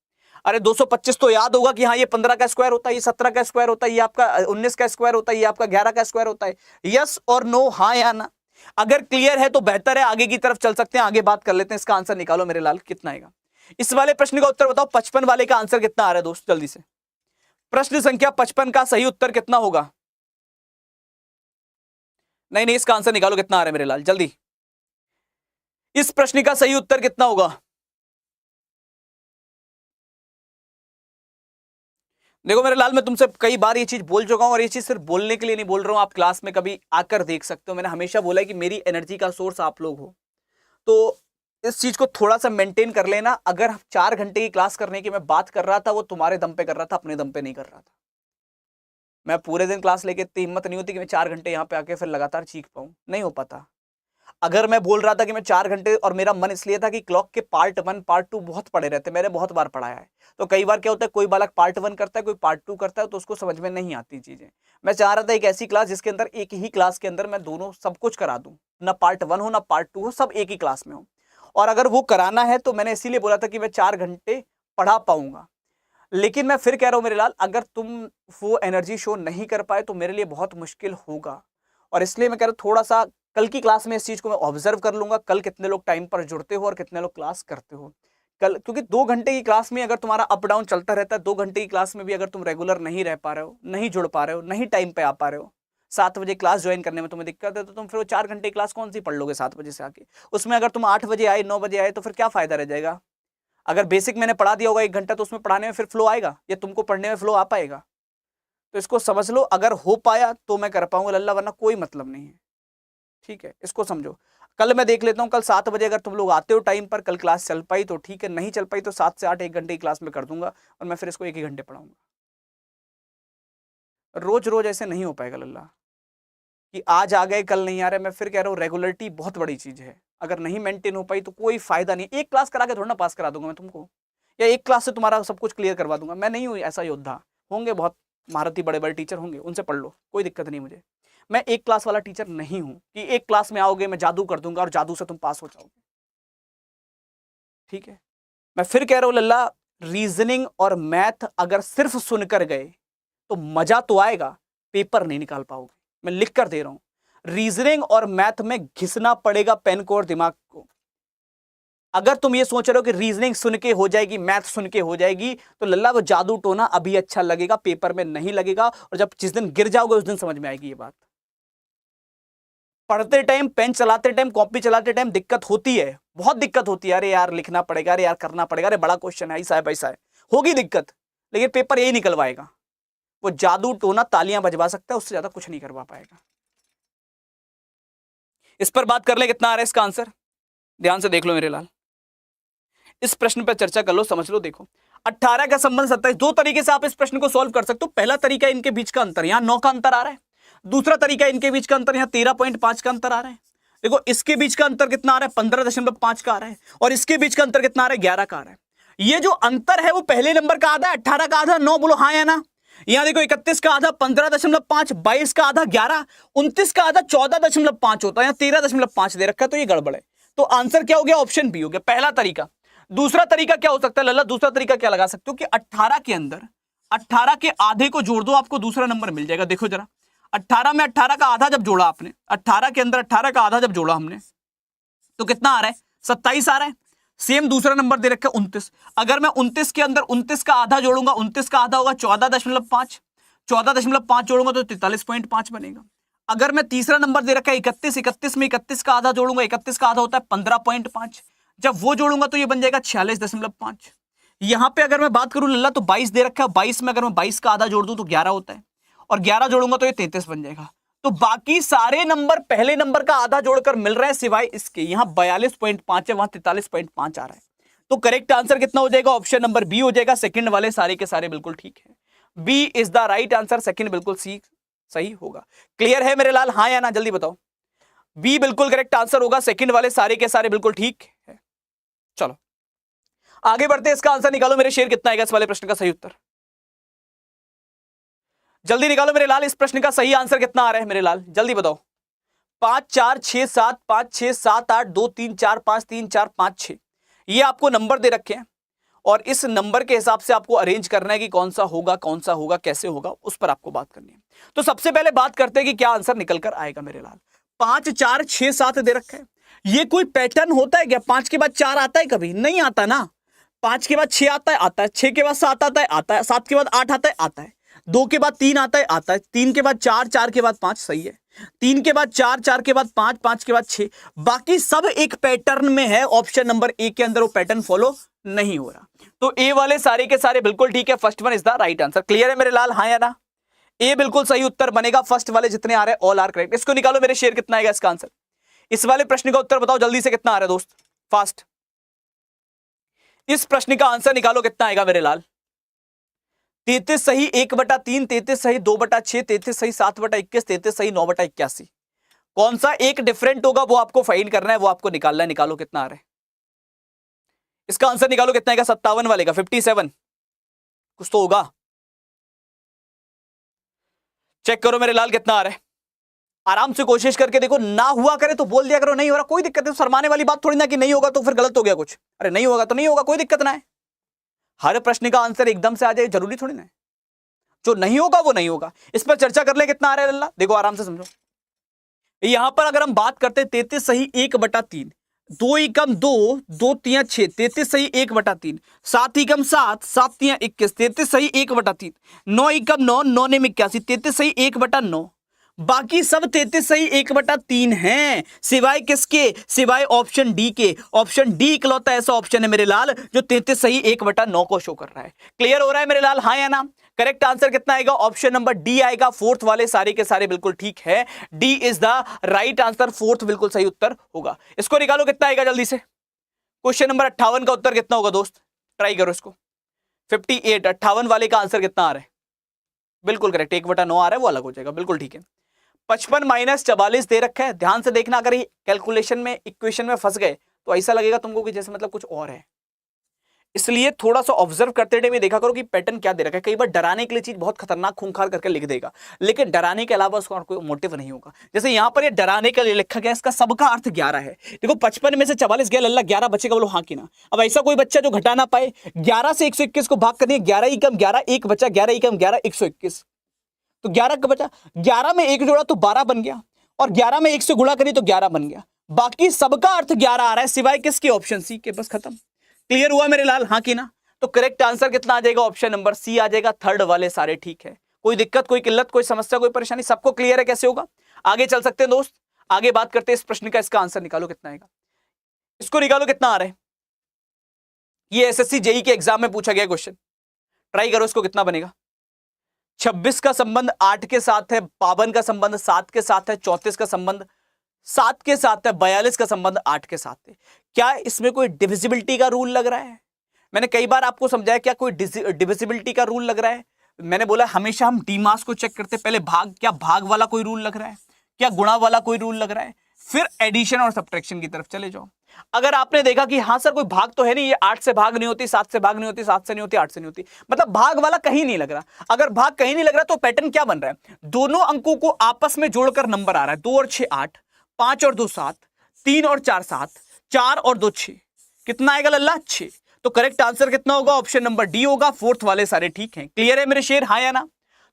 अरे 225 तो याद होगा कि हाँ ये 15 का स्क्वायर होता है, ये 17 का स्क्वायर होता है, ये आपका 19 का स्क्वायर होता है, ये आपका 11 का स्क्वायर होता है। यस और नो, हाँ या ना? अगर क्लियर है तो बेहतर है, आगे की तरफ चल सकते हैं, आगे बात कर लेते हैं। इसका आंसर निकालो मेरे लाल, कितना आएगा? इस वाले प्रश्न का उत्तर बताओ। 55 वाले का आंसर कितना आ रहा है दोस्त जल्दी से? प्रश्न संख्या 55 का सही उत्तर कितना होगा? नहीं नहीं, इसका आंसर निकालो कितना आ रहा है मेरे लाल, जल्दी। इस प्रश्न का सही उत्तर कितना होगा? देखो मेरे लाल, मैं तुमसे कई बार ये चीज बोल चुका हूं, और ये चीज सिर्फ बोलने के लिए नहीं बोल रहा हूं, आप क्लास में कभी आकर देख सकते हो। मैंने हमेशा बोला है कि मेरी एनर्जी का सोर्स आप लोग हो। तो इस चीज को थोड़ा सा मेंटेन कर लेना। अगर 4 घंटे की क्लास करने की मैं बात कर रहा था, वो तुम्हारे दम पे कर रहा था, अपने दम पे नहीं कर रहा था। मैं पूरे दिन क्लास लेके इतनी हिम्मत नहीं होती कि मैं 4 घंटे यहाँ पे आके फिर लगातार चीख पाऊं, नहीं हो पाता। अगर मैं बोल रहा था कि मैं 4 घंटे, और मेरा मन इसलिए था कि क्लॉक के पार्ट 1 पार्ट 2 बहुत पढ़े रहते, मैंने बहुत बार पढ़ाया है। तो कई बार क्या होता है, कोई बालक पार्ट 1 करता है, कोई पार्ट 2 करता है, तो उसको समझ में नहीं आती चीजें। मैं चाह रहा था एक ऐसी क्लास जिसके अंदर एक ही क्लास के अंदर मैं दोनों सब कुछ करा दूं, ना पार्ट 1 हो ना पार्ट 2 हो, सब एक ही क्लास में हो। और अगर वो कराना है तो मैंने इसीलिए बोला था कि मैं 4 घंटे पढ़ा पाऊंगा। लेकिन मैं फिर कह रहा हूं मेरे लाल, अगर तुम वो एनर्जी शो नहीं कर पाए तो मेरे लिए बहुत मुश्किल होगा। और इसलिए मैं कह रहा हूं थोड़ा सा कल की क्लास में इस चीज को मैं ऑब्जर्व कर लूंगा, कल कितने लोग टाइम पर जुड़ते हो और कितने लोग क्लास करते हो कल। क्योंकि 2 घंटे की क्लास में अगर तुम्हारा अप डाउन चलता रहता है, 2 घंटे की क्लास में भी अगर तुम रेगुलर नहीं रह पा रहे हो, नहीं जुड़ पा रहे हो, नहीं टाइम पे आ पा रहे हो, 7 बजे क्लास ज्वाइन करने में तुम्हें दिक्कत है, तो तुम फिर वो 4 घंटे की क्लास कौन सी पढ़ लोगे 7 बजे से आके। उसमें अगर तुम 8 बजे आए, 9 बजे आए, तो फिर क्या फायदा रह जाएगा। अगर बेसिक मैंने पढ़ा दिया होगा 1 घंटा, तो उसमें पढ़ाने में फिर फ्लो आएगा या तुमको पढ़ने में फ्लो आ पाएगा। तो इसको समझ लो, अगर हो पाया तो मैं कर पाऊंगा लल्ला, वरना कोई मतलब नहीं है। ठीक है, इसको समझो। कल मैं देख लेता हूं, कल 7 बजे अगर तुम लोग आते हो टाइम पर, कल क्लास चल पाई तो ठीक है, नहीं चल पाई तो 7 से 8 1 घंटे की क्लास में कर दूंगा, और मैं फिर इसको 1 ही घंटे पढ़ाऊंगा। रोज रोज ऐसे नहीं हो पाएगा लल्ला, कि आज आ गए कल नहीं आ रहे। मैं फिर कह रहा हूँ रेगुलरिटी बहुत बड़ी चीज है, अगर नहीं मेंटेन हो पाई तो कोई फायदा नहीं। एक क्लास करा के थोड़ा ना पास करा दूंगा मैं तुमको, या एक क्लास से तुम्हारा सब कुछ क्लियर करवा दूंगा। मैं नहीं हूँ ऐसा योद्धा, होंगे बहुत महारथी बड़े बड़े टीचर होंगे, उनसे पढ़ लो, कोई दिक्कत नहीं मुझे। मैं एक क्लास वाला टीचर नहीं हूं कि एक क्लास में आओगे मैं जादू कर दूंगा और जादू से तुम पास हो जाओगे। ठीक है, मैं फिर कह रहा हूं लल्ला, रीजनिंग और मैथ अगर सिर्फ सुनकर गए तो मजा तो आएगा, पेपर नहीं निकाल पाओगे। मैं लिख कर दे रहा हूं, रीजनिंग और मैथ में घिसना पड़ेगा पेन को और दिमाग को। अगर तुम ये सोच रहे हो कि रीजनिंग सुन के हो जाएगी, मैथ सुन के हो जाएगी, तो लल्ला वो जादू टोना अभी अच्छा लगेगा, पेपर में नहीं लगेगा। और जब जिस दिन गिर जाओगे उस दिन समझ में आएगी ये बात। पढ़ते टाइम, पेन चलाते टाइम, कॉपी चलाते टाइम दिक्कत होती है, बहुत दिक्कत होती है। अरे यार लिखना पड़ेगा, अरे यार करना पड़ेगा, अरे बड़ा क्वेश्चन है, ऐसा है वैसा है, होगी दिक्कत। लेकिन पेपर यही निकलवाएगा। वो जादू टोना तालियां बजवा सकता है, उससे ज्यादा कुछ नहीं करवा पाएगा। इस पर बात कर ले, कितना आ रहा है इसका आंसर, ध्यान से देख लो मेरे लाल। इस प्रश्न पर चर्चा कर लो, समझ लो। देखो 18 का संबंध 27, दो तरीके से आप इस प्रश्न को सॉल्व कर सकते हो। पहला तरीका, इनके बीच का अंतर, यहां 9 का अंतर आ रहा है। दूसरा तरीका, इनके बीच का अंतर, यहां 13.5 का अंतर आ रहा है। देखो इसके बीच का अंतर कितना आ रहा है, 15.5 का आ रहा है, और इसके बीच का अंतर कितना आ रहा है, 11 का आ रहा है। ये जो अंतर है वो पहले नंबर का आधा है, 18 का आधा 9, बोलो हाँ या ना। यहां देखो 31 का आधा 15.5, 22 का आधा 11, 29 का आधा 14.5 होता है, यहां 13.5 दे रखा है, तो ये गड़बड़ है। तो आंसर क्या हो गया, ऑप्शन बी हो गया, पहला तरीका। दूसरा तरीका क्या हो सकता है लल्ला, दूसरा तरीका क्या लगा सकते हो कि 18 के अंदर 18 के आधे को जोड़ दो, आपको दूसरा नंबर मिल जाएगा। देखो जरा, 18 में 18 का आधा जब जोड़ा आपने, 18 के अंदर 18 का आधा जब जोड़ा हमने, तो कितना आ रहा है, 27 आ रहा है। सेम दूसरा नंबर दे रखा है 29। अगर मैं 29 के अंदर 29 का आधा जोड़ूंगा, 29 का आधा होगा 14.5, 14.5 जोड़ूंगा तो 43.5 बनेगा। अगर मैं तीसरा नंबर दे रखा है 31, 31 में 31 का आधा जोड़ूंगा, 31 का आधा होता है 15.5, जब वो जोड़ूंगा तो ये बन जाएगा 46.5। यहां पे अगर मैं बात करूं लल्ला तो 22 दे रखा है, 22 में अगर मैं 22 का आधा जोड़ दूं तो 11 होता है, और 11 जोड़ूंगा तो ये 33 बन जाएगा। तो बाकी सारे नंबर पहले नंबर का आधा जोड़कर मिल रहा है, सिवाय इसके। यहां 42.5 है, वहां 43.5 आ रहा है। तो करेक्ट आंसर कितना हो जाएगा, ऑप्शन नंबर बी हो जाएगा। सेकंड वाले सारे के सारे बिल्कुल ठीक है, B is the right answer, second बिल्कुल सी सही होगा। क्लियर है मेरे लाल, हाँ या ना, जल्दी बताओ। बी बिल्कुल करेक्ट आंसर होगा, सेकंड वाले सारे के सारे बिल्कुल ठीक है। चलो आगे बढ़ते, इसका आंसर निकालो मेरे शेर, कितना आएगा इस वाले प्रश्न का सही उत्तर, जल्दी निकालो मेरे लाल। इस प्रश्न का सही आंसर कितना आ रहा है मेरे लाल, जल्दी बताओ। 5 4 6 7, 5 6 7 8 2 3 4 5 3 4 5 6, ये आपको नंबर दे रखे हैं, और इस नंबर के हिसाब से आपको अरेंज करना है कि कौन सा होगा, कैसे होगा, उस पर आपको बात करनी है। तो सबसे पहले बात करते हैं कि क्या आंसर निकल कर आएगा मेरे लाल। 5 4 6 7 दे रखा है, ये कोई पैटर्न होता है क्या, 5 के बाद 4 आता है, कभी नहीं आता ना। 5 के बाद 6 आता है, 6 के बाद 7 आता है, 7 के बाद 8 आता है, 2 के बाद 3 आता है, 3 के बाद 4, 4 के बाद 5, सही है, 3 के बाद 4, 4 के बाद 5, 5 के बाद 6, बाकी सब एक पैटर्न में है। ऑप्शन नंबर ए के अंदर वो पैटर्न फॉलो नहीं हो रहा, तो ए वाले सारे के सारे बिल्कुल ठीक है, first one is the right answer. Clear है मेरे लाल, हाँ या ना, ए बिल्कुल सही उत्तर बनेगा, फर्स्ट वाले जितने आ रहे हैं ऑल आर करेक्ट। इसको निकालो मेरे शेर, कितना आएगा इसका आंसर। इस वाले प्रश्न का उत्तर बताओ जल्दी से, कितना आ रहा है दोस्त, फास्ट। इस प्रश्न का आंसर निकालो कितना आएगा मेरे लाल। 33 सही 1/3, 33 सही 2/6, 33 सही 7/21, 33 सही 9/81। कौन सा एक डिफरेंट होगा वो आपको फाइंड करना है, वो आपको निकालना है। निकालो कितना आ रहा है इसका आंसर, निकालो कितना आएगा 57 वाले का 57, कुछ तो होगा। चेक करो मेरे लाल कितना आ रहा है, आराम से कोशिश करके देखो। ना हुआ करे तो बोल दिया करो नहीं हो रहा, कोई दिक्कत नहीं। शर्माने वाली बात थोड़ी ना कि नहीं होगा तो फिर गलत हो गया कुछ। अरे नहीं होगा तो नहीं होगा, कोई दिक्कत ना है। हर प्रश्न का आंसर एकदम से आ जाए जरूरी थोड़ी ना है। जो नहीं होगा वो नहीं होगा। इस पर चर्चा कर ले कितना आ रहा है लल्ला, देखो आराम से समझो। यहां पर अगर हम बात करते 33 सही 1/3, 2 एकम 2, 2 तिया 6, 33 सही 1/3, 7 एकम 7, 7 तिया 21, 33 सही 1/3, 9 एकम 9, 9 ने 81, 33 सही 1/9। बाकी सब 33 सही 1/3 हैं, सिवाय किसके, सिवाय ऑप्शन डी के। ऑप्शन डी इकलौता ऐसा ऑप्शन है मेरे लाल जो 33 सही 1/9 को शो कर रहा है। क्लियर हो रहा है मेरे लाल, हाँ या ना? करेक्ट आंसर कितना आएगा, ऑप्शन नंबर डी आएगा। फोर्थ वाले सारे के सारे बिल्कुल ठीक है, D is the right answer, fourth बिल्कुल सही उत्तर होगा। इसको निकालो कितना आएगा जल्दी से। क्वेश्चन नंबर 58 का उत्तर कितना होगा दोस्त, ट्राई करो इसको। 58, 58 वाले का आंसर कितना आ रहा है, बिल्कुल करेक्ट, 1/9 आ रहा है, वो अलग हो जाएगा, बिल्कुल ठीक है। 55 - 44 दे रखा है, ध्यान से देखना। अगर ये कैलकुलेशन में इक्वेशन में फंस गए तो ऐसा लगेगा तुमको कि जैसे मतलब कुछ और है, इसलिए थोड़ा सा ऑब्जर्व करते टाइम देखा करो कि पैटर्न क्या दे रखा है। कई बार डराने के लिए चीज बहुत खतरनाक खूंखार करके लिख देगा, लेकिन डराने के अलावा उसका और कोई मोटिव नहीं होगा। जैसे यहां पर ये डराने के लिए लिखा गया, इसका सबका अर्थ 11 है। देखो 55 में से 44 गया लल्ला, 11 बचेगा, बोलो हाँ कि ना। अब ऐसा कोई बच्चा जो घटा ना पाए, 11 से 121 को भाग कर दिया, 11 एकम 11, एक बचा, 11 एकम 11, 121, तो 11 का बचा। 11 में एक जोड़ा तो 12 बन गया, और 11 में 1 से गुणा करी तो 11 बन गया। बाकी सबका अर्थ 11 आ रहा है, सिवाय किसके, ऑप्शन सी के। बस खत्म। क्लियर हुआ मेरे लाल, हाँ कि ना? तो करेक्ट आंसर कितना आ जाएगा, ऑप्शन नंबर सी आ जाएगा। थर्ड वाले सारे ठीक है, कोई दिक्कत, कोई किल्लत, कोई समस्या, कोई परेशानी, सबको क्लियर है कैसे होगा। आगे चल सकते हैं दोस्त, आगे बात करते हैं इस प्रश्न का। इसका आंसर निकालो कितना आएगा, इसको निकालो कितना आ रहा है। ये एसएससी जेई के एग्जाम में पूछा गया क्वेश्चन, ट्राई करो इसको कितना बनेगा। 26 का संबंध 8 के साथ है, 52 का संबंध 7 के साथ है, 34 का संबंध 7 के साथ है, 42 का संबंध 8 के साथ है। क्या इसमें कोई डिविजिबिलिटी का रूल लग रहा है? मैंने कई बार आपको समझाया, क्या कोई डिविजिबिलिटी का रूल लग रहा है? मैंने बोला हमेशा हम डीमास को चेक करते, पहले भाग, क्या भाग वाला कोई रूल लग रहा है, क्या गुणा वाला कोई रूल लग रहा है, फिर एडिशन और सब्ट्रैक्शन की तरफ चले जाओ। अगर आपने देखा कि हाँ सर कोई भाग तो है नहीं, ये 8 से भाग नहीं होती, 7 से भाग नहीं होती, 7 से नहीं होती, 8 से नहीं होती, मतलब भाग वाला कहीं नहीं लग रहा। अगर भाग कहीं नहीं लग रहा तो पैटर्न क्या बन रहा है, दोनों अंकों को आपस में जोड़कर नंबर आ रहा है। 2 और 6 8, 5 और 2 7, 3 और 4 7, 4 और 2 6, कितना आएगा लल्ला, 6। तो करेक्ट आंसर कितना होगा, ऑप्शन नंबर डी होगा। फोर्थ वाले सारे ठीक हैं। क्लियर है मेरे शेर, हाँ या ना?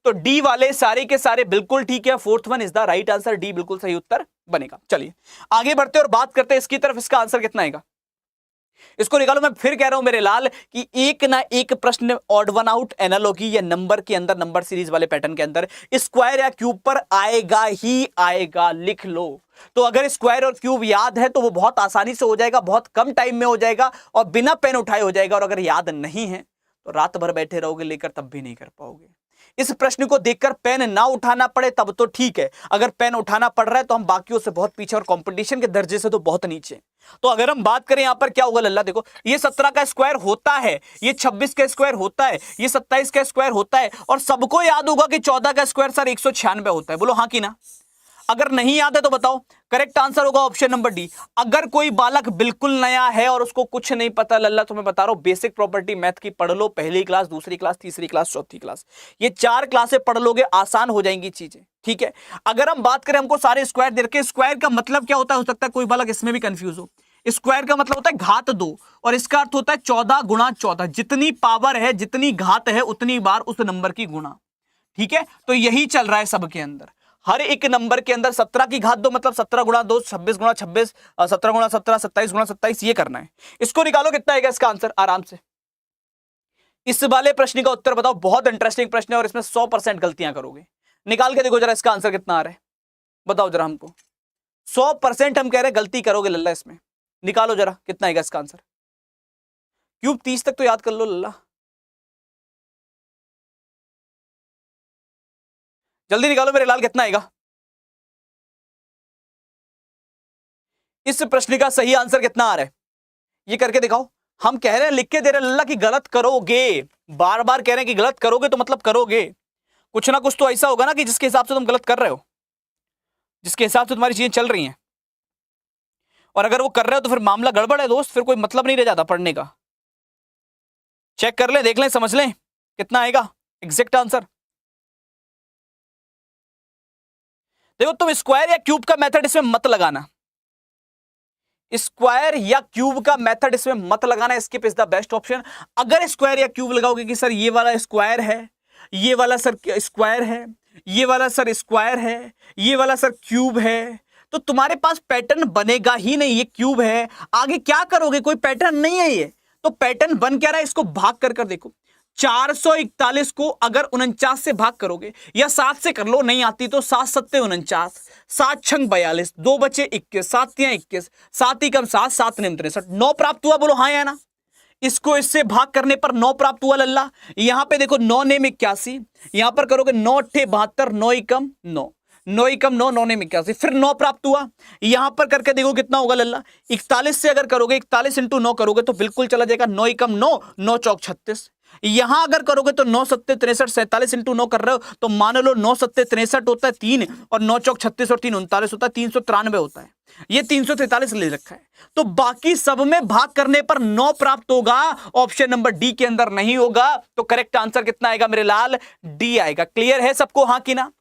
तो डी वाले सारे के सारे बिल्कुल ठीक है, fourth one is the right answer, D बिल्कुल सही उत्तर बनेगा। चलिए आगे बढ़ते और बात करते हैं इसकी तरफ। इसका आंसर कितना आएगा, इसको निकालो। मैं फिर कह रहा हूं मेरे लाल कि एक ना एक प्रश्न ऑड वन आउट एनालॉजी या नंबर के अंदर, नंबर सीरीज वाले पैटर्न के अंदर स्क्वायर या क्यूब पर आएगा ही आएगा, लिख लो। तो अगर स्क्वायर और क्यूब याद है तो वो बहुत आसानी से हो जाएगा, बहुत कम टाइम में हो जाएगा और बिना पेन उठाए हो जाएगा। और अगर याद नहीं है तो रात भर बैठे रहोगे लेकर, तब भी नहीं कर पाओगे। इस प्रश्न को देखकर पेन ना उठाना पड़े तब तो ठीक है, अगर पेन उठाना पड़ रहा है तो हम बाकियों से बहुत पीछे और कंपटीशन के दर्जे से तो बहुत नीचे। तो अगर हम बात करें यहां पर क्या होगा लल्ला, देखो ये 17 का स्क्वायर होता है, ये 26 का स्क्वायर होता है, ये 27 का स्क्वायर होता है, और सबको याद होगा कि 14 का स्क्वायर सर 196 होता है। बोलो हाँ कि ना? अगर नहीं याद है तो बताओ। करेक्ट आंसर होगा ऑप्शन नंबर डी। अगर कोई बालक बिल्कुल नया है और उसको कुछ नहीं पता लल्ला, तो मैं बता रहा हूं बेसिक प्रॉपर्टी मैथ की पढ़ लो, पहली क्लास, दूसरी क्लास, तीसरी क्लास, चौथी क्लास, ये 4 क्लासें पढ़ लोगे, आसान हो जाएंगी चीजें। ठीक है, अगर हम बात करें हमको सारे स्क्वायर दे रखे, स्क्वायर का मतलब क्या होता है, हो सकता है कोई बालक इसमें भी कंफ्यूज हो। स्क्वायर का मतलब होता है घात 2, और इसका अर्थ होता है 14 गुणा 14, जितनी पावर है, जितनी घात है, उतनी बार उस नंबर की गुणा। ठीक है, तो यही चल रहा है सबके अंदर। हर एक नंबर के अंदर 17 की घात 2 मतलब 17 गुणा 2, 26 गुणा 26, 17 गुणा 17, 27 गुणा 27, ये करना है। इसको निकालो कितना आएगा इसका आंसर आराम से। इस वाले प्रश्न का उत्तर बताओ, बहुत इंटरेस्टिंग प्रश्न है और इसमें 100% गलतियां करोगे। निकाल के देखो जरा इसका आंसर कितना आ रहा है, बताओ जरा हमको। 100% हम कह रहे हैं गलती करोगे लल्ला इसमें। निकालो जरा कितना आएगा इसका आंसर। क्यूब 30 तक तो याद कर लो लल्ला, जल्दी निकालो मेरे लाल कितना आएगा। इस प्रश्न का सही आंसर कितना आ रहा है ये करके दिखाओ। हम कह रहे हैं, लिख के दे रहे हैं लल्ला कि गलत करोगे, बार बार कह रहे हैं कि गलत करोगे, तो मतलब करोगे। कुछ ना कुछ तो ऐसा होगा ना कि जिसके हिसाब से तुम गलत कर रहे हो, जिसके हिसाब से तुम्हारी चीजें चल रही हैं। और अगर वो कर रहे हो तो फिर मामला गड़बड़ है दोस्त, फिर कोई मतलब नहीं रह जाता पढ़ने का। चेक कर ले, देख लें, समझ लें कितना आएगा एग्जैक्ट आंसर। देखो तुम स्क्वायर या क्यूब का मेथड इसमें मत लगाना, स्क्वायर या क्यूब का मेथड इसमें मत लगाना, skip is the best option. अगर स्क्वायर या क्यूब लगाओगे कि सर ये वाला स्क्वायर है, ये वाला सर स्क्वायर है, ये वाला सर स्क्वायर है, ये वाला सर क्यूब है, तो तुम्हारे पास पैटर्न बनेगा ही नहीं। ये क्यूब है, आगे क्या करोगे, कोई पैटर्न नहीं है ये। तो पैटर्न बन क्या रहा है, इसको भाग कर कर देखो। 441 को अगर 49 से भाग करोगे, या 7 से कर लो, नहीं आती तो 7 सत्ते 49, 7 छंग 42, 2 बचे 21, 7 तियां 21, 7 ही कम 7, 7 निम 63, 9 प्राप्त हुआ। बोलो हाँ या ना। इसको इससे भाग करने पर 9 प्राप्त हुआ लल्ला। यहां पे देखो 9 नेम 81, यहां पर करोगे 9 अट्ठे 72, 9 ही कम 9, 9 ही कम 9, 9 नेम 81, फिर 9 प्राप्त हुआ। यहां पर करके देखो कितना होगा लल्ला, 41 से अगर करोगे, 41 इंटू 9 करोगे तो बिल्कुल चला जाएगा, 9 ही कम 9, 9 चौक 36। यहां अगर करोगे तो 9 सत्ते 63, 47 इंटू 9 कर रहे हो तो मान लो 9 सत्ते 63 होता है 3, और 9 चौक 36 और 3 39 होता है, 393 होता है। ये 343 ले रखा है। तो बाकी सब में भाग करने पर 9 प्राप्त होगा, ऑप्शन नंबर डी के अंदर नहीं होगा। तो करेक्ट आंसर कितना आएगा मेरे लाल, डी आएगा। क्लियर है सबको, हाँ कि ना।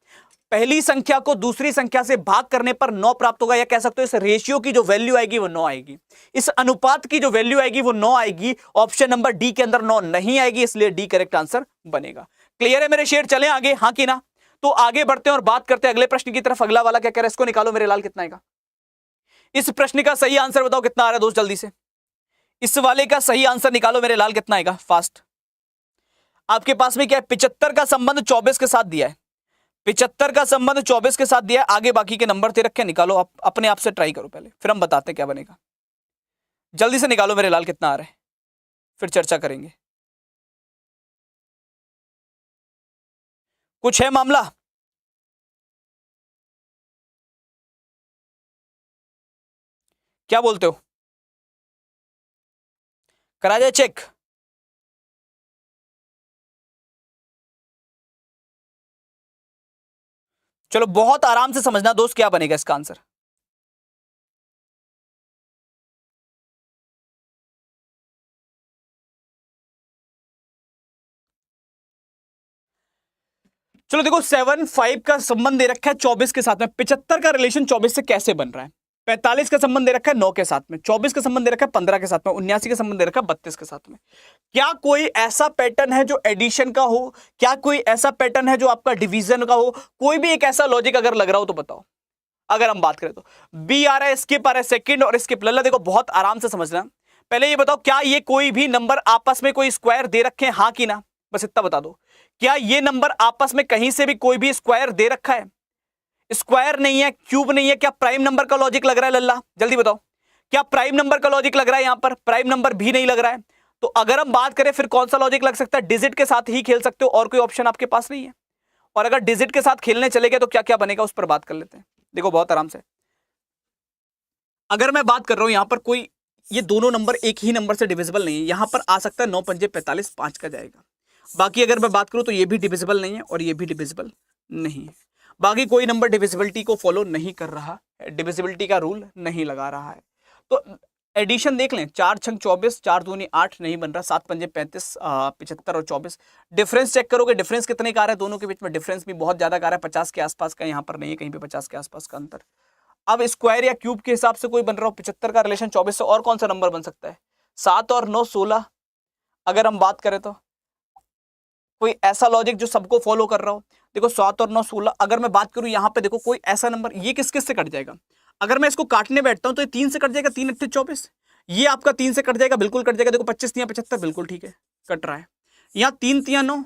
पहली संख्या को दूसरी संख्या से भाग करने पर 9 प्राप्त होगा, या कह सकते हो इस रेशियो की जो वैल्यू आएगी वो 9 आएगी, इस अनुपात की जो वैल्यू आएगी वो 9 आएगी। ऑप्शन नंबर डी के अंदर 9 नहीं आएगी, इसलिए डी करेक्ट आंसर बनेगा। क्लियर है मेरे शेर, चलें आगे, हाँ कि ना। तो आगे बढ़ते हैं और बात करते हैं अगले प्रश्न की तरफ। अगला वाला क्या कह रहा है, इसको निकालो मेरे लाल, कितना आएगा। इस प्रश्न का सही आंसर बताओ कितना आ रहा है दोस्त, जल्दी से इस वाले का सही आंसर निकालो मेरे लाल, कितना आएगा फास्ट। आपके पास में क्या है, 75 का संबंध 24 के साथ दिया है, 75 का संबंध 24 के साथ दिया है। आगे बाकी के नंबर दे रखे, निकालो आप अपने आप से, ट्राई करो पहले, फिर हम बताते हैं क्या बनेगा। जल्दी से निकालो मेरे लाल कितना आ रहा है, फिर चर्चा करेंगे। कुछ है मामला, क्या बोलते हो, करा जाए चेक। चलो बहुत आराम से समझना दोस्त, क्या बनेगा इसका आंसर। चलो देखो 7-5 का संबंध दे रखा है 24 के साथ में, 75 का रिलेशन 24 से कैसे बन रहा है। 45 का संबंध दे रखा है 9 के साथ में, 24 का संबंध दे रखा है 15 के साथ में, 79 का संबंध दे रखा है 32 के साथ में। क्या कोई ऐसा पैटर्न है जो एडिशन का हो, क्या कोई ऐसा पैटर्न है जो आपका डिवीजन का हो, कोई भी एक ऐसा लॉजिक अगर लग रहा हो तो बताओ। अगर हम बात करें तो बी आ रहा है, स्किप आ रहा है, सेकंड और स्किप। लल्ला देखो बहुत आराम से समझना, पहले ये बताओ क्या ये कोई भी नंबर आपस में कोई स्क्वायर दे रखे हैं, हाँ कि ना, बस इतना बता दो। क्या ये नंबर आपस में कहीं से भी कोई भी स्क्वायर दे रखा है, स्क्वायर नहीं है, क्यूब नहीं है, क्या प्राइम नंबर का लॉजिक लग रहा है लल्ला, जल्दी बताओ। क्या प्राइम नंबर का लॉजिक लग रहा है, यहां पर प्राइम नंबर भी नहीं लग रहा है। तो अगर हम बात करें फिर कौन सा लॉजिक लग सकता है, डिजिट के साथ ही खेल सकते हो, और कोई ऑप्शन आपके पास नहीं है। और अगर डिजिट के साथ खेलने चले गए तो क्या क्या बनेगा उस पर बात कर लेते हैं। देखो बहुत आराम से, अगर मैं बात कर रहा हूं यहां पर कोई, ये दोनों नंबर एक ही नंबर से डिविजिबल नहीं है, यहां पर आ सकता है 9 पंजे 45, 5 का जाएगा। बाकी अगर मैं बात करूं तो ये भी डिविजिबल नहीं है और ये भी डिविजिबल नहीं है। बाकी कोई नंबर डिविजिबिलिटी को फॉलो नहीं कर रहा है, डिविजिबिलिटी का रूल नहीं लगा रहा है। तो एडिशन देख लें, 4 छंग 24, 4 दूनी 8 नहीं बन रहा, 7 पंजे 35, 75 और 24। डिफरेंस चेक करोगे, डिफरेंस कितने का आ रहा है दोनों के बीच में, डिफरेंस भी बहुत ज्यादा का आ रहा है, 50 के आसपास का, यहाँ पर नहीं है कहीं पे 50 के आसपास का अंतर। अब स्क्वायर या क्यूब के हिसाब से कोई बन रहा हो, 75 का रिलेशन 24 से और कौन सा नंबर बन सकता है, 7 और 9 16। अगर हम बात करें तो कोई ऐसा लॉजिक जो सबको फॉलो कर रहा हो, देखो 7 और 9 16। अगर मैं बात करूं यहाँ पे देखो कोई ऐसा नंबर, ये किस किस से कट जाएगा, अगर मैं इसको काटने बैठता हूं तो ये 3 से कट जाएगा, 3 अट्ठे 24, ये आपका 3 से कट जाएगा, बिल्कुल कट जाएगा। देखो 25 तियां 75, बिल्कुल ठीक है, कट रहा है। यहाँ 3 तियां 9,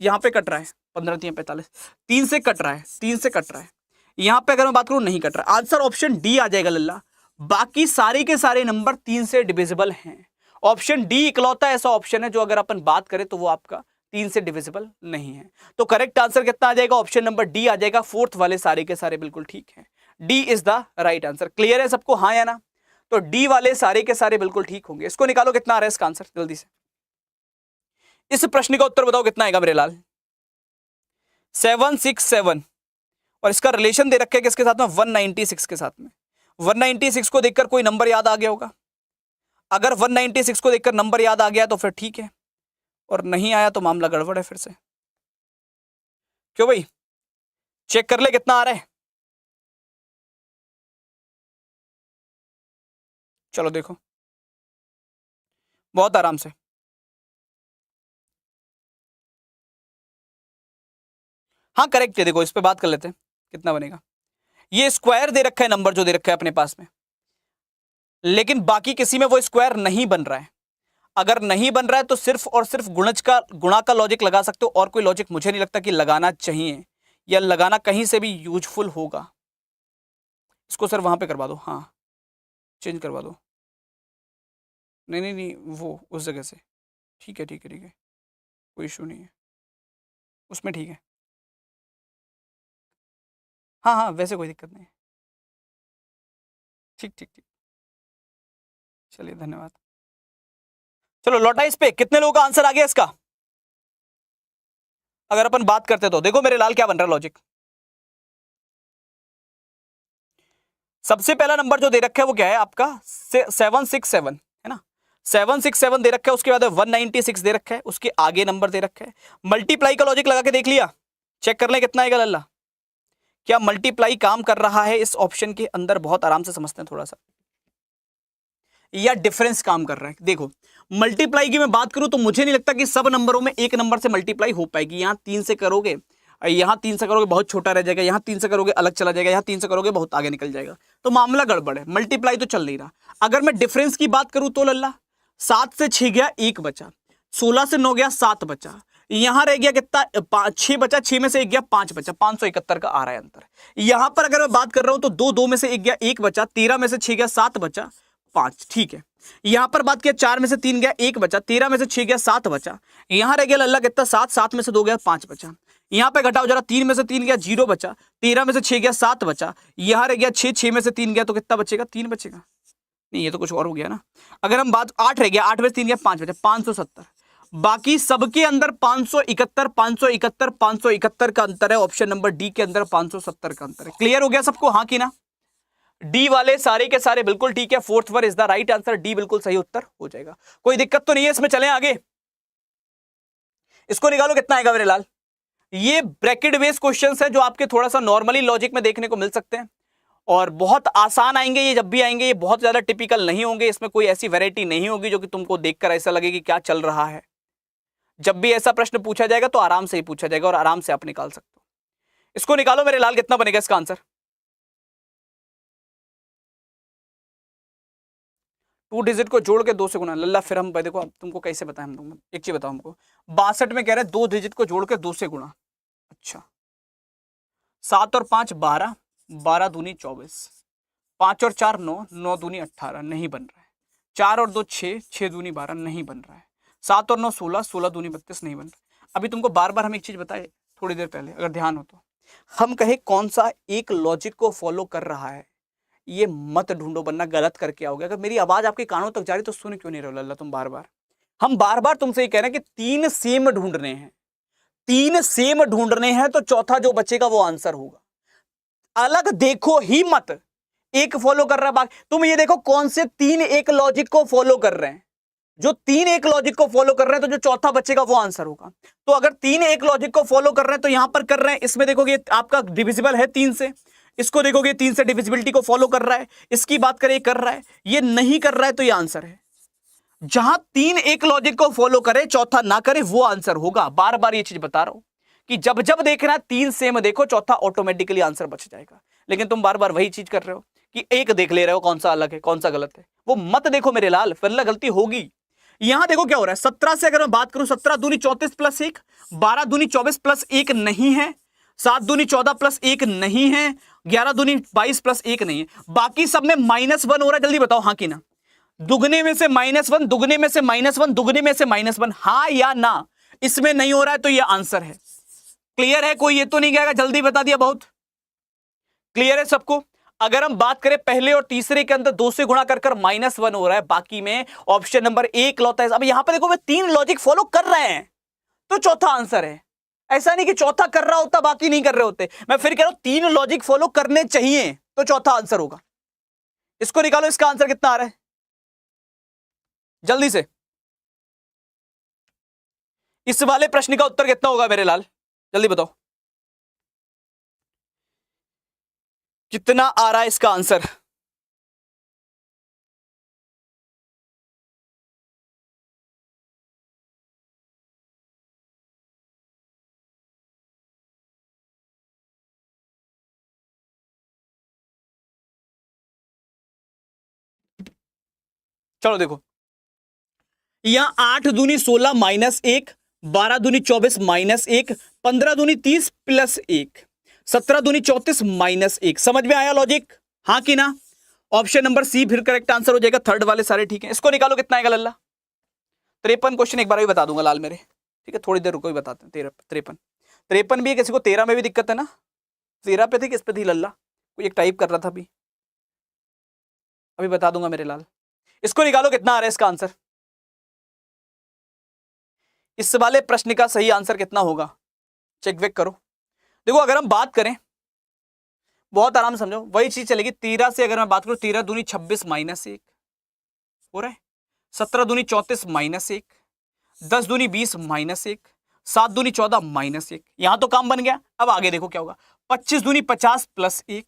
यहाँ पे कट रहा है, 15 तियां 45, 3 से कट रहा है, 3 से कट रहा है। यहाँ पे अगर मैं बात करूं नहीं कट रहा, आंसर ऑप्शन डी आ जाएगा लल्ला। बाकी सारे के सारे नंबर 3 से डिविजिबल हैं। ऑप्शन डी इकलौता ऐसा ऑप्शन है जो अगर अपन बात करें तो वो आपका 3 से डिविजिबल नहीं है। तो करेक्ट आंसर कितना आ जाएगा, ऑप्शन नंबर डी आ जाएगा। फोर्थ वाले सारे के सारे बिल्कुल ठीक है, D is the right answer. Clear है सबको, हाँ या ना। तो डी वाले सारे के सारे बिल्कुल ठीक होंगे। इसको निकालो कितना आ रहा है इसका आंसर जल्दी से। इस प्रश्न का उत्तर बताओ कितना आएगा मेरे लाल। 767 और इसका रिलेशन दे रखा है किसके साथ में, 196 के साथ में। 196 को देखकर कोई नंबर याद आ गया होगा। अगर 196 को देखकर नंबर याद आ गया तो फिर ठीक है, और नहीं आया तो मामला गड़बड़ है फिर से। क्यों भाई, चेक कर ले कितना आ रहा है। चलो देखो बहुत आराम से। हाँ करेक्ट है, देखो इस पे बात कर लेते हैं कितना बनेगा। ये स्क्वायर दे रखा है नंबर जो दे रखा है अपने पास में, लेकिन बाकी किसी में वो स्क्वायर नहीं बन रहा है। अगर नहीं बन रहा है तो सिर्फ और सिर्फ गुणा का लॉजिक लगा सकते हो, और कोई लॉजिक मुझे नहीं लगता कि लगाना चाहिए या लगाना कहीं से भी यूजफुल होगा। इसको सर वहां पे करवा दो, हाँ चेंज करवा दो। नहीं नहीं नहीं वो उस जगह से, ठीक है ठीक है ठीक है, कोई इशू नहीं है उसमें, ठीक है। हाँ हाँ वैसे कोई दिक्कत नहीं है, ठीक ठीक ठीक, चलिए धन्यवाद। चलो लौटा इस पे, कितने लोगों का आंसर आ गया इसका। अगर अपन बात करते तो देखो मेरे लाल क्या बन रहा है लॉजिक। सबसे पहला नंबर जो दे रखा है वो क्या है आपका 767 है ना, 767 दे रखा है, उसके बाद 196 दे रखा है, उसके आगे नंबर दे रखा है। मल्टीप्लाई का लॉजिक लगा के देख लिया, चेक कर ले कितना आएगा लल्ला। क्या मल्टीप्लाई काम कर रहा है इस ऑप्शन के अंदर, बहुत आराम से समझते हैं थोड़ा सा, या डिफरेंस काम कर रहा है। देखो मल्टीप्लाई की मैं बात करूं तो मुझे नहीं लगता कि सब नंबरों में एक नंबर से मल्टीप्लाई हो पाएगी। यहां 3 से करोगे, यहां 3 से करोगे बहुत छोटा रह जाएगा, यहां 3 से करोगे अलग चला जाएगा, यहां 3 से करोगे बहुत आगे निकल जाएगा, तो मामला गड़बड़ है। मल्टीप्लाई तो चल नहीं रहा। अगर मैं डिफरेंस की बात करूं तो लल्ला 7 से 6 गया 1 बचा, 16 से 9 गया 7 बचा, यहां रह गया कितना 6 बचा, 6 में से 1 गया 5 बचा, 571 का आ रहा है अंतर। यहां पर अगर मैं बात कर रहा हूं तो 2 में से 1 गया 1 बचा, 13 में से 6 गया 7 बचा 5, ठीक है। यहां पर बात किया 4 में से 3 गया 1 बचा, 13 में से 6 गया 7 बचा, यहां रह गया लल्ला कितना 7, 7 में से 2 गया 5 बचा। यहां पे घटाओ जरा, 3 में से 3 गया 0 बचा, 13 में से 6 गया 7 बचा, यहां रह गया 6, 6 में से 3 गया तो कितना बचेगा 3 बचेगा, नहीं ये तो कुछ और हो गया ना। अगर हम बात 8 रह गया, 8 में से 3 गया 5 बचा, 570। बाकी सबके अंदर 571 571 571 का अंतर है, ऑप्शन नंबर डी के अंदर 570 का अंतर है। क्लियर हो गया सबको, हाँ कि ना। डी वाले सारे के सारे बिल्कुल ठीक है, 4th one is the right answer, D बिल्कुल सही उत्तर हो जाएगा। कोई दिक्कत तो नहीं है इसमें, चलें आगे। इसको निकालो कितना आएगा मेरे लाल। ये ब्रैकेट बेस्ड क्वेश्चंस है जो आपके थोड़ा सा नॉर्मली लॉजिक में देखने को मिल सकते हैं, और बहुत आसान आएंगे ये, जब भी आएंगे ये बहुत ज्यादा टिपिकल नहीं होंगे, इसमें कोई ऐसी वैरायटी नहीं होगी जो कि तुमको देखकर ऐसा लगे कि क्या चल रहा है। जब भी ऐसा प्रश्न पूछा जाएगा तो आराम से ही पूछा जाएगा और आराम से आप निकाल सकते हो। इसको निकालो मेरे लाल कितना बनेगा इसका आंसर। 2 डिजिट को जोड़ के 2 से गुणा, लल्ला फिर हम देखो तुमको कैसे बताएं, हम तुम एक चीज बताओ हमको। 62 में कह रहे हैं 2 डिजिट को जोड़ के 2 से गुणा, अच्छा 7 और 5 12, 12 दूनी 24, 5 और 4 9, 9 दूनी 18, नहीं बन रहा है। 4 और 2 6, 6 दूनी 12, नहीं बन रहा है। 7 और 9 16, 16 दूनी 32, नहीं बन रहा। अभी तुमको बार बार हम एक चीज बताए थोड़ी देर पहले, अगर ध्यान हो तो, हम कहे कौन सा एक लॉजिक को फॉलो कर रहा है, ये मत ढूंढो वरना गलत करके आओगे। अगर मेरी आवाज आपके कानों तक जा रही तो सुन क्यों नहीं रहे हो लल्ला तुम बार बार। हम बार बार तुमसे ये कह रहे हैं कि 3 सेम ढूंढने हैं, 3 सेम ढूंढने हैं, तो चौथा जो बचेगा वो आंसर होगा। अलग देखो ही मत, एक फॉलो कर रहा है बाकी। तुम ये देखो कौन से 3 एक लॉजिक को फॉलो कर रहे हैं, जो 3 एक लॉजिक को फॉलो कर रहे हैं तो जो चौथा बचेगा वो आंसर होगा। तो अगर 3 एक लॉजिक को फॉलो कर रहे हैं तो यहां पर कर रहे हैं, इसमें देखोगे आपका डिविजिबल है 3 से, इसको देखोगे 3 से डिविजिबिलिटी को फॉलो कर रहा है, इसकी बात करें कर रहा है, ये नहीं कर रहा है तो ये आंसर है। जहां 3 एक लॉजिक को फॉलो करे चौथा ना करे वो आंसर होगा। बार बार ये चीज बता रहा हूं कि जब जब देखना है 3 सेम देखो, चौथा ऑटोमेटिकली आंसर बच जाएगा। लेकिन तुम बार बार वही चीज कर रहे हो कि एक देख ले रहे हो कौन सा अलग है कौन सा गलत है, वो मत देखो मेरे लाल, फिर गलती होगी। यहां देखो क्या हो रहा है, 17 से अगर मैं बात करूं, 17 दूनी 34 प्लस 1, 12 दूनी 24 प्लस 1 नहीं है, 7 दूनी 14 प्लस 1 नहीं है, 11 दूनी 22 प्लस 1 नहीं है, बाकी सब में -1 हो रहा है। जल्दी बताओ हाँ कि ना। दुगने में से -1, दुगने में से -1, दुगने में से -1, हाँ या ना। इसमें नहीं हो रहा है तो ये आंसर है। क्लियर है, कोई ये तो नहीं कहेगा जल्दी बता दिया, बहुत क्लियर है सबको। अगर हम बात करें पहले और तीसरे के अंदर 2 से गुणा कर कर -1 हो रहा है, बाकी में ऑप्शन नंबर ए इकलौता है। अब यहां पर देखो वे 3 लॉजिक फॉलो कर रहे हैं तो चौथा आंसर है। ऐसा नहीं कि चौथा कर रहा होता बाकी नहीं कर रहे होते। मैं फिर कह रहा हूं 3 लॉजिक फॉलो करने चाहिए तो चौथा आंसर होगा। इसको निकालो, इसका आंसर कितना आ रहा है जल्दी से। इस वाले प्रश्न का उत्तर कितना होगा मेरे लाल, जल्दी बताओ कितना आ रहा है इसका आंसर। चलो देखो, यहां 8 दूनी 16 -1, 12 दूनी 24 -1, 15 दूनी 30 +1, 17 दूनी 34 -1। समझ में आया लॉजिक, हाँ कि ना? ऑप्शन नंबर सी फिर करेक्ट आंसर हो जाएगा। थर्ड वाले सारे ठीक है। इसको निकालो कितना आएगा लल्ला। 53 क्वेश्चन एक बार भी बता दूंगा लाल मेरे, ठीक है? थोड़ी देर रुको, ही बताते हैं। 53 भी है, किसी को 13 में भी दिक्कत है ना? 13 पे थी, किस पे थी लल्ला? कोई एक टाइप कर रहा था अभी बता दूंगा मेरे लाल। इसको निकालो कितना आ रहा है इसका आंसर। इस वाले प्रश्न का सही आंसर कितना होगा, चेक वेक करो। देखो अगर हम बात करें, बहुत आराम समझो, वही चीज चलेगी। 13 से अगर मैं बात करूं, 13 दूनी 26 -1 हो रहा है, 17 दूनी 34 -1, 10 दूनी 20 -1, 7 दूनी 14 -1। यहां तो काम बन गया। अब आगे देखो क्या होगा। 25 दूनी 50 +1,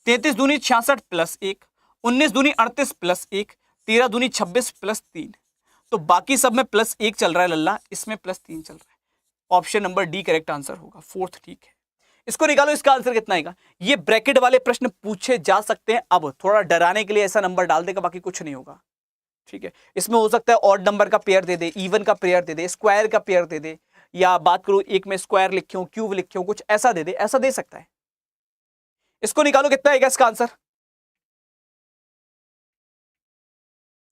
33 दूनी 66 +1, 19 दूनी 38 +1, 13 दूनी 26 +3। तो बाकी सब में +1 चल रहा है लल्ला, इसमें +3 चल रहा है। Option number D correct answer होगा, फोर्थ ठीक है। इसको निकालो, इसका आंसर कितना आएगा। ये ब्रैकेट वाले प्रश्न पूछे जा सकते हैं। अब थोड़ा डराने के लिए ऐसा नंबर डाल देगा, बाकी कुछ नहीं होगा, ठीक है? इसमें हो सकता है ऑड नंबर का पेयर दे दे, इवन का पेयर दे दे, स्क्वायर का पेयर दे दे, या बात करूं एक में स्क्वायर लिखे हो, क्यूब लिखे हो, कुछ ऐसा दे दे, ऐसा दे सकता है। इसको निकालो कितना आएगा इसका आंसर,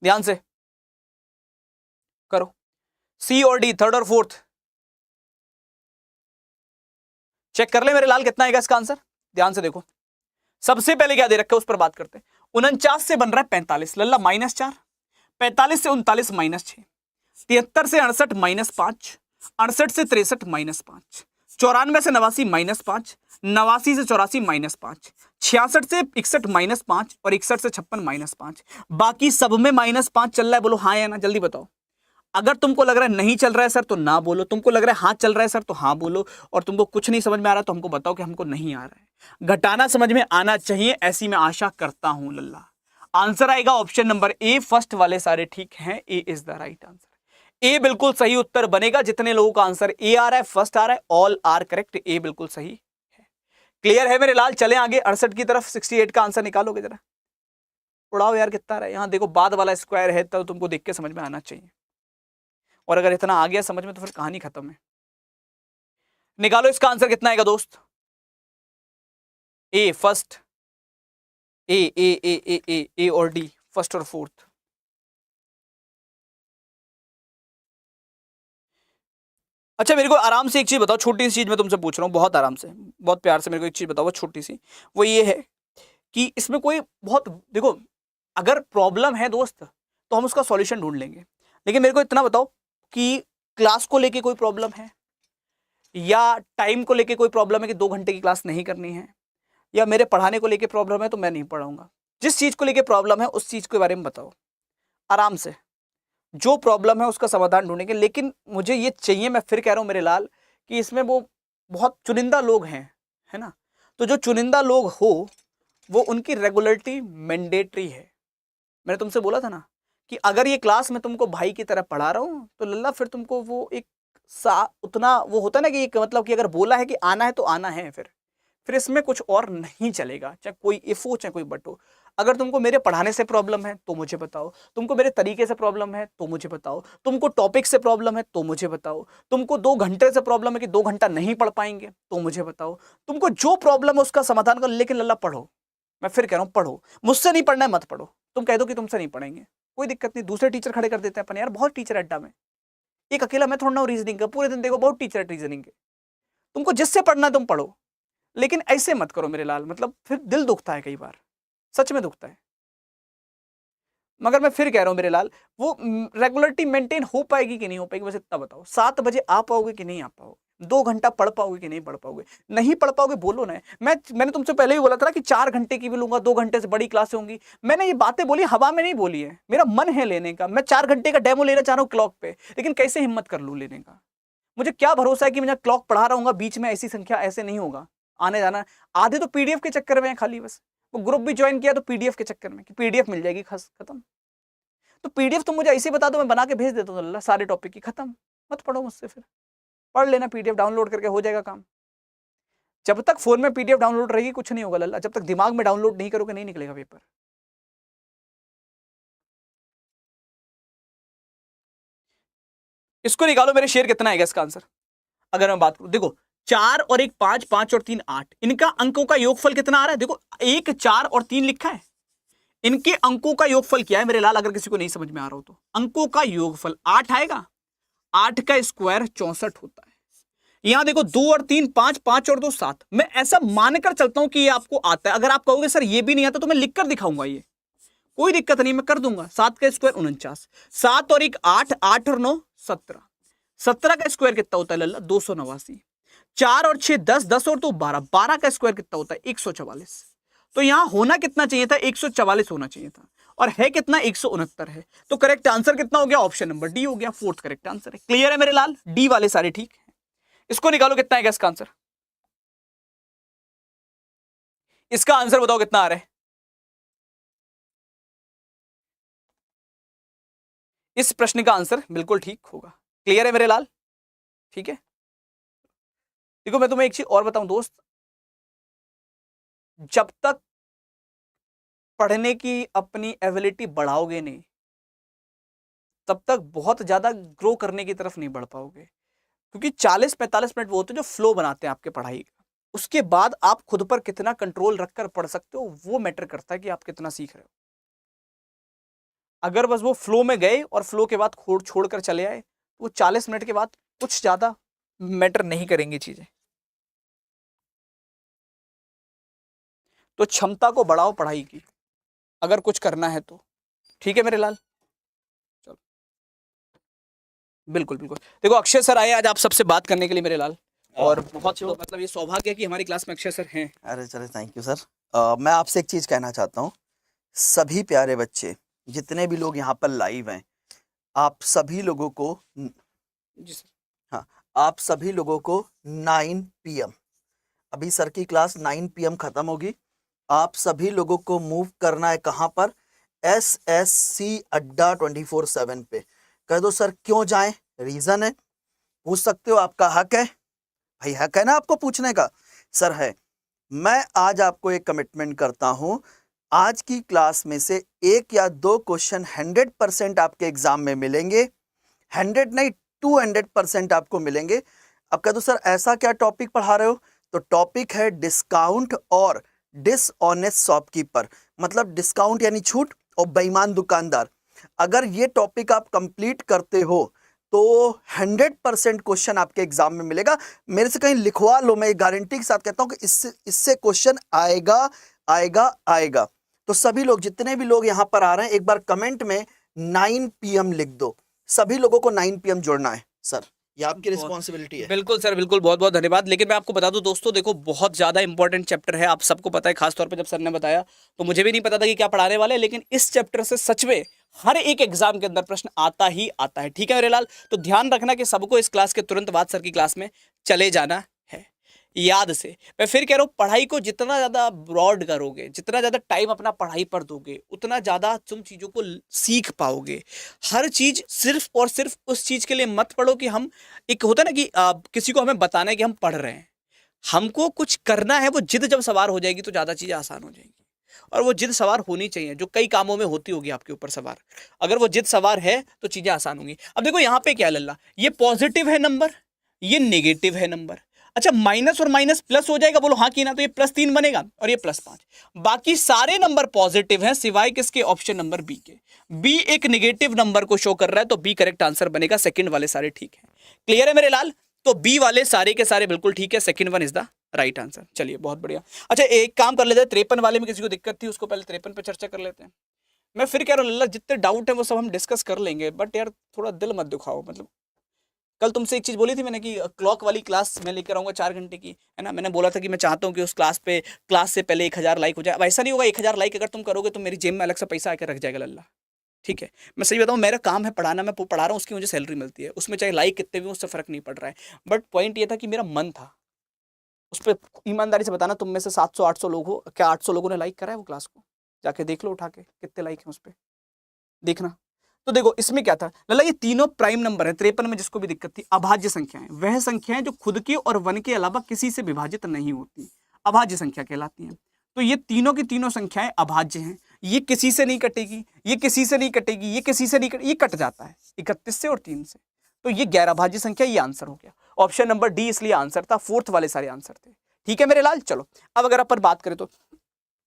ध्यान से करो। सी और डी, थर्ड और फोर्थ चेक कर ले मेरे लाल, कितना आएगा इसका आंसर। ध्यान से देखो, सबसे पहले क्या दे रखा है उस पर बात करते हैं। 49 से बन रहा है 45 लल्ला, -4, 45 से 39 -6, 73 से 68 -5, 68 से 63 -5, 94 से 89 -5, 89 से 84 -5, 66 से 61 -5 और 61 से 56 -5। बाकी सब में -5 चल रहा है। बोलो हाँ या ना, जल्दी बताओ। अगर तुमको लग रहा है नहीं चल रहा है सर तो ना बोलो, तुमको लग रहा है हाँ चल रहा है सर तो हाँ बोलो, और तुमको कुछ नहीं समझ में आ रहा तो हमको बताओ कि हमको नहीं आ रहा है। घटाना समझ में आना चाहिए, ऐसी मैं आशा करता हूं लल्ला। आंसर आएगा ऑप्शन नंबर ए, फर्स्ट वाले सारे ठीक हैं। ए is the right answer. A बिल्कुल सही उत्तर बनेगा। जितने लोगों का आंसर ए आ रहा है, फर्स्ट आ रहा है, ऑल आर करेक्ट। ए बिल्कुल सही है। क्लियर है मेरे लाल? चले आगे 68 की तरफ। 68 का आंसर निकालोगे जरा, उड़ाओ यार कितना रहा है। यहां देखो बाद वाला स्क्वायर है तो तुमको देख के समझ में आना चाहिए, और अगर इतना आ गया समझ में तो फिर कहानी खत्म है। निकालो इसका आंसर कितना आएगा दोस्त। ए फर्स्ट, ए और डी, फर्स्ट और फोर्थ। अच्छा मेरे को आराम से एक चीज बताओ, छोटी सी चीज मैं तुमसे पूछ रहा हूँ, बहुत आराम से, बहुत प्यार से मेरे को एक चीज बताओ, छोटी सी। वो ये है कि इसमें कोई बहुत, देखो अगर प्रॉब्लम है दोस्त तो हम उसका सॉल्यूशन ढूंढ लेंगे, लेकिन मेरे को इतना बताओ कि क्लास को लेके कोई प्रॉब्लम है, या टाइम को लेके कोई प्रॉब्लम है कि 2 घंटे की क्लास नहीं करनी है, या मेरे पढ़ाने को लेके प्रॉब्लम है तो मैं नहीं पढ़ाऊंगा। जिस चीज को लेके प्रॉब्लम है उस चीज के बारे में बताओ आराम से। जो प्रॉब्लम है उसका समाधान ढूंढेंगे, लेकिन मुझे ये चाहिए, मैं फिर कह रहा हूं मेरे लाल, कि इसमें वो बहुत चुनिंदा लोग हैं, है ना? तो जो चुनिंदा लोग हो वो उनकी रेगुलरिटी मैंडेटरी है। मैंने तुमसे बोला था ना कि अगर ये क्लास मैं तुमको भाई की तरह पढ़ा रहा हूं तो लल्ला फिर तुमको वो एक उतना वो होता है ना कि एक मतलब कि अगर बोला है कि आना है तो आना है, फिर इसमें कुछ और नहीं चलेगा, चाहे कोई इफ हो चाहे कोई बट हो। अगर तुमको मेरे पढ़ाने से प्रॉब्लम है तो मुझे बताओ, तुमको मेरे तरीके से प्रॉब्लम है तो मुझे बताओ, तुमको टॉपिक से प्रॉब्लम है तो मुझे बताओ, तुमको 2 घंटे से प्रॉब्लम है कि 2 घंटा नहीं पढ़ पाएंगे तो मुझे बताओ, तुमको जो प्रॉब्लम है उसका समाधान करो, लेकिन लल्ला पढ़ो। मैं फिर कह रहा हूं पढ़ो, मुझसे नहीं पढ़ना है मत पढ़ो। तुम कह दो कि तुमसे नहीं पढ़ेंगे, कोई दिक्कत नहीं, दूसरे टीचर खड़े कर देते हैं अपन, यार बहुत टीचर अड्डा में, एक अकेला मैं थोड़ा ना रीजनिंग का, पूरे दिन देखो बहुत टीचर रीजनिंग के। तुमको जिससे पढ़ना है तुम पढ़ो, लेकिन ऐसे मत करो मेरे लाल, मतलब फिर दिल दुखता है कई बार। सच में दुखता है। मगर मैं फिर कह रहा हूं मेरे लाल, वो रेगुलरिटी मेंटेन हो पाएगी कि नहीं हो पाएगी, बस इतना बताओ। 7 बजे आ पाओगे कि नहीं आ पाओगे? 2 घंटा पढ़ पाओगे कि नहीं पढ़ पाओगे? नहीं पढ़ पाओगे बोलो ना। मैंने तुमसे पहले ही बोला था कि 4 घंटे की भी लूंगा, 2 घंटे से बड़ी क्लासें होंगी। मैंने ये बातें बोली, हवा में नहीं बोली है, मेरा मन है लेने का। मैं 4 घंटे का डेमो लेना चाह रहा हूं क्लॉक पे, लेकिन कैसे हिम्मत कर लूं लेने का? मुझे क्या भरोसा है कि मैं क्लॉक पढ़ा रहा हूँ बीच में ऐसी संख्या ऐसे नहीं होगा आने जाना। आधे तो पीडीएफ के चक्कर में है खाली, बस वो ग्रुप भी ज्वाइन किया तो पीडीएफ के चक्कर में कि पीडीएफ मिल जाएगी, खत्म। तो पीडीएफ तुम मुझे ऐसे बता दो, मैं बना के भेज देता हूँ सारे टॉपिक की, खत्म। मत पढ़ो मुझसे, फिर पढ़ लेना, पीडीएफ डाउनलोड करके हो जाएगा काम। जब तक फोन में पीडीएफ डाउनलोड रहेगी कुछ नहीं होगा लल्ला, जब तक दिमाग में डाउनलोड नहीं करोगे नहीं निकलेगा पेपर। इसको निकालो, मेरे शेयर कितना आएगा इसका आंसर। अगर मैं बात करूं, देखो 4 और 1 5, 5 और 3 8, इनका अंकों का योगफल कितना आ रहा है? देखो 1 4 और 3 लिखा है, इनके अंकों का योगफल क्या है मेरे लाल? अगर किसी को नहीं समझ में आ रहा हो तो अंकों का योगफल 8 आएगा। 8 का स्क्वायर 64 होता है। यहां देखो 2 और 3 5, 5 और 2 7। मैं ऐसा मानकर चलता हूं कि ये आपको आता है। अगर आप कहोगे सर ये भी नहीं आता तो मैं लिखकर दिखाऊंगा, ये कोई दिक्कत नहीं, मैं कर दूंगा। 7 का स्क्वायर 49, 7 और 1 8, 8 और 9 17, 17 का स्क्वायर कितना होता है लल्ला? 289। 4 और 6 10, 10 और 2 12, 12 का स्क्वायर कितना होता है? 144। तो यहां होना कितना चाहिए था? 144 होना चाहिए था, और है कितना? 169 है। तो करेक्ट आंसर कितना हो गया? ऑप्शन नंबर डी हो गया, फोर्थ करेक्ट आंसर है। क्लियर है मेरे लाल? डी वाले सारे ठीक है। इसको निकालो, कितना है इसका आंसर? इसका आंसर बताओ कितना आ रहा है? इस प्रश्न का आंसर बिल्कुल ठीक होगा। क्लियर है मेरे लाल? ठीक है। देखो मैं तुम्हें एक चीज और बताऊं दोस्त, जब तक पढ़ने की अपनी एबिलिटी बढ़ाओगे नहीं, तब तक बहुत ज्यादा ग्रो करने की तरफ नहीं बढ़ पाओगे। क्योंकि 40-45 मिनट वो होते हैं जो फ्लो बनाते हैं आपके पढ़ाई का। उसके बाद आप खुद पर कितना कंट्रोल रखकर पढ़ सकते हो वो मैटर करता है कि आप कितना सीख रहे हो। अगर बस वो फ्लो में गए और फ्लो के बाद छोड़कर चले आए, वो 40 मिनट के बाद कुछ ज्यादा मैटर नहीं करेंगी चीजें। तो क्षमता को बढ़ाओ पढ़ाई की, अगर कुछ करना है तो। ठीक है मेरे लाल? चलो बिल्कुल बिल्कुल। देखो अक्षय सर आए आज आप सबसे बात करने के लिए मेरे लाल, और बहुत तो मतलब ये सौभाग्य है कि हमारी क्लास में अक्षय सर हैं। अरे चले, थैंक यू सर। मैं आपसे एक चीज़ कहना चाहता हूँ, सभी प्यारे बच्चे जितने भी लोग यहाँ पर लाइव हैं, आप सभी लोगों को जी सर। हाँ, आप सभी लोगों को 9 PM, अभी सर की क्लास 9 PM ख़त्म होगी। आप सभी लोगों को मूव करना है कहाँ पर? SSC अड्डा 24/7 पे। कह दो सर क्यों जाएं, रीज़न है, पूछ सकते हो, आपका हक है भाई, हक है ना आपको पूछने का। सर है। मैं आज आपको एक कमिटमेंट करता हूं, आज की क्लास में से 1 या 2 क्वेश्चन 100% आपके एग्जाम में मिलेंगे। 100 नहीं, 200% आपको मिलेंगे। अब कह दो सर ऐसा क्या टॉपिक पढ़ा रहे हो? तो टॉपिक है डिस्काउंट और डिसऑनेस्ट शॉपकीपर, मतलब डिस्काउंट यानी छूट और बेईमान दुकानदार। अगर ये टॉपिक आप कंप्लीट करते हो तो 100% क्वेश्चन आपके एग्जाम में मिलेगा। मेरे से कहीं लिखवा लो, मैं गारंटी के साथ कहता हूं कि इससे क्वेश्चन आएगा आएगा आएगा। तो सभी लोग, जितने भी लोग यहां पर आ रहे हैं, एक बार कमेंट में 9 PM लिख दो। सभी लोगों को 9 PM जुड़ना है सर, ये आपकी रिस्पॉन्सिबिलिटी है। बिल्कुल सर, बिल्कुल, बहुत बहुत धन्यवाद। लेकिन मैं आपको बता दूं दोस्तों, देखो बहुत ज्यादा इंपॉर्टेंट चैप्टर है, आप सबको पता है। खासतौर पे जब सर ने बताया तो मुझे भी नहीं पता था कि क्या पढ़ाने वाले हैं, लेकिन इस चैप्टर से सच में हर एक एग्जाम के अंदर प्रश्न आता ही आता है। ठीक है मेरे लाल? तो ध्यान रखना कि सबको इस क्लास के तुरंत बाद सर की क्लास में चले जाना है, याद से। मैं फिर कह रहा हूं, पढ़ाई को जितना ज्यादा ब्रॉड करोगे, जितना ज्यादा टाइम अपना पढ़ाई पर दोगे, उतना ज्यादा तुम चीजों को सीख पाओगे। हर चीज सिर्फ और सिर्फ उस चीज के लिए मत पढ़ो कि हम, एक होता है ना कि किसी को हमें बताना है कि हम पढ़ रहे हैं। हमको कुछ करना है, वो जिद जब सवार हो जाएगी तो ज्यादा चीजें आसान हो जाएंगी। और वो जिद सवार होनी चाहिए, जो कई कामों में होती होगी आपके ऊपर सवार। अगर वो जिद सवार है तो चीजें आसान होंगी। अब देखो यहाँ पे क्या लल्ला, ये पॉजिटिव है नंबर, ये नेगेटिव है नंबर। अच्छा, माइनस और माइनस प्लस हो जाएगा, बोलो हाँ कि ना? तो ये +3 बनेगा और ये +5। बाकी सारे नंबर पॉजिटिव हैं सिवाय किसके? ऑप्शन नंबर बी के। बी एक नेगेटिव नंबर को शो कर रहा है, तो बी करेक्ट आंसर बनेगा। सेकंड वाले सारे ठीक है। क्लियर है मेरे लाल? तो बी वाले सारे के सारे बिल्कुल ठीक है, second one is the right answer. चलिए बहुत बढ़िया। अच्छा एक काम कर लेते हैं, 53 वाले में किसी को दिक्कत थी उसको पहले 53 पे चर्चा कर लेते हैं। मैं फिर कह रहा हूँ लल्ला जितने डाउट है वो सब हम डिस्कस कर लेंगे, बट यार थोड़ा दिल मत दुखाओ। मतलब कल तुमसे एक चीज बोली थी मैंने कि क्लॉक वाली क्लास मैं लेकर आऊंगा 4 घंटे की, है ना। मैंने बोला था कि मैं चाहता हूँ कि उस क्लास से पहले 1000 लाइक हो जाए। अब ऐसा नहीं होगा 1000 लाइक अगर तुम करोगे तो मेरी जेब में अलग से पैसा आके रख जाएगा लल्ला, ठीक है। मैं सही बताऊँ, मेरा काम है पढ़ाना, मैं पढ़ा रहा हूँ, उसकी मुझे सैलरी मिलती है, उसमें चाहे लाइक कितने भी उससे फर्क नहीं पड़ रहा है। बट पॉइंट ये था कि मेरा मन था उस पर। ईमानदारी से बताना, तुम में से 700-800 लोग हो क्या, 800 लोगों ने लाइक करा है वो क्लास को? जाके देख लो उठा के कितने लाइक हैं उस पर, देखना। तो देखो इसमें क्या था लल्ला, ये तीनों प्राइम नंबर है। 53 में जिसको भी दिक्कत थी, अभाज्य संख्याएं, वह संख्याएं जो खुद के और वन के अलावा किसी से विभाजित नहीं होती, अभाज्य संख्या कहलाती हैं। तो ये तीनों की तीनों संख्याएं अभाज्य हैं। ये किसी से नहीं कटेगी, ये किसी से नहीं कटेगी, ये किसी से नहीं कटेगी, ये कट जाता है 31 से और 3 से। तो ये गैर अभाज्य संख्या, ये आंसर हो गया। ऑप्शन नंबर डी इसलिए आंसर था, फोर्थ वाले सारे आंसर थे। ठीक है मेरे लाल। चलो अब अगर अपन बात करें तो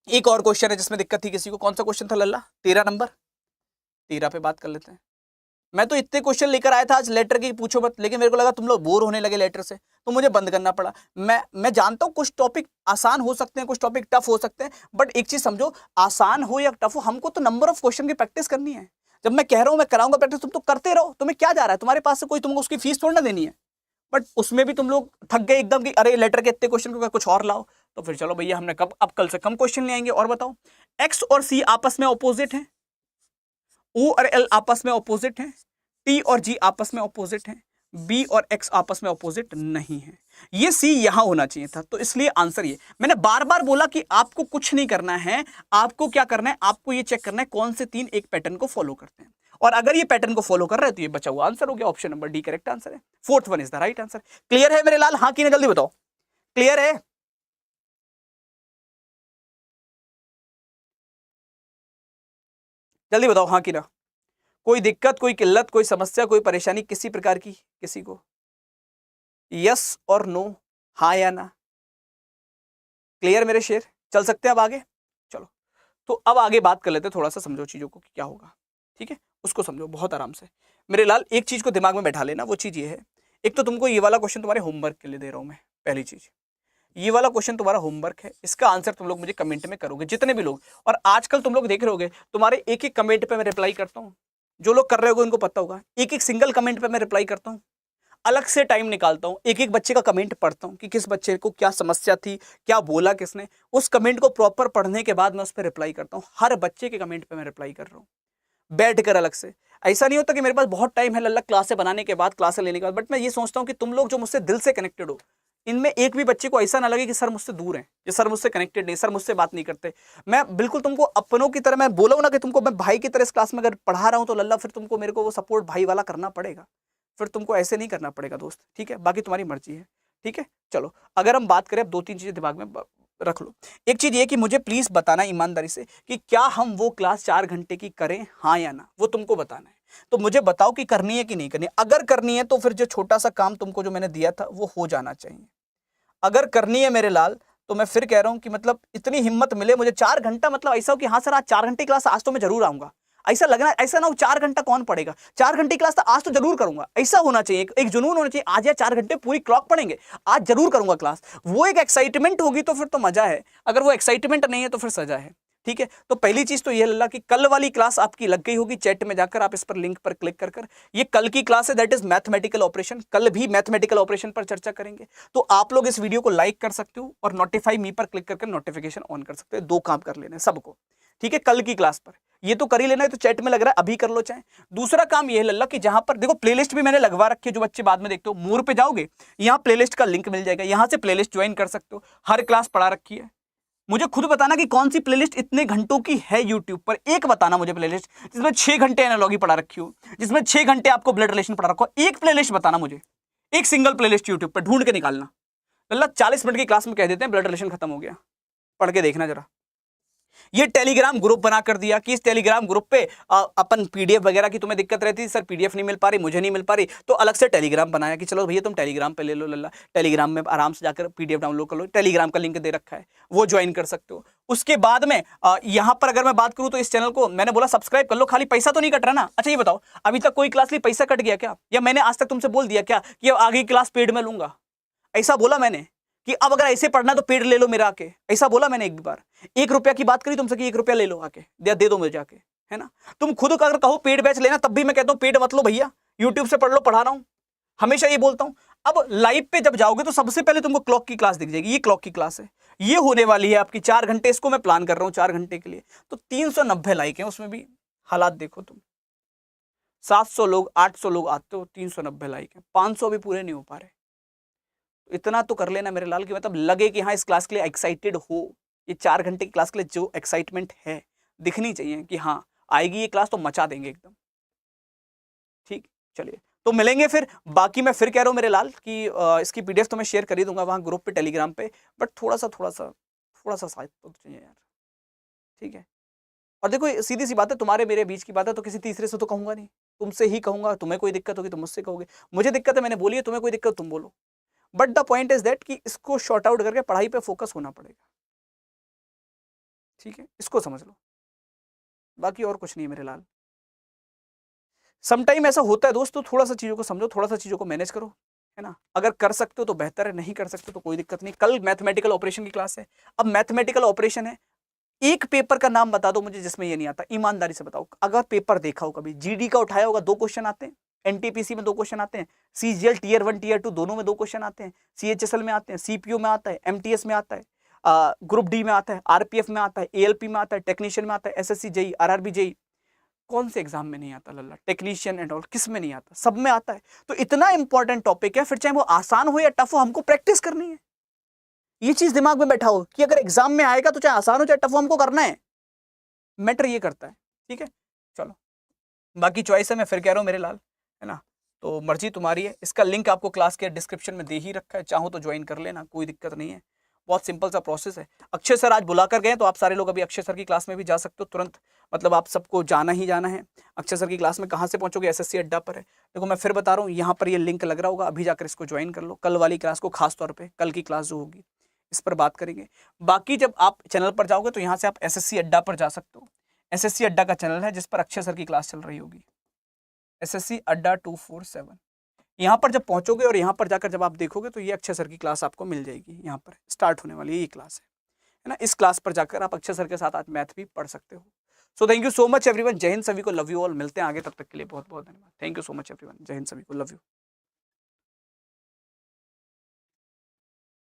एक और क्वेश्चन है जिसमें दिक्कत थी किसी को। कौन सा क्वेश्चन था लल्ला? 13 नंबर। 13 पे बात कर लेते हैं। मैं तो इतने क्वेश्चन लेकर आया था आज लेटर की पूछो मत, लेकिन मेरे को लगा तुम लोग बोर होने लगे लेटर से, तो मुझे बंद करना पड़ा। मैं जानता हूं कुछ टॉपिक आसान हो सकते हैं, कुछ टॉपिक टफ हो सकते हैं, बट एक चीज समझो, आसान हो या टफ हो, हमको तो नंबर ऑफ क्वेश्चन की प्रैक्टिस करनी है। जब मैं कह रहा हूं मैं कराऊंगा प्रैक्टिस, तुम तो करते रहो, तुम्हें क्या जा रहा है? तुम्हारे पास से कोई तुमको उसकी फीस थोड़ी ना देनी है। बट उसमें भी तुम लोग थक गए एकदम कि अरे लेटर के इतने क्वेश्चन को कुछ और लाओ। तो फिर चलो भैया हमने अब कल से कम क्वेश्चन ले आएंगे। और बताओ, एक्स और सी आपस में ऑपोजिट है, ओ और एल आपस में ऑपोजिट है, टी और जी आपस में ऑपोजिट है, बी और एक्स आपस में ऑपोजिट नहीं है। ये सी यहां होना चाहिए था, तो इसलिए आंसर ये। मैंने बार बार बोला कि आपको कुछ नहीं करना है, आपको क्या करना है, आपको ये चेक करना है कौन से 3 एक पैटर्न को फॉलो करते हैं, और अगर ये पैटर्न को फॉलो कर रहे हैं तो ये बचा हुआ आंसर हो गया। Option number D correct answer है। Fourth one is the right answer. Clear है मेरे लाल? हाँ कि ना, जल्दी बताओ। क्लियर है? जल्दी बताओ हाँ कि ना। कोई दिक्कत, कोई किल्लत, कोई समस्या, कोई परेशानी किसी प्रकार की किसी को? यस और नो, हाँ या ना। क्लियर मेरे शेर? चल सकते हैं अब आगे? चलो तो अब आगे बात कर लेते हैं, थोड़ा सा समझो चीजों को कि क्या होगा। ठीक है, उसको समझो बहुत आराम से मेरे लाल। एक चीज को दिमाग में बैठा लेना, वो चीज ये है, एक तो तुमको ये वाला क्वेश्चन तुम्हारे होमवर्क के लिए दे रहा हूं मैं। पहली चीज, ये वाला क्वेश्चन तुम्हारा होमवर्क है, इसका आंसर तुम लोग मुझे कमेंट में करोगे जितने भी लोग। और आजकल तुम लोग देख रहे होगे तुम्हारे एक एक कमेंट पे मैं रिप्लाई करता हूँ। जो लोग कर रहे होगे उनको पता होगा, एक एक सिंगल कमेंट पे मैं रिप्लाई करता हूँ। अलग से टाइम निकालता हूँ, एक एक बच्चे का कमेंट पढ़ता हूँ कि किस बच्चे को क्या समस्या थी, क्या बोला किसने। उस कमेंट को प्रॉपर पढ़ने के बाद मैं उस पर रिप्लाई करता हूँ। हर बच्चे के कमेंट पे मैं रिप्लाई कर रहा हूँ बैठ कर अलग से। ऐसा नहीं होता कि मेरे पास बहुत टाइम है लल्ला क्लासें बनाने के बाद, क्लासें लेने के बाद, बट मैं ये सोचता हूँ कि तुम लोग जो मुझसे दिल से कनेक्टेड हो, इनमें एक भी बच्चे को ऐसा ना लगे कि सर मुझसे दूर है, ये सर मुझसे कनेक्टेड नहीं, सर मुझसे बात नहीं करते। मैं बिल्कुल तुमको अपनों की तरह, मैं बोला हूं ना कि तुमको मैं भाई की तरह इस क्लास में अगर पढ़ा रहा हूं, तो लल्ला फिर तुमको मेरे को वो सपोर्ट भाई वाला करना पड़ेगा, फिर तुमको ऐसे नहीं करना पड़ेगा दोस्त। ठीक है, बाकी तुम्हारी मर्जी है। ठीक है, चलो अगर हम बात करें, अब 2-3 चीजें दिमाग में रख लो। एक चीज ये कि मुझे प्लीज बताना ईमानदारी से कि क्या हम वो क्लास 4 घंटे की करें, हाँ या ना, वो तुमको बताना है। तो मुझे बताओ कि करनी है कि नहीं करनी। अगर करनी है तो फिर जो छोटा सा काम तुमको जो मैंने दिया था वो हो जाना चाहिए। अगर करनी है मेरे लाल, तो मैं फिर कह रहा हूं कि मतलब इतनी हिम्मत मिले मुझे 4 घंटा, मतलब ऐसा हो कि हाँ सर आज 4 घंटे क्लास, आज तो मैं जरूर आऊंगा। ऐसा लगना, ऐसा ना हो 4 घंटा कौन पढ़ेगा, 4 घंटे क्लास तो आज तो जरूर करूंगा, ऐसा होना चाहिए। एक जुनून होना चाहिए, आज या 4 घंटे पूरी क्लॉक पढ़ेंगे, आज जरूर करूंगा क्लास। वो एक एक्साइटमेंट होगी तो फिर तो मजा है, अगर वो एक्साइटमेंट नहीं है तो फिर सजा है। ठीक है, तो पहली चीज तो ये लल्ला कि कल वाली क्लास आपकी लग गई होगी, चैट में जाकर आप इस पर लिंक पर क्लिक कर ये कल की क्लास है, दैट इज मैथमेटिकल ऑपरेशन। कल भी मैथमेटिकल ऑपरेशन पर चर्चा करेंगे। तो आप लोग इस वीडियो को लाइक कर सकते हो और नोटिफाई मी पर क्लिक करके नोटिफिकेशन ऑन कर सकते हो। 2 काम कर लेने सबको। ठीक है, कल की क्लास पर ये तो कर ही लेना है, तो चैट में लग रहा है अभी कर लो चाहे। दूसरा काम ये है लल्ला कि जहां पर देखो प्लेलिस्ट भी मैंने लगवा रखी है, जो बच्चे बाद में देखते हो, मोर पे जाओगे यहाँ प्लेलिस्ट का लिंक मिल जाएगा, यहां से प्लेलिस्ट ज्वाइन कर सकते हो। हर क्लास पढ़ा रखी है। मुझे खुद बताना कि कौन सी प्लेलिस्ट इतने घंटों की है यूट्यूब पर। एक बताना मुझे प्लेलिस्ट जिसमें 6 घंटे एनालॉजी पढ़ा रखी हो, जिसमें 6 घंटे आपको ब्लड रिलेशन पढ़ा रखा हो। एक प्लेलिस्ट बताना मुझे, एक सिंगल प्लेलिस्ट यूट्यूब पर ढूंढ के निकालना। लल्ला 40 मिनट की क्लास में कह देते हैं ब्लड रिलेशन खत्म हो गया, पढ़ के देखना जरा। ये टेलीग्राम ग्रुप बना कर दिया कि इस टेलीग्राम ग्रुप पे अपन पीडीएफ वगैरह की तुम्हें दिक्कत रहती है, सर पीडीएफ नहीं मिल पा रही, मुझे नहीं मिल पा रही, तो अलग से टेलीग्राम बनाया कि चलो भैया तुम टेलीग्राम पे ले लो लल्ला, टेलीग्राम में आराम से जाकर पीडीएफ डाउनलोड कर लो, टेलीग्राम का लिंक दे रखा है, वो ज्वाइन कर सकते हो। उसके बाद में यहाँ पर अगर मैं बात करूँ तो इस चैनल को मैंने बोला सब्सक्राइब कर लो, खाली पैसा तो नहीं कट रहा ना। अच्छा ये बताओ, अभी तक कोई क्लास लिए पैसा कट गया क्या, या मैंने आज तक तुमसे बोल दिया क्या कि आगे क्लास पेड में लूंगा? ऐसा बोला मैंने? कि अब अगर ऐसे पढ़ना तो पेड ले लो मेरा आके, ऐसा बोला मैंने एक बार? 1 रुपया की बात करी तुमसे कि 1 रुपया ले लो आके, दे दो मुझे जाके, है ना? तुम खुद अगर कहो पेड बैच लेना, तब भी मैं कहता हूं पेड मत लो भैया, यूट्यूब से पढ़ लो, पढ़ा रहा हूं, हमेशा ये बोलता हूं। अब लाइव पे जब जाओगे तो सबसे पहले तुमको क्लॉक की क्लास दिख जाएगी, ये क्लॉक की क्लास है, ये होने वाली है आपकी 4 घंटे, इसको मैं प्लान कर रहा हूं 4 घंटे के लिए। तो 390 लाइक है उसमें भी, हालात देखो तुम, 700 लोग 800 लोग आते हो, 390 लाइक है, 500 भी पूरे नहीं हो पा रहे। इतना तो कर लेना मेरे लाल, की मतलब लगे कि हाँ इस क्लास के लिए एक्साइटेड हो, ये 4 घंटे की क्लास के लिए जो एक्साइटमेंट है दिखनी चाहिए कि हाँ आएगी ये क्लास तो मचा देंगे एकदम। ठीक, चलिए तो मिलेंगे फिर। बाकी मैं फिर कह रहा हूँ मेरे लाल कि इसकी पीडीएफ तो मैं शेयर कर ही दूंगा वहां ग्रुप पे टेलीग्राम पे, बट थोड़ा सा शायद तो चाहिए यार, ठीक है? और देखो सीधी सी बात है, तुम्हारे मेरे बीच की बात है, तो किसी तीसरे से तो कहूंगा नहीं, तुमसे ही कहूंगा। तुम्हें कोई दिक्कत होगी तो मुझसे कहोगे, मुझे दिक्कत है मैंने बोली है, तुम्हें कोई दिक्कत तुम बोलो। But the point is that कि इसको शॉर्ट आउट करके पढ़ाई पे फोकस होना पड़ेगा, ठीक है? इसको समझ लो, बाकी और कुछ नहीं है मेरे लाल। समटाइम ऐसा होता है दोस्तों, थोड़ा सा चीजों को समझो, थोड़ा सा चीजों को मैनेज करो, है ना? अगर कर सकते हो तो बेहतर है, नहीं कर सकते तो कोई दिक्कत नहीं। कल मैथमेटिकल ऑपरेशन की क्लास है। अब मैथमेटिकल ऑपरेशन है, एक पेपर का नाम बता दो मुझे जिसमें ये नहीं आता, ईमानदारी से बताओ। अगर पेपर देखा हो कभी, जीडी का उठाया होगा, 2 क्वेश्चन आते हैं, एनटीपीसी में 2 क्वेश्चन आते हैं, सीजीएल टीयर 1 टीयर 2 दोनों में 2 क्वेश्वन आते हैं, सीएचएसएल में आते हैं, सीपीओ में आता है, एमटीएस में आता है, ग्रुप डी में आता है, आरपीएफ में आता है, एएलपी में आता है, टेक्नीशियन में आता है, एसएससी जेई, आरआरबी जेई। कौन से एग्जाम में नहीं आता लल्ला? टेक्नीशियन एंड ऑल किस में नहीं आता? सब में आता है। तो इतना इंपॉर्टेंट टॉपिक है, फिर चाहे वो आसान हो या टफ हो, हमको प्रैक्टिस करनी है। ये चीज दिमाग में बैठा हो कि अगर एग्जाम में आएगा तो चाहे आसान हो चाहे टफ हो, हमको करना है। मैटर ये करता है, ठीक है? चलो बाकी चॉइस है, मैं फिर कह रहा हूँ मेरे लाल, है ना? तो मर्जी तुम्हारी है। इसका लिंक आपको क्लास के डिस्क्रिप्शन में दे ही रखा है, चाहो तो ज्वाइन कर लेना, कोई दिक्कत नहीं है। बहुत सिंपल सा प्रोसेस है। अक्षय सर आज बुलाकर गए, तो आप सारे लोग अभी अक्षय सर की क्लास में भी जा सकते हो तुरंत, मतलब आप सबको जाना ही जाना है। अक्षय सर की क्लास में कहाँ से पहुंचोगे? एसएससी अड्डा पर है। देखो मैं फिर बता रहा हूँ, यहाँ पर ये लिंक लग रहा होगा, अभी जाकर इसको ज्वाइन कर लो। कल वाली क्लास को खास तौर पर, कल की क्लास जो होगी इस पर बात करेंगे। बाकी जब आप चैनल पर जाओगे तो यहाँ से आप एसएससी अड्डा पर जा सकते हो। एसएससी अड्डा का चैनल है जिस पर अक्षय सर की क्लास चल रही होगी, एसएससी अड्डा 247। यहाँ पर जब पहुंचोगे और यहाँ पर जाकर जब आप देखोगे तो ये अक्षय सर की क्लास आपको मिल जाएगी। यहाँ पर स्टार्ट होने वाली ये क्लास है ना? इस क्लास पर जाकर आप अक्षय सर के साथ आज मैथ भी पढ़ सकते हो। So thank you so much everyone, जय हिंद सभी को, लव यू ऑल। मिलते हैं आगे, तब तक के लिए बहुत बहुत धन्यवाद। Thank you so much everyone, जय हिंद सभी को, लव यू।